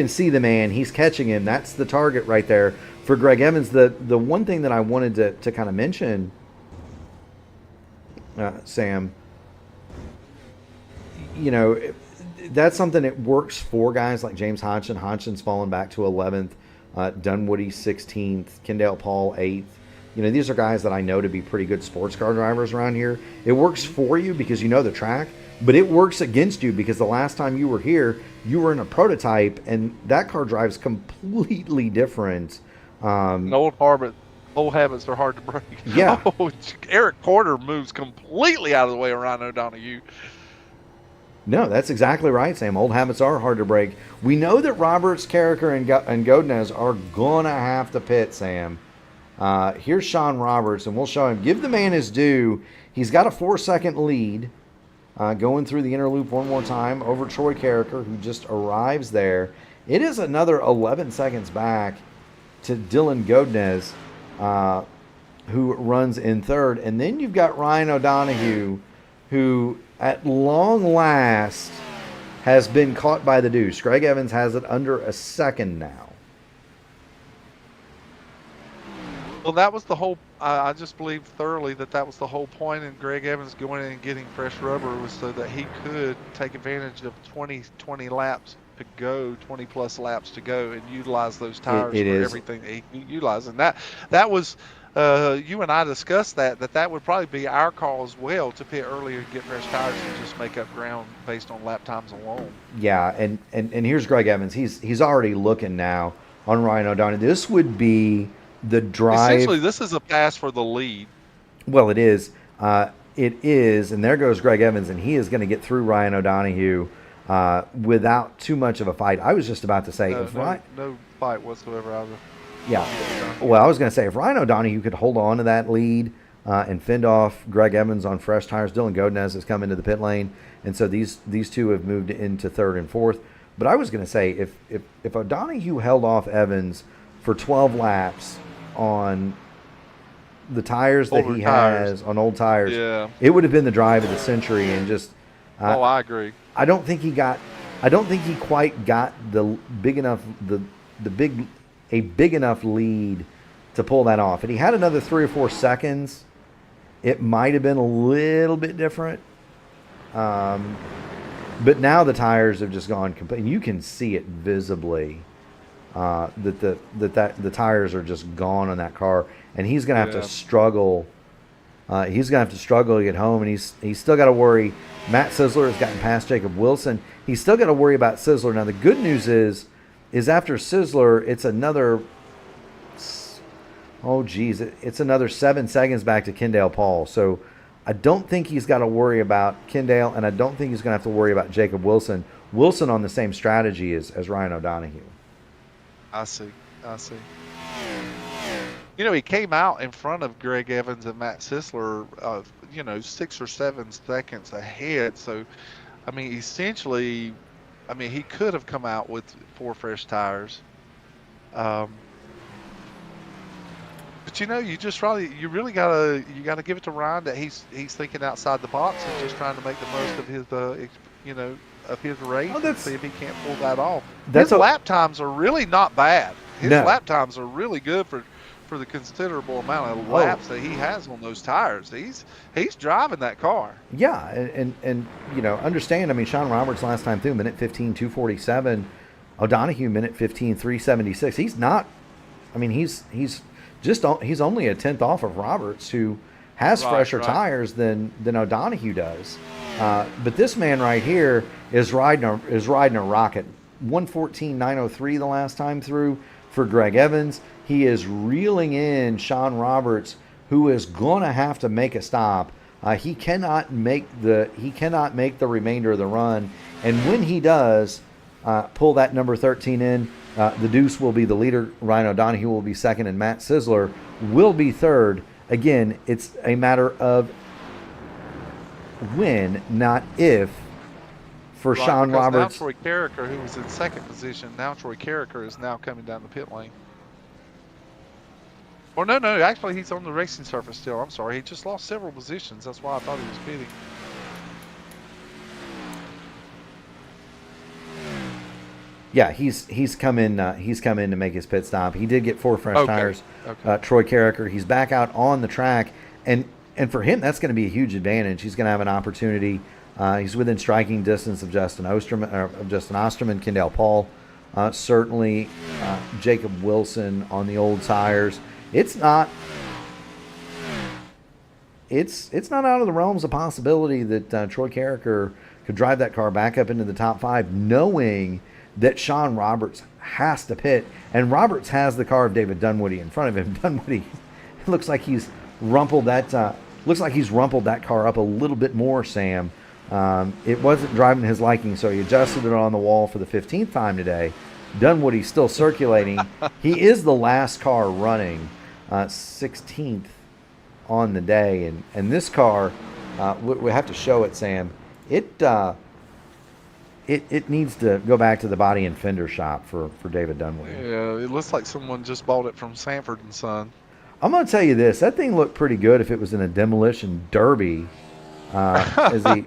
see the man. He's catching him. That's the target right there for Greg Evans. The one thing that I wanted to kind of mention, Sam, that's something that works for guys like James Hodgson. Hodgson's fallen back to 11th, Dunwoody 16th, Kendall Paul 8th. These are guys that I know to be pretty good sports car drivers around here. It works for you because you know the track, but it works against you because the last time you were here, you were in a prototype, and that car drives completely different. Old habits are hard to break. Yeah. Eric Porter moves completely out of the way of Ryan O'Donoghue. No, that's exactly right, Sam. Old habits are hard to break. We know that Roberts, Carricker, and Godinez are going to have to pit, Sam. Here's Sean Roberts, and we'll show him. Give the man his due. He's got a 4-second lead going through the inner loop one more time over Troy Carricker, who just arrives there. It is another 11 seconds back to Dylan Godinez, who runs in third. And then you've got Ryan O'Donoghue, who at long last has been caught by the deuce. Greg Evans has it under a second now. Well, that was the whole. I just believe thoroughly that was the whole point in Greg Evans going in and getting fresh rubber was so that he could take advantage of 20 laps to go, 20 plus laps to go, and utilize those tires for everything that he could utilize. And that was you and I discussed that would probably be our call as well, to pit earlier and get fresh tires and just make up ground based on lap times alone. Yeah, and here's Greg Evans. He's already looking now on Ryan O'Donoghue. This would be the drive. Essentially, this is a pass for the lead. Well, it is. It is, and there goes Greg Evans, and he is going to get through Ryan O'Donoghue without too much of a fight. I was just about to say, no fight whatsoever either. Yeah. Well, I was going to say, if Ryan O'Donoghue could hold on to that lead and fend off Greg Evans on fresh tires, Dylan Godinez has come into the pit lane, and so these two have moved into third and fourth. But I was going to say, if O'Donoghue held off Evans for 12 laps on the tires that he has on old tires, it would have been the drive of the century. And just I agree. I don't think he quite got the big enough lead to pull that off. And he had another 3 or 4 seconds, it might have been a little bit different. But now the tires have just gone complete. You can see it visibly. That the tires are just gone on that car, and he's gonna have to struggle. He's gonna have to struggle to get home, and he's still got to worry. Matt Sisler has gotten past Jacob Wilson. He's still got to worry about Sisler. Now the good news is after Sisler, it's another. It's another 7 seconds back to Kendall Paul. So I don't think he's got to worry about Kendall, and I don't think he's going to have to worry about Jacob Wilson. Wilson on the same strategy as Ryan O'Donoghue. I see. You know, he came out in front of Greg Evans and Matt Sisler, 6 or 7 seconds ahead. So, I mean, essentially, he could have come out with 4 fresh tires. But you really gotta give it to Ryan that he's thinking outside the box and just trying to make the most of his of his race and see if he can't pull that off. His lap times are really not bad. His lap times are really good for the considerable amount of laps that he has on those tires. He's driving that car. Yeah, and understand. Sean Roberts last time through minute 15:247, O'Donoghue minute 15:376. He's not. He's only a tenth off of Roberts, who has fresher tires than O'Donoghue does. But this man right here is riding a rocket. 1:14.903 the last time through for Greg Evans. He is reeling in Sean Roberts, who is gonna have to make a stop. He cannot make the remainder of the run, and when he does pull that number 13 in, the Deuce will be the leader. Ryan O'Donoghue will be second, and Matt Sisler will be third. Again, it's a matter of when, not if, for Sean Roberts. Now Troy Carricker, who was in second position, Troy Carricker is now coming down the pit lane. Or no, actually he's on the racing surface still. I'm sorry, he just lost several positions. That's why I thought he was pitting. Yeah, he's come in to make his pit stop. He did get 4 fresh tires. Okay. Troy Carricker, he's back out on the track, and for him that's going to be a huge advantage. He's going to have an opportunity. He's within striking distance of Justin Osterman, Kendall Paul, certainly Jacob Wilson on the old tires. It's not out of the realms of possibility that Troy Carricker could drive that car back up into the top 5, knowing that Sean Roberts has to pit, and Roberts has the car of David Dunwoody in front of him. Dunwoody looks like he's rumpled that car up a little bit more, Sam. It wasn't driving to his liking, so he adjusted it on the wall for the 15th time today. Dunwoody's still circulating. He is the last car running, 16th on the day, and this car, we have to show it, Sam. It needs to go back to the body and fender shop for David Dunwoody. Yeah, it looks like someone just bought it from Sanford & Son. I'm going to tell you this. That thing looked pretty good if it was in a demolition derby as he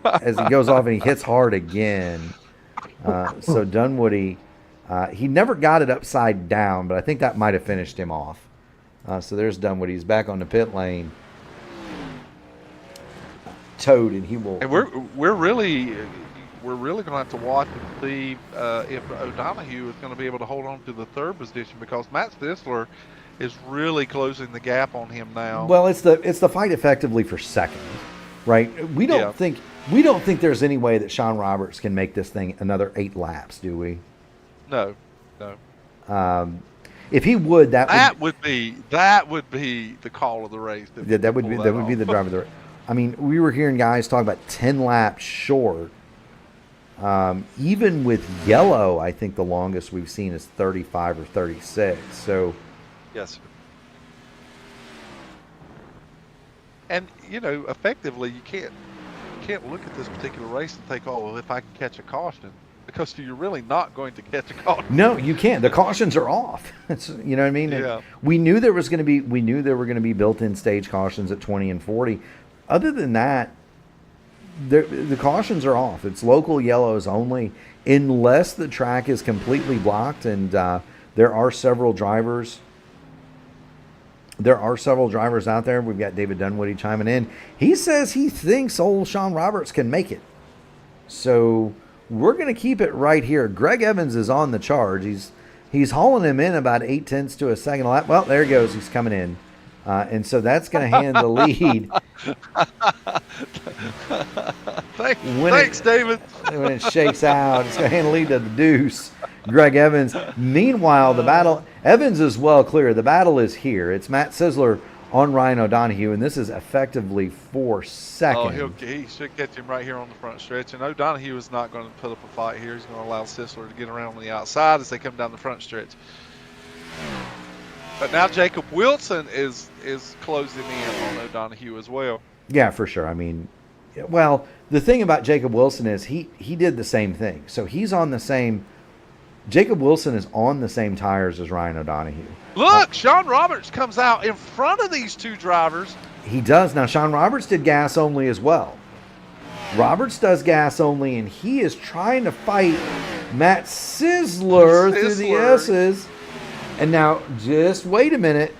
goes off and he hits hard again. So Dunwoody, he never got it upside down, but I think that might have finished him off. So there's Dunwoody. He's back on the pit lane. Towed, and he will. And we're really going to have to watch and see if O'Donoghue is going to be able to hold on to the 3rd position, because Matt Sisler is really closing the gap on him now. Well, it's the fight effectively for second, right? We don't think there's any way that Sean Roberts can make this thing another 8 laps, do we? No. If he would, that would be the call of the race. That would be the driver of the race. We were hearing guys talk about 10 laps short. Even with yellow, I think the longest we've seen is 35 or 36. So, yes, sir. And effectively, you can't look at this particular race and think, oh, well, if I can catch a caution, because you're really not going to catch a caution. No, you can't. The cautions are off. You know what I mean? Yeah. We knew there were going to be built-in stage cautions at 20 and 40. Other than that, the cautions are off. It's local yellows only, unless the track is completely blocked, and there are several drivers. There are several drivers out there. We've got David Dunwoody chiming in. He says he thinks old Sean Roberts can make it. So we're going to keep it right here. Greg Evans is on the charge. He's hauling him in about 0.8 to a second a lap. Well, there he goes. He's coming in. And so that's going to hand the lead. Thanks, David. When it shakes out, it's going to hand the lead to the Deuce, Greg Evans. Meanwhile, the battle, Evans is well clear. The battle is here. It's Matt Sisler on Ryan O'Donoghue, and this is effectively 4 seconds. Oh, he should catch him right here on the front stretch. And O'Donoghue is not going to put up a fight here. He's going to allow Sisler to get around on the outside as they come down the front stretch. But now Jacob Wilson is closing in on O'Donoghue as well. Yeah, for sure. I mean, well, the thing about Jacob Wilson is he did the same thing. So he's on the same. Jacob Wilson is on the same tires as Ryan O'Donoghue. Look, Sean Roberts comes out in front of these two drivers. He does. Now, Sean Roberts did gas only as well. Roberts does gas only, and he is trying to fight Matt Sisler through the S's. And now, just wait a minute.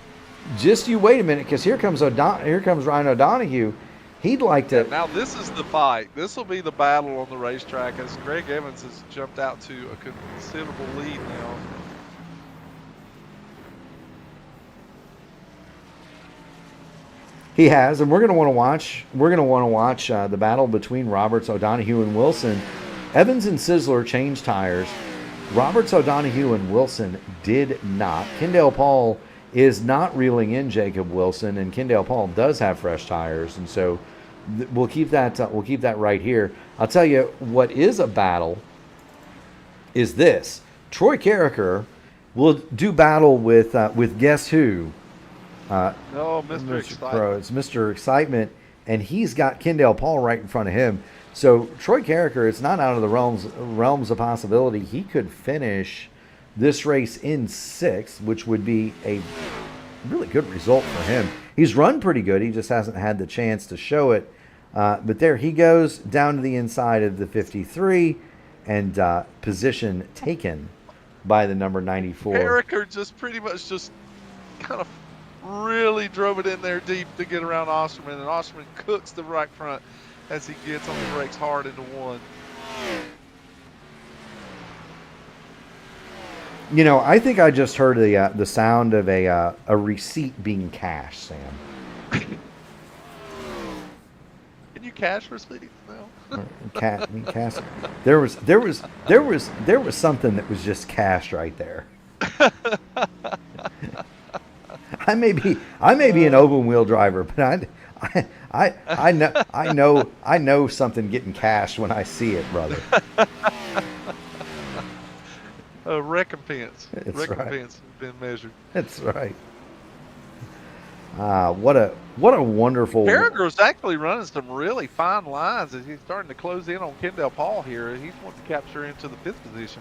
Just you wait a minute, because here comes Ryan O'Donoghue. He'd like to. Now this is the fight. This will be the battle on the racetrack as Greg Evans has jumped out to a considerable lead now. He has, and we're going to want to watch. We're going to want to watch the battle between Roberts, O'Donoghue, and Wilson. Evans and Sisler changed tires. Roberts, O'Donoghue, and Wilson did not. Kendall Paul is not reeling in Jacob Wilson, and Kendall Paul does have fresh tires, and so we'll keep that right here. I'll tell you what is a battle is this: Troy Carricker will do battle with guess who? Mr. Excitement. It's Mr. Excitement, and he's got Kendall Paul right in front of him. So Troy Carricker, it's not out of the realms of possibility he could finish this race in 6th, which would be a really good result for him. He's run pretty good. He just hasn't had the chance to show it. But there he goes down to the inside of the 53 and position taken by the number 94. Carricker just pretty much just kind of really drove it in there deep to get around Osterman, and Osterman cooks the right front as he gets on the brakes hard into 1. You know, I think I just heard the sound of a receipt being cashed, Sam. Can you cash receipts now? Cash. There was something that was just cashed right there. I may be an open wheel driver, but I know something getting cashed when I see it, brother. Recompense. That's Recompense has been measured. That's right. What a wonderful. Carragher's actually running some really fine lines as he's starting to close in on Kendall Paul here. He's wanting to capture into the 5th position.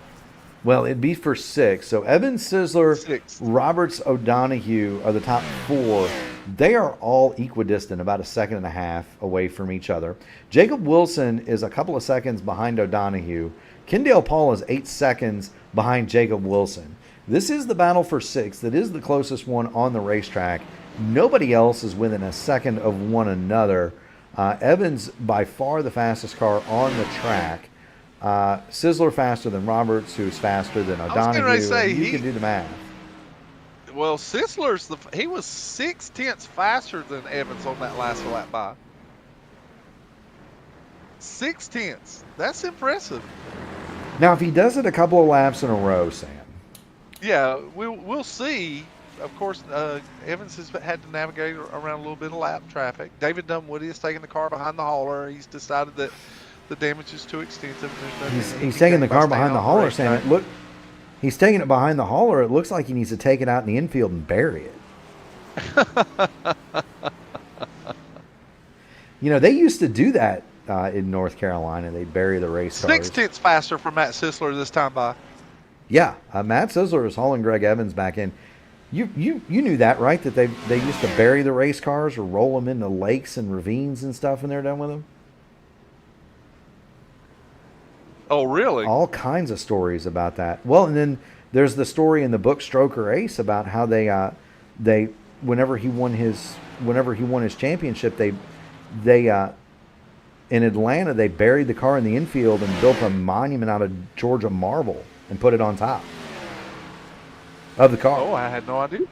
Well, it'd be for 6. So Evans, Sisler, 6th. Roberts, O'Donoghue are the top 4. They are all equidistant, about 1.5 seconds away from each other. Jacob Wilson is a couple of seconds behind O'Donoghue. Kendall Paul is 8 seconds behind Jacob Wilson. This is the battle for 6th. That is the closest one on the racetrack. Nobody else is within 1 second of one another. Evans, by far the fastest car on the track. Sisler faster than Roberts, who's faster than O'Donoghue. I was going to say, you can do the math. Well, Sisler's he was 0.6 faster than Evans on that last lap by. 0.6. That's impressive. Now, if he does it a couple of laps in a row, Sam. Yeah, we'll see. Of course, Evans has had to navigate around a little bit of lap traffic. David Dunwoody has taken the car behind the hauler. He's decided that the damage is too extensive. He's taking the car behind the hauler, Sam. Look, he's taking it behind the hauler. It looks like he needs to take it out in the infield and bury it. You know, they used to do that in North Carolina. They bury the race cars. 0.6 faster for Matt Sisler this time by. Yeah, Matt Sisler is hauling Greg Evans back in. You knew that, right? That they used to bury the race cars or roll them into lakes and ravines and stuff when they're done with them. Oh, really? All kinds of stories about that. Well, and then there's the story in the book Stroker Ace about how they whenever he won his championship, they in Atlanta they buried the car in the infield and built a monument out of Georgia marble and put it on top of the car. Oh, I had no idea.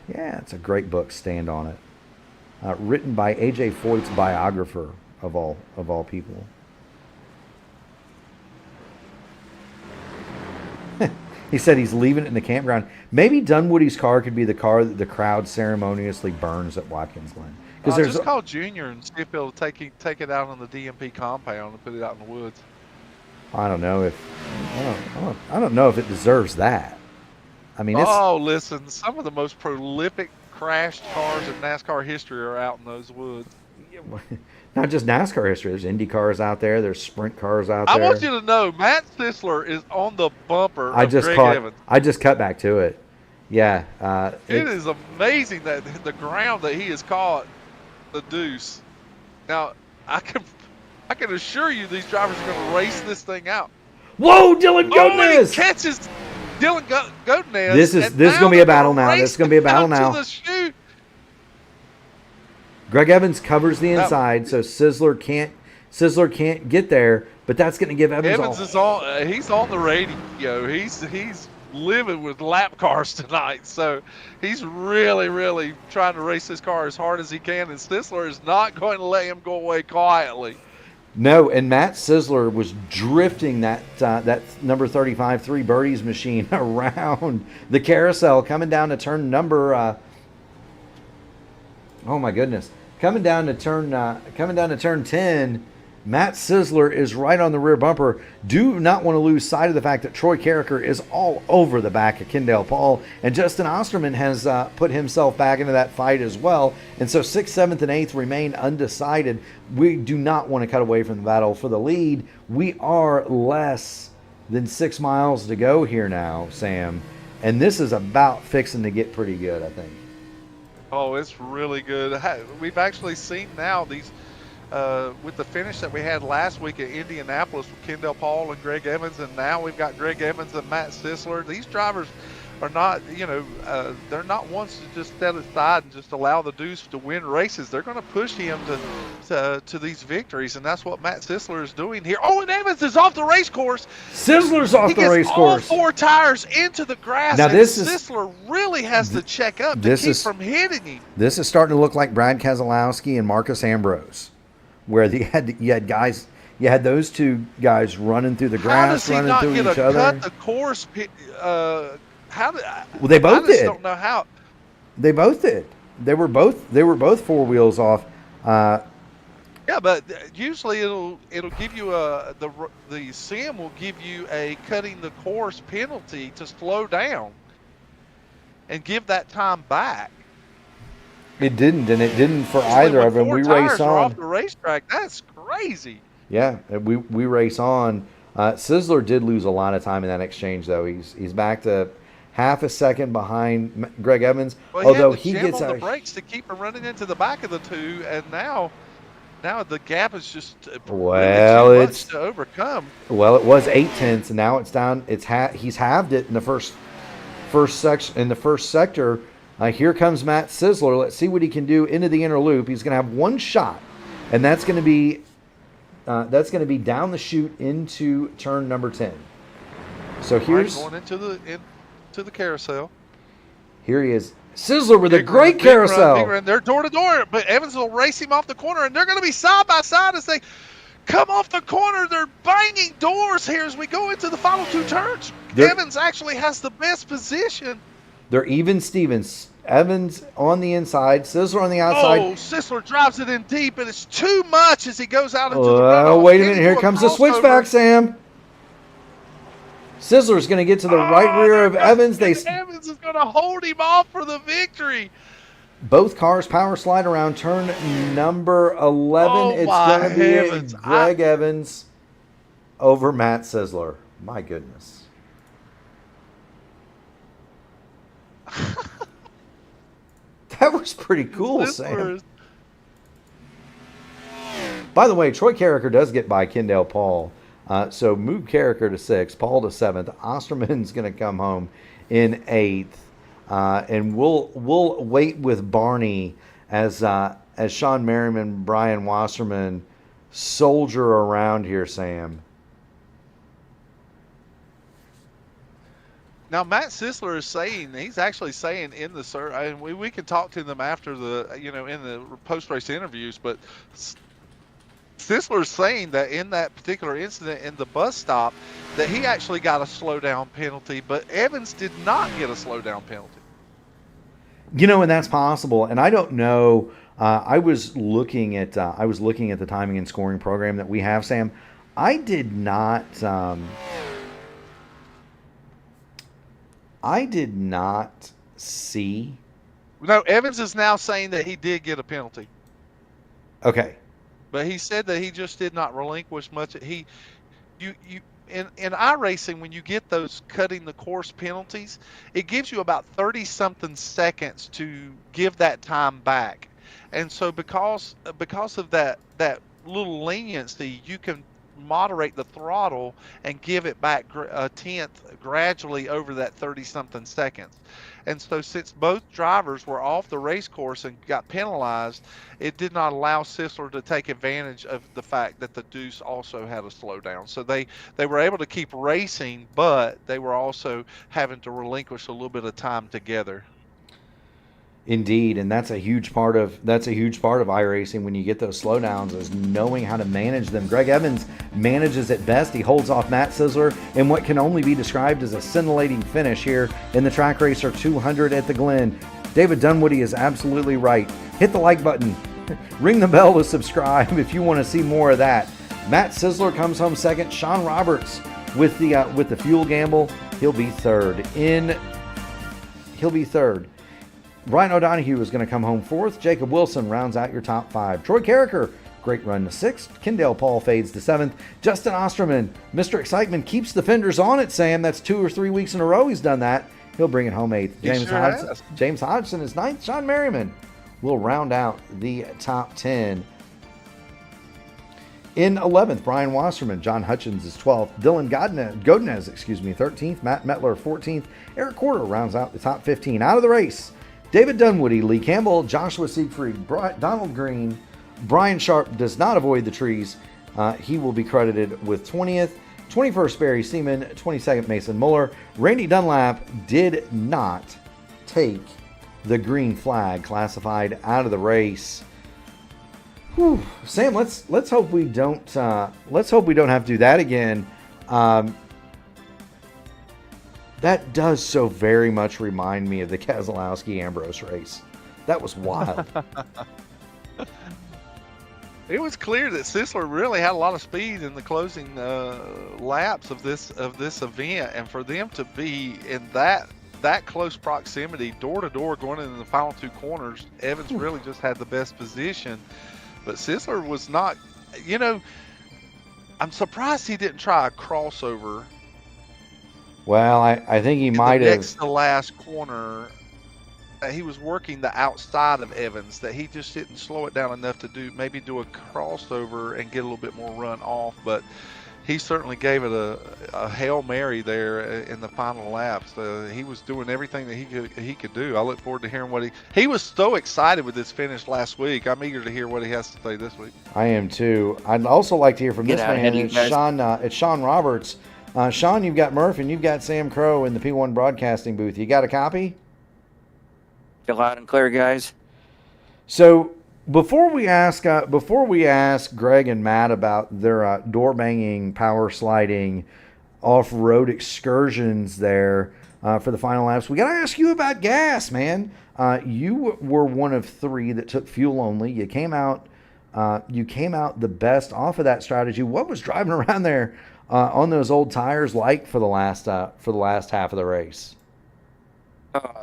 Yeah, it's a great book. Stand on It. Written by A.J. Foyt's biographer of all people. He said he's leaving it in the campground. Maybe Dunwoody's car could be the car that the crowd ceremoniously burns at Watkins Glen. Because there's just call Junior and see if he'll take it out on the DMP compound and put it out in the woods. I don't know if it deserves that. I mean, listen, some of the most prolific crashed cars in NASCAR history are out in those woods. Not just NASCAR history. There's Indy cars out there. There's sprint cars out there. I want you to know, Matt Sisler is on the bumper of Greg Evans. I just cut back to it. Yeah. It is amazing that the ground that he has caught the deuce. Now, I can assure you these drivers are going to race this thing out. Whoa, Dylan Godinez! He catches Dylan Godinez. This is going to be a battle now. This is going to be a battle now. Greg Evans covers the inside, so Sisler can't get there, but that's going to give Evans is on. He's on the radio. He's living with lap cars tonight, so he's really trying to race this car as hard as he can, and Sisler is not going to let him go away quietly. No, and Matt Sisler was drifting that number 35 3 birdies machine around the carousel, coming down to turn number. Oh my goodness! Coming down to turn 10. Matt Sisler is right on the rear bumper. Do not want to lose sight of the fact that Troy Carricker is all over the back of Kendall Paul, and Justin Osterman has put himself back into that fight as well. And so 6th, 7th, and 8th remain undecided. We do not want to cut away from the battle for the lead. We are less than 6 miles to go here now, Sam, and this is about fixing to get pretty good, I think. Oh, it's really good. We've actually seen now these. With the finish that we had last week at Indianapolis with Kendall Paul and Greg Evans, and now we've got Greg Evans and Matt Sisler. These drivers are not, they're not ones to just set aside and just allow the deuce to win races. They're going to push him to these victories, and that's what Matt Sisler is doing here. Oh, and Evans is off the race course. Sisler's off the race course. All 4 tires into the grass. Now Sisler really has to check up to keep from hitting him. This is starting to look like Brad Keselowski and Marcus Ambrose, where you had those two guys running through the grass, running through each other. Cut the course? Well, they both did. I don't know how. They both did. They were both 4 wheels off. Yeah, but usually it'll give you the sim will give you a cutting the course penalty to slow down and give that time back. It didn't, and it didn't for either of them. We race on. Off the racetrack. That's crazy. Yeah, we race on. Sisler did lose a lot of time in that exchange, though. He's back to half a second behind Greg Evans. Well, although he gets on the brakes to keep him running into the back of the two, and now the gap is just really too much to overcome. Well, it was 0.8, and now it's down. He's halved it in the first section. In the first sector. Here comes Matt Sisler. Let's see what he can do into the inner loop. He's going to have one shot, and that's going to be down the chute into turn number 10. So here's going into the carousel. Here he is, Sisler with a great carousel. Big run. They're door to door, but Evans will race him off the corner, and they're going to be side by side as they come off the corner. They're banging doors here as we go into the final 2 turns. Evans actually has the best position. They're even Stevens. Evans on the inside, Sisler on the outside. Oh, Sisler drives it in deep, and it's too much as he goes out into the runoff. Wait a minute. Here comes the switchback, Sam. Sisler's going to get to the right rear of Evans. Evans is going to hold him off for the victory. Both cars power slide around turn number 11. It's going to be Greg Evans over Matt Sisler. My goodness. That was pretty cool, Sam. By the way, Troy Carricker does get by Kendall Paul. So move Carricker to 6th, Paul to 7th. Osterman's going to come home in 8th. And we'll wait with Barney as Sean Merriman and Brian Wasserman soldier around here, Sam. Now, Matt Sisler is saying, he's actually saying in the and we can talk to them after the, in the post-race interviews, but Sisler's saying that in that particular incident in the bus stop, that he actually got a slowdown penalty, but Evans did not get a slowdown penalty. And that's possible. And I don't know. I was looking at the timing and scoring program that we have, Sam. I did not. I did not see. No, Evans is now saying that he did get a penalty. Okay. But he said that he just did not relinquish much. In iRacing, when you get those cutting the course penalties, it gives you about 30-something seconds to give that time back. And so because of that little leniency, you can moderate the throttle and give it back a tenth gradually over that 30-something seconds. And so since both drivers were off the race course and got penalized, it did not allow Sisler to take advantage of the fact that the Deuce also had a slowdown. So they were able to keep racing, but they were also having to relinquish a little bit of time together. Indeed, and that's a huge part of iRacing when you get those slowdowns, is knowing how to manage them. Greg Evans manages it best. He holds off Matt Sisler in what can only be described as a scintillating finish here in the Track Racer 200 at the Glen. David Dunwoody is absolutely right. Hit the like button. Ring the bell to subscribe if you want to see more of that. Matt Sisler comes home second. Sean Roberts with the fuel gamble. He'll be third. Ryan O'Donohue is going to come home fourth. Jacob Wilson rounds out your top five. Troy Carricker, great run to sixth. Kendall Paul fades to seventh. Justin Osterman, Mr. Excitement, keeps the fenders on it, Sam. That's 2 or 3 weeks in a row he's done that. He'll bring it home eighth. James Hodgson is ninth. Sean Merriman will round out the top 10. In 11th, Brian Wasserman. John Hutchins is 12th. Dylan Godinez, 13th. Matt Metler, 14th. Eric Corder rounds out the top 15. Out of the race, David Dunwoody, Lee Campbell, Joshua Siegfried, Donald Green. Brian Sharp does not avoid the trees. He will be credited with 20th. 21st, Barry Seaman. 22nd, Mason Muller. Randy Dunlap did not take the green flag, classified out of the race. Whew. Sam, let's hope we don't have to do that again. That does so very much remind me of the Keselowski-Ambrose race. That was wild. It was clear that Sisler really had a lot of speed in the closing laps of this event, and for them to be in that close proximity, door to door, going into the final two corners, Evans really just had the best position. But Sisler was not. I'm surprised he didn't try a crossover. Well, I think he might have. Next to last corner, he was working the outside of Evans, that he just didn't slow it down enough to do a crossover and get a little bit more run off. But he certainly gave it a Hail Mary there in the final laps. He was doing everything that he could do. I look forward to hearing what he was so excited with this finish last week. I'm eager to hear what he has to say this week. I am too. I'd also like to hear from this man. It's Sean Roberts. Sean, you've got Murph and you've got Sam Crow in the P1 broadcasting booth. You got a copy? Feel loud and clear, guys. So before we ask Greg and Matt about their door banging, power sliding, off-road excursions there for the final laps, we got to ask you about gas, man. You were one of three that took fuel only. You came out the best off of that strategy. What was driving around there on those old tires like for the last half of the race?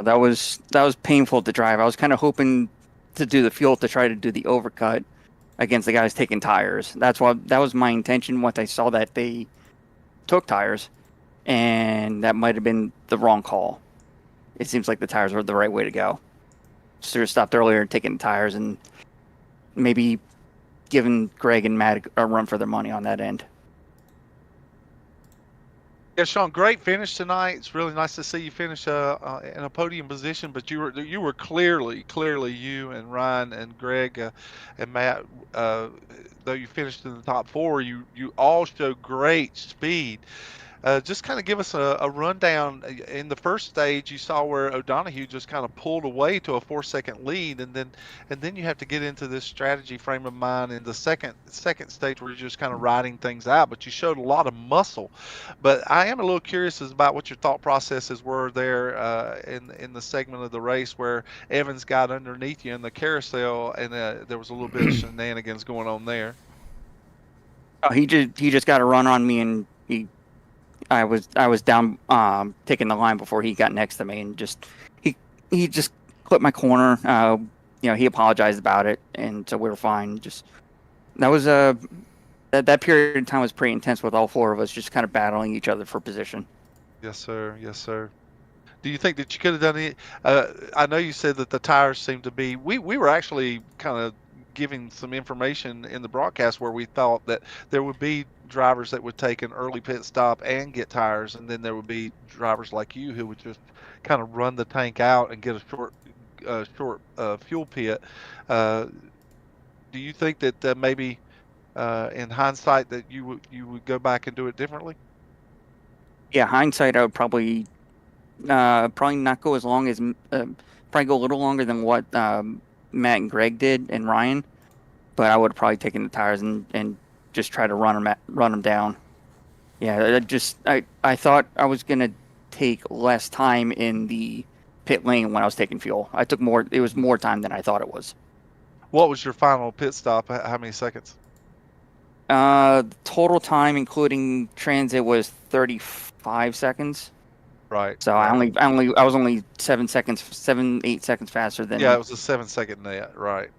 That was painful to drive. I was kind of hoping to do the fuel to try to do the overcut against the guys taking tires. That was my intention once I saw that they took tires, and that might have been the wrong call. It seems like the tires were the right way to go. Should have stopped earlier and taken tires and maybe given Greg and Matt a run for their money on that end. Yeah, Sean, great finish tonight. It's really nice to see you finish in a podium position. But you were clearly you and Ryan and Greg and Matt. Though you finished in the top four, you all show great speed. Just kind of give us a rundown. In the first stage, you saw where O'Donoghue just kind of pulled away to a 4-second lead, and then you have to get into this strategy frame of mind in the second stage where you're just kind of riding things out. But you showed a lot of muscle. But I am a little curious about what your thought processes were there in the segment of the race where Evans got underneath you in the carousel, and there was a little bit of shenanigans going on there. Oh, he just got a run on me, and I was down taking the line before he got next to me, and he just clipped my corner. He apologized about it, and so we were fine. Just that was that period of time was pretty intense with all four of us just kind of battling each other for position. Yes, sir. Yes, sir. Do you think that you could have done it? I know you said that the tires seemed to be. We were actually kind of giving some information in the broadcast where we thought that there would be drivers that would take an early pit stop and get tires, and then there would be drivers like you who would just kind of run the tank out and get a short fuel pit. Do you think that maybe in hindsight that you would go back and do it differently? Yeah, hindsight, I would probably not go as long as probably go a little longer than what Matt and Greg did and Ryan, but I would have probably taken the tires and just try to run them down. Yeah, I thought I was gonna take less time in the pit lane when I was taking fuel. I took more. It was more time than I thought it was. What was your final pit stop? How many seconds? Total time including transit was 35 seconds. Right. So I was only 8 seconds faster than. Yeah, it was a 7-second net. Right.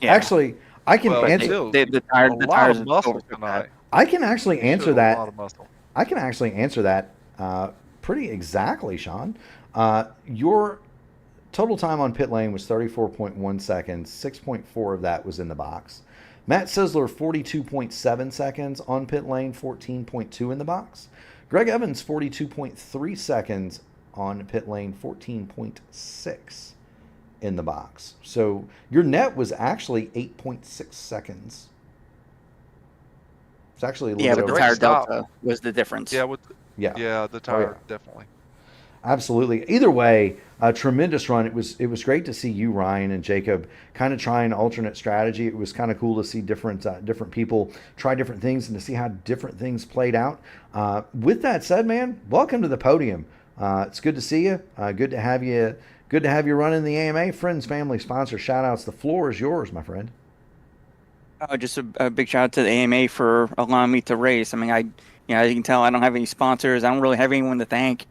Yeah. Actually, I can answer the tires. Of muscle tonight. I can actually answer that. A lot of muscle. I can actually answer that pretty exactly, Sean. Your total time on pit lane was 34.1 seconds. 6.4 of that was in the box. Matt Sisler, 42.7 seconds on pit lane, 14.2 in the box. Greg Evans, 42.3 seconds on pit lane, 14.6 in the box. So your net was actually 8.6 seconds. It's actually a little bit but the tire delta was the difference. Yeah, the tire definitely. Absolutely. Either way, a tremendous run. It was great to see you, Ryan, and Jacob kind of try an alternate strategy. It was kind of cool to see different people try different things and to see how different things played out. With that said, man, welcome to the podium. It's good to see you. Good to have you. Good to have you running the AMA. Friends, family, sponsor, shout outs. The floor is yours, my friend. Just a big shout out to the AMA for allowing me to race. I mean, as you can tell, I don't have any sponsors. I don't really have anyone to thank.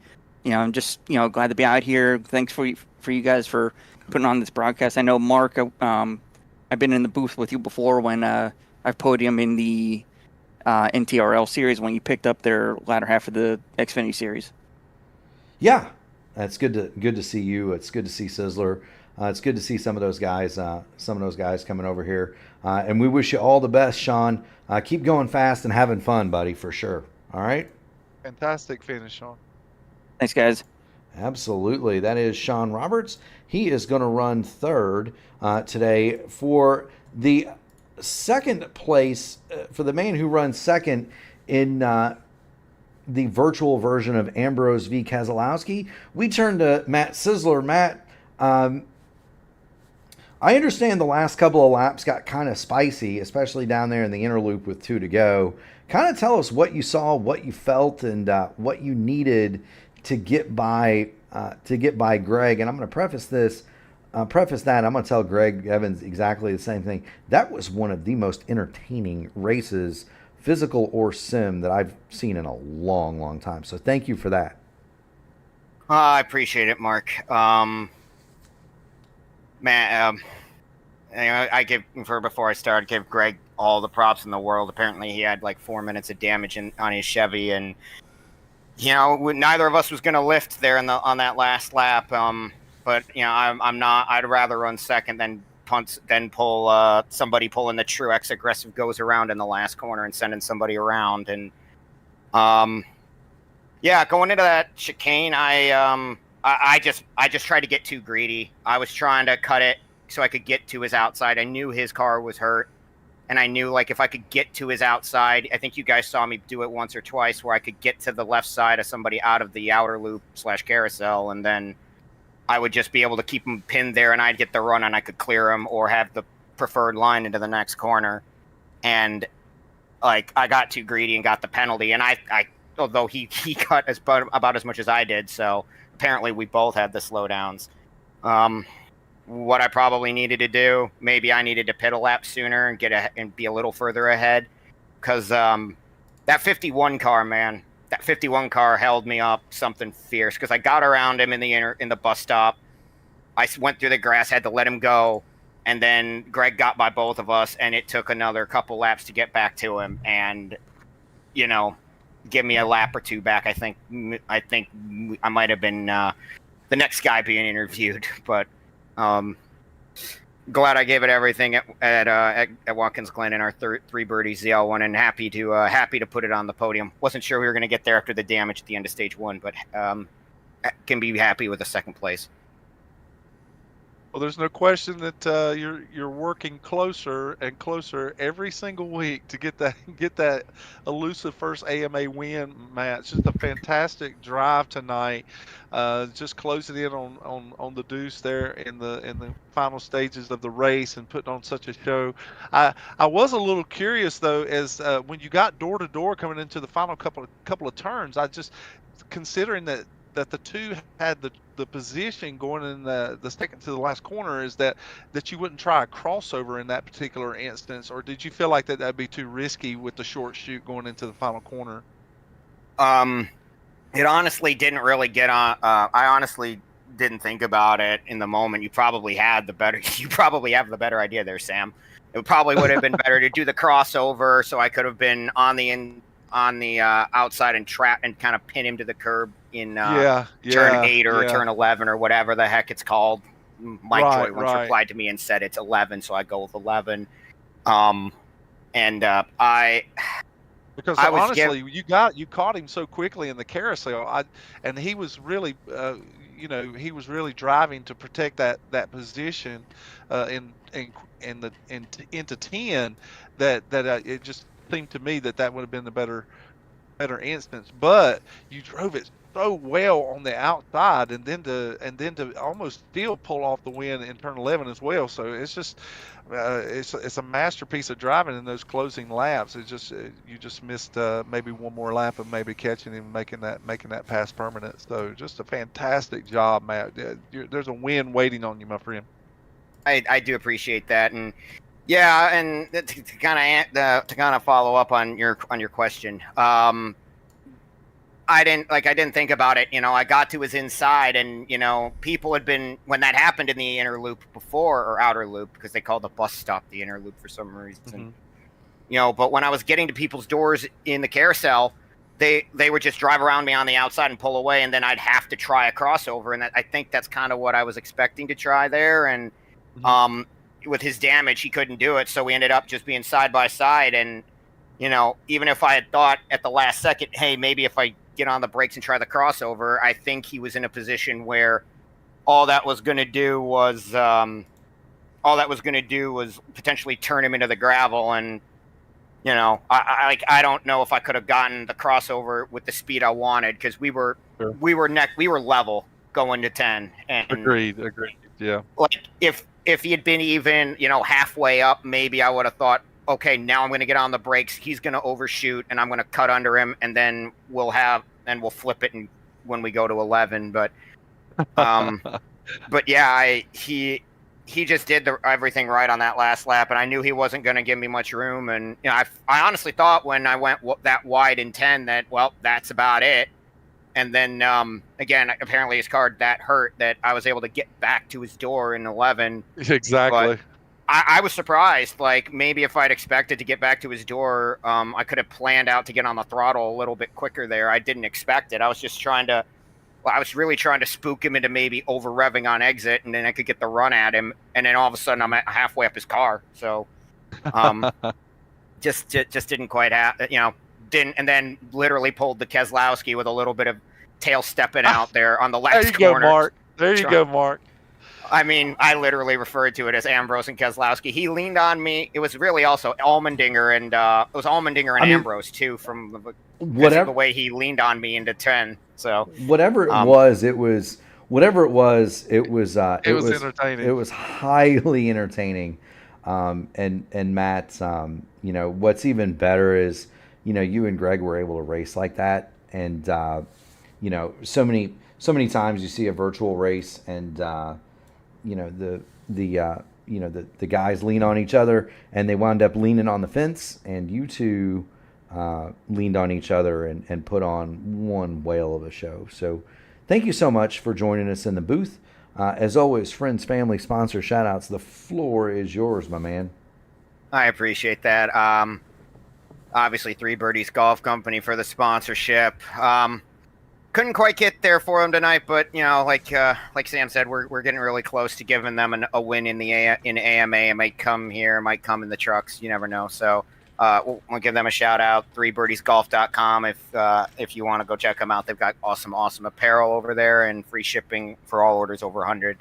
I'm just, glad to be out here. Thanks for you guys for putting on this broadcast. I know, Mark, I've been in the booth with you before when I've podiumed in the NTRL series when you picked up their latter half of the Xfinity series. Yeah, it's good to see you. It's good to see Sisler. It's good to see some of those guys coming over here. And we wish you all the best, Sean. Keep going fast and having fun, buddy, for sure. All right? Fantastic finish, Sean. Thanks, guys. Absolutely. That is Sean Roberts. He is going to run third today for the second place, for the man who runs second in the virtual version of Ambrose v. Keselowski. We turn to Matt Sisler. Matt, I understand the last couple of laps got kind of spicy, especially down there in the inner loop with 2 to go. Kind of tell us what you saw, what you felt, and what you needed to get by Greg. And I'm going to preface that. I'm going to tell Greg Evans exactly the same thing. That was one of the most entertaining races, physical or sim, that I've seen in a long, long time. So thank you for that. I appreciate it, Mark. Man, before I started, give Greg all the props in the world. Apparently, he had like 4 minutes of damage on his Chevy, and neither of us was going to lift there on that last lap. But I'm not. I'd rather run second than pull somebody pulling the Truex aggressive goes around in the last corner and sending somebody around. And going into that chicane, I just tried to get too greedy. I was trying to cut it so I could get to his outside. I knew his car was hurt. and I knew like if I could get to his outside, I think you guys saw me do it once or twice where I could get to the left side of somebody out of the outer loop / carousel, and then I would just be able to keep him pinned there, and I'd get the run, and I could clear him or have the preferred line into the next corner. And like I got too greedy and got the penalty, and I although he cut about as much as I did, so apparently we both had the slowdowns. What I probably needed to do, maybe I needed to pit a lap sooner and be a little further ahead, because that 51 car, man, that 51 car held me up something fierce, because I got around him in the bus stop. I went through the grass, had to let him go, and then Greg got by both of us, and it took another couple laps to get back to him, and give me a lap or two back. I think I might have been the next guy being interviewed, but glad I gave it everything at Watkins Glen in our three birdies ZL1, and happy to put it on the podium. Wasn't sure we were going to get there after the damage at the end of stage 1, but can be happy with the second place. Well, there's no question that you're working closer and closer every single week to get that elusive first AMA win, Matt. It's just a fantastic drive tonight. Just closing in on the deuce there in the final stages of the race and putting on such a show. I was a little curious though, as when you got door to door coming into the final couple of turns. I just considering that the two had the position going in the second to the last corner, is that you wouldn't try a crossover in that particular instance, or did you feel like that'd be too risky with the short chute going into the final corner? It honestly didn't really get on. I honestly didn't think about it in the moment. You probably have the better idea there, Sam. It probably would have been better to do the crossover, so I could have been on the outside and trap and kind of pin him to the curb in turn 8 or turn 11 or whatever the heck it's called. Mike Joy once replied to me and said it's 11, so I go with 11. Because honestly, you caught him so quickly in the carousel, and he was really, he was really driving to protect that position into 10. That it just seemed to me that would have been the better instance. But you drove it so well on the outside, and then to almost still pull off the win in turn 11 as well. So it's just it's a masterpiece of driving in those closing laps. It's just you just missed maybe one more lap of maybe catching him, making that pass permanent. So just a fantastic job, Matt. There's a win waiting on you, my friend. I do appreciate that, and yeah, and to kind of follow up on your question. I didn't think about it. I got to his inside, and people had been, when that happened in the inner loop before, or outer loop, because they called the bus stop the inner loop for some reason. Mm-hmm. But when I was getting to people's doors in the carousel, they would just drive around me on the outside and pull away, and then I'd have to try a crossover, and I think that's kind of what I was expecting to try there. And mm-hmm. With his damage, he couldn't do it, so we ended up just being side by side. And even if I had thought at the last second, hey, maybe if I get on the brakes and try the crossover, I think he was in a position where all that was going to do was potentially turn him into the gravel. And I don't know if I could have gotten the crossover with the speed I wanted, because we were level going to 10. And agreed. Yeah. Like if he had been even, halfway up, maybe I would have thought, okay, now I'm going to get on the brakes. He's going to overshoot, and I'm going to cut under him, and then we'll flip it when we go to 11. But, but yeah, he just did everything right on that last lap, and I knew he wasn't going to give me much room. And I honestly thought when I went that wide in 10 that, well, that's about it. And then again, apparently his car that hurt that I was able to get back to his door in 11. Exactly. But I was surprised. Like, maybe if I'd expected to get back to his door, I could have planned out to get on the throttle a little bit quicker there. I didn't expect it. I was really trying to spook him into maybe over revving on exit, and then I could get the run at him. And then all of a sudden, I'm halfway up his car. So, just didn't quite and then literally pulled the Keselowski with a little bit of tail stepping out there on the last corner. There you go, Mark. I mean, I literally referred to it as Ambrose and Keselowski. He leaned on me. It was really also Allmendinger and it was Allmendinger and I mean, Ambrose too, from the whatever way he leaned on me into 10. So whatever it was, it was entertaining. It was highly entertaining. And Matt, you know, what's even better is, you know, you and Greg were able to race like that, and you know, so many times you see a virtual race, and you know, the guys lean on each other, and they wound up leaning on the fence, and you two leaned on each other and put on one whale of a show. So thank you so much for joining us in the booth. As always, friends, family, sponsor, shout outs. The floor is yours, my man. I appreciate that. Obviously, Three Birdies Golf Company for the sponsorship. Couldn't quite get there for them tonight, but you know, like Sam said, we're getting really close to giving them a win in the AMA. It might come here, it might come in the trucks. You never know. So we'll give them a shout out. 3birdiesgolf.com if you want to go check them out. They've got awesome apparel over there and free shipping for all orders over 100.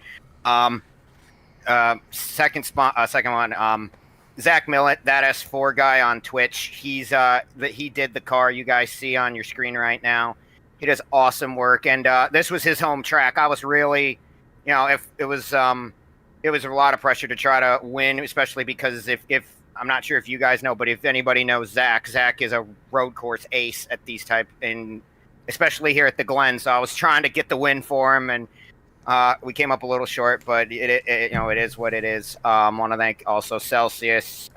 Second one. Zach Millett, that S4 guy on Twitch. He did the car you guys see on your screen right now. He does awesome work, and this was his home track. I was really, you know, if it was a lot of pressure to try to win, especially because if I'm not sure if you guys know, but if anybody knows Zach is a road course ace at these type, and especially here at the Glen. So I was trying to get the win for him, and we came up a little short, but it you know, it is what it is. Want to thank also Celsius,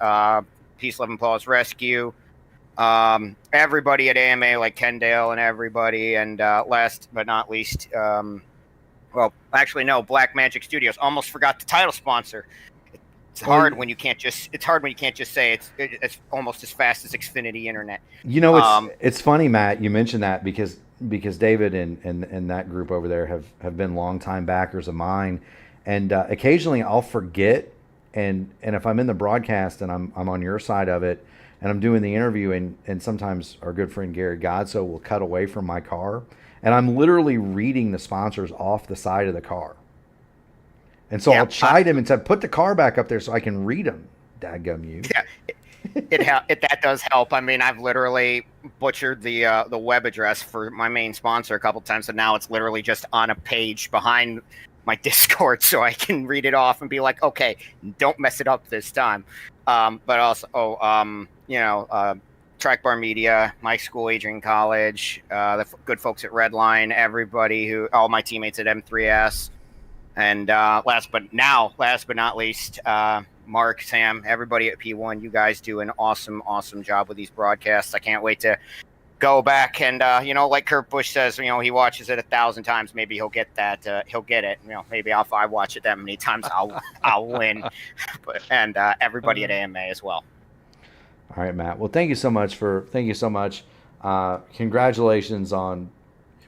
Peace, Love, and Paul's Rescue. Everybody at AMA, like Kendale and everybody, and last but not least, well, actually no, Black Magic Studios. Almost forgot the title sponsor. It's hard when you can't just. It's hard when you can't just say it's almost as fast as Xfinity Internet. You know, it's funny, Matt. You mentioned that because David and that group over there have been longtime backers of mine, and occasionally I'll forget, and if I'm in the broadcast and I'm on your side of it, and I'm doing the interview, and sometimes our good friend Gary Godso will cut away from my car, and I'm literally reading the sponsors off the side of the car. And so I'll chide him and say, put the car back up there so I can read them. Dadgum you. Yeah, that does help. I mean, I've literally butchered the web address for my main sponsor a couple times, and now it's literally just on a page behind my Discord, so I can read it off and be like, okay, don't mess it up this time. But also, you know, Track Bar Media, my school, Adrian College, the good folks at Redline, everybody all my teammates at M3S, and last but not least, Mark, Sam, everybody at P1, you guys do an awesome job with these broadcasts. I can't wait to go back and, you know, like Kurt Busch says, you know, he watches it 1,000 times. Maybe he'll get that. He'll get it. You know, maybe if I watch it that many times, I'll win. And everybody at AMA as well. All right, Matt. Well, thank you so much. Congratulations on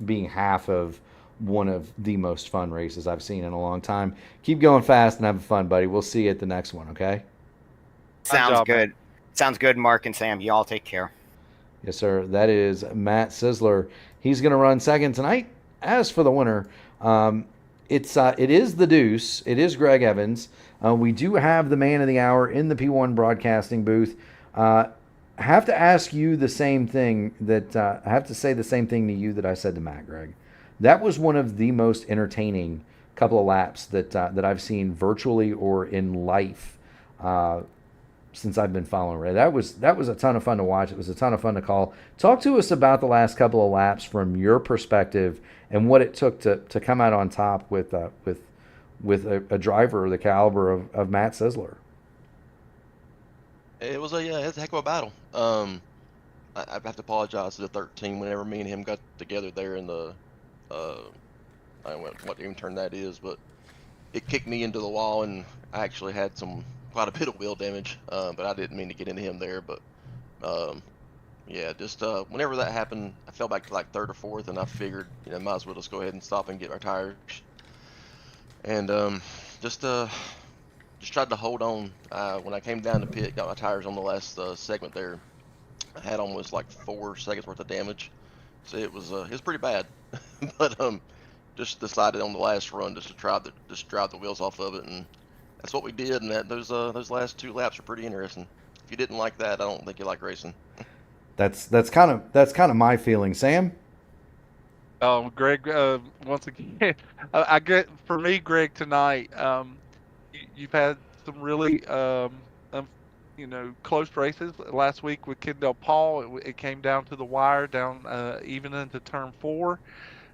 being half of one of the most fun races I've seen in a long time. Keep going fast and having fun, buddy. We'll see you at the next one, okay? Sounds good. Sounds good, Mark and Sam. You all take care. Yes, sir. That is Matt Sisler. He's going to run second tonight. As for the winner, it is the Deuce. It is Greg Evans. We do have the man of the hour in the P1 broadcasting booth. I have to ask you the same thing I have to say the same thing to you that I said to Matt, Greg. That was one of the most entertaining couple of laps that I've seen virtually or in life since I've been following Red. That was a ton of fun to watch. It was a ton of fun to call. Talk to us about the last couple of laps from your perspective and what it took to come out on top with a driver the caliber of Matt Sisler. It was a heck of a battle. I have to apologize to the 13 whenever me and him got together there in the I don't know what even turn that is, but it kicked me into the wall, and I actually had quite a bit of wheel damage, but I didn't mean to get into him there. But yeah, just whenever that happened, I fell back to like third or fourth, and I figured, you know, might as well just go ahead and stop and get our tires, and just tried to hold on. When I came down the pit, got my tires on the last segment there, I had almost like 4 seconds worth of damage, so it was pretty bad. But just decided on the last run just to drive the wheels off of it, and that's what we did. And those last 2 laps are pretty interesting. If you didn't like that, I don't think you like racing. That's kind of my feeling, Sam. Greg, once again, I get for me, Greg, tonight. You've had some really, close races last week with Kendall Paul. It came down to the wire, down even into turn 4.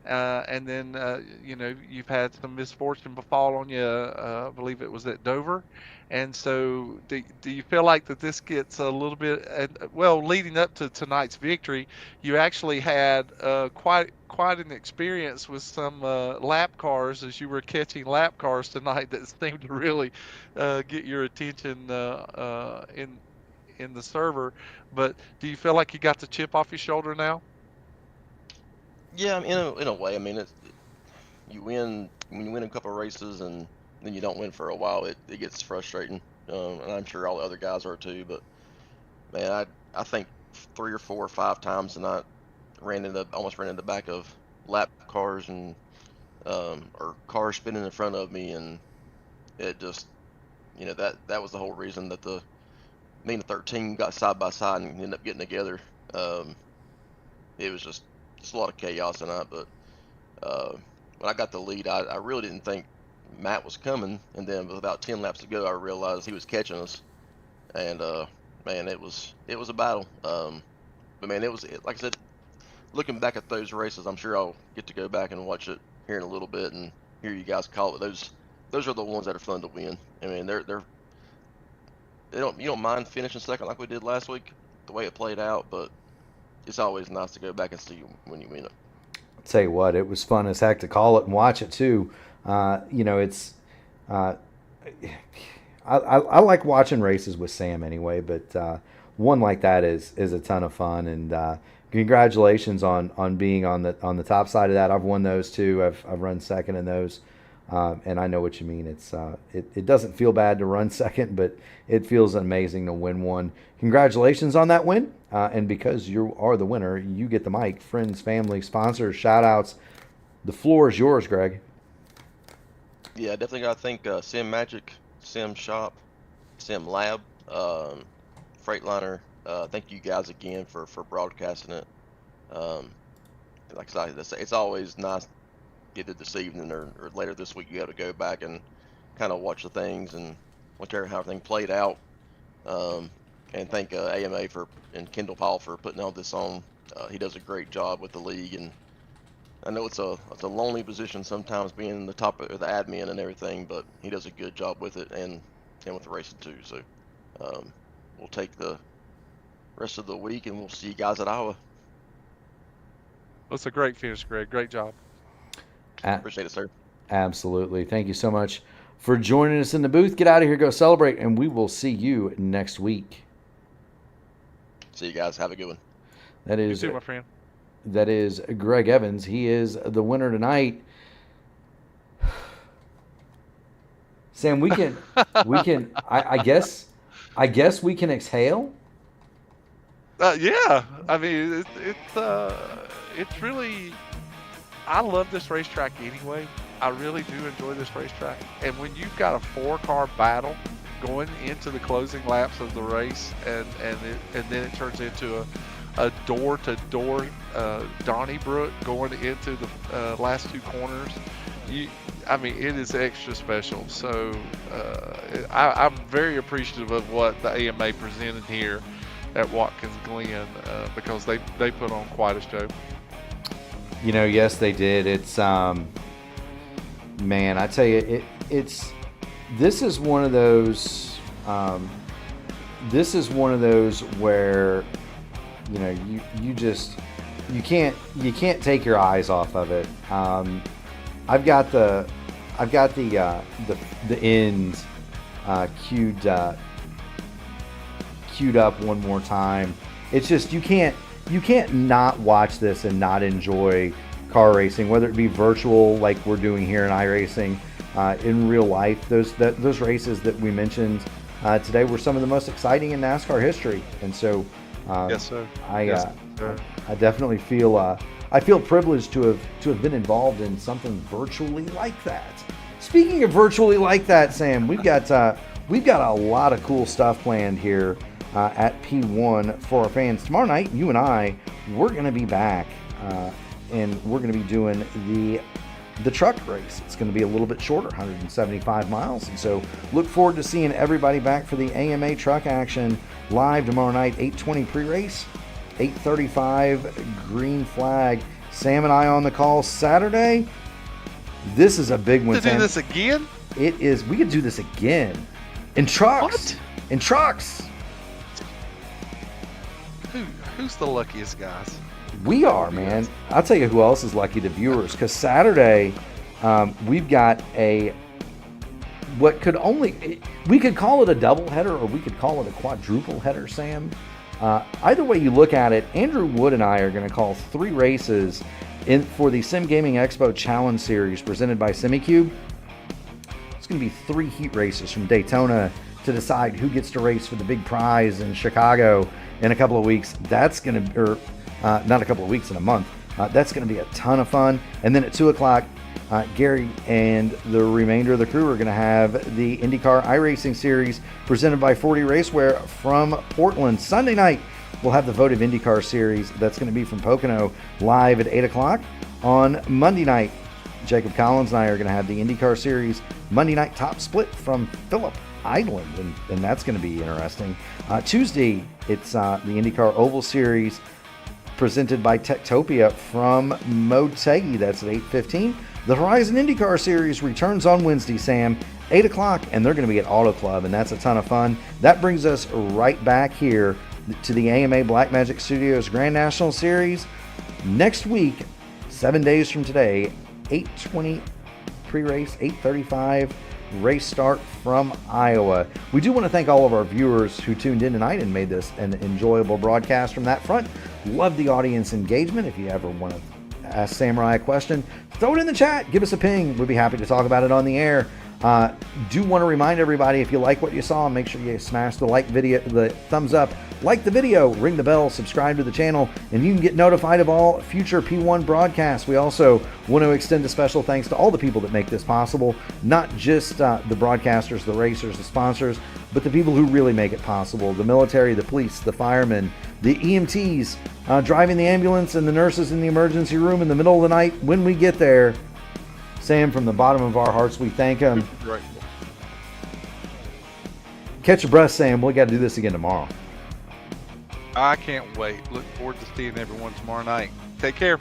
And then, you've had some misfortune befall on you. I believe it was at Dover. And so do you feel like that this gets a little bit, leading up to tonight's victory, you actually had quite an experience with some lap cars as you were catching lap cars tonight that seemed to really get your attention in the server. But do you feel like you got the chip off your shoulder now? Yeah, in a way. I mean, you win when you win a couple of races, and then you don't win for a while. It gets frustrating, and I'm sure all the other guys are too. But man, I think 3 or 4 or 5 times tonight almost ran in the back of lap cars and or cars spinning in front of me, and it just that was the whole reason that me and the 13 got side by side and ended up getting together. It was just a lot of chaos tonight, but when I got the lead, I really didn't think Matt was coming, and then with about 10 laps to go, I realized he was catching us, and man, it was a battle. But man, like I said, looking back at those races, I'm sure I'll get to go back and watch it here in a little bit and hear you guys call it. Those are the ones that are fun to win. I mean, you don't mind finishing second like we did last week, the way it played out, but it's always nice to go back and see when you win it. I'll tell you what, it was fun as heck to call it and watch it too. It's I like watching races with Sam anyway, but one like that is a ton of fun, and congratulations on being on the top side of that. I've won those too. I've run second in those. And I know what you mean. It doesn't feel bad to run second, but it feels amazing to win one. Congratulations on that win. And because you are the winner, you get the mic. Friends, family, sponsors, shout-outs. The floor is yours, Greg. Yeah, definitely got to thank Sim Magic, Sim Shop, Sim Lab, Freightliner. Thank you guys again for broadcasting it. Like I said, it's always nice. Get it this evening or later this week, you have to go back and kind of watch the things and how everything played out. And thank AMA and Kendall Powell for putting all this on. He does a great job with the league, and I know it's a lonely position sometimes being the top of the admin and everything, but he does a good job with it and with the racing too. So we'll take the rest of the week and we'll see you guys at Iowa. That's a great finish, Greg. Great job. Appreciate it, sir. Absolutely. Thank you so much for joining us in the booth. Get out of here, go celebrate, and we will see you next week. See you guys. Have a good one. That is, you too, my friend. That is Greg Evans. He is the winner tonight. Sam, we can I guess we can exhale. Yeah, I mean it's really. I love this racetrack anyway. I really do enjoy this racetrack. And when you've got a 4-car battle going into the closing laps of the race, and then it turns into a door-to-door Donnybrook going into the last 2 corners, it is extra special. So I'm very appreciative of what the AMA presented here at Watkins Glen because they put on quite a show. Yes, they did. It's, man, I tell you, this is one of those where, you can't take your eyes off of it. I've got the ends queued up one more time. It's just, you can't not watch this and not enjoy car racing, whether it be virtual like we're doing here in iRacing, in real life. Those races that we mentioned today were some of the most exciting in NASCAR history, and so yes, sir. I definitely feel I feel privileged to have been involved in something virtually like that. Speaking of virtually like that, Sam, we've got a lot of cool stuff planned here at P1 for our fans. Tomorrow night, you and I, we're going to be back, and we're going to be doing the truck race. It's going to be a little bit shorter, 175 miles. And so look forward to seeing everybody back for the AMA truck action live tomorrow night, 8:20 pre-race, 8:35 green flag. Sam and I on the call Saturday. This is a big one, To do Sam. this again? It is. We could do this again in trucks. What? In trucks. Who's the luckiest guys? We are, man. I'll tell you who else is lucky, the viewers, because Saturday we've got we could call it a double header or we could call it a quadruple header, Sam. Either way you look at it, Andrew Wood and I are going to call 3 races for the Sim Gaming Expo Challenge Series presented by SimiCube. It's going to be 3 heat races from Daytona to decide who gets to race for the big prize in Chicago in a couple of weeks. That's going to, not a couple of weeks, in a month. That's going to be a ton of fun. And then at 2 o'clock, Gary and the remainder of the crew are going to have the IndyCar iRacing Series presented by 40 Racewear from Portland. Sunday night, we'll have the Votive IndyCar Series. That's going to be from Pocono live at 8 o'clock. On Monday night, Jacob Collins and I are going to have the IndyCar Series Monday night top split from Phillip Island, and that's going to be interesting. Tuesday, it's the IndyCar Oval Series presented by Techtopia from Motegi. That's at 8:15. The Horizon IndyCar Series returns on Wednesday, Sam, 8 o'clock, and they're going to be at Auto Club, and that's a ton of fun. That brings us right back here to the AMA Blackmagic Studios Grand National Series next week, 7 days from today, 8:20 pre-race, 8:35 race start from Iowa. We do want to thank all of our viewers who tuned in tonight and made this an enjoyable broadcast from that front. Love the audience engagement. If you ever want to ask Samurai a question, throw it in the chat. Give us a ping. We'd be happy to talk about it on the air. Do want to remind everybody, if you like what you saw, make sure you smash the thumbs up, like the video, ring the bell, subscribe to the channel, and you can get notified of all future P1 broadcasts. We also want to extend a special thanks to all the people that make this possible, not just the broadcasters, the racers, the sponsors, but the people who really make it possible: the military, the police, the firemen, the EMTs, driving the ambulance, and the nurses in the emergency room in the middle of the night when we get there. Sam, from the bottom of our hearts, we thank him. Right. Catch your breath, Sam. We got to do this again tomorrow. I can't wait. Look forward to seeing everyone tomorrow night. Take care.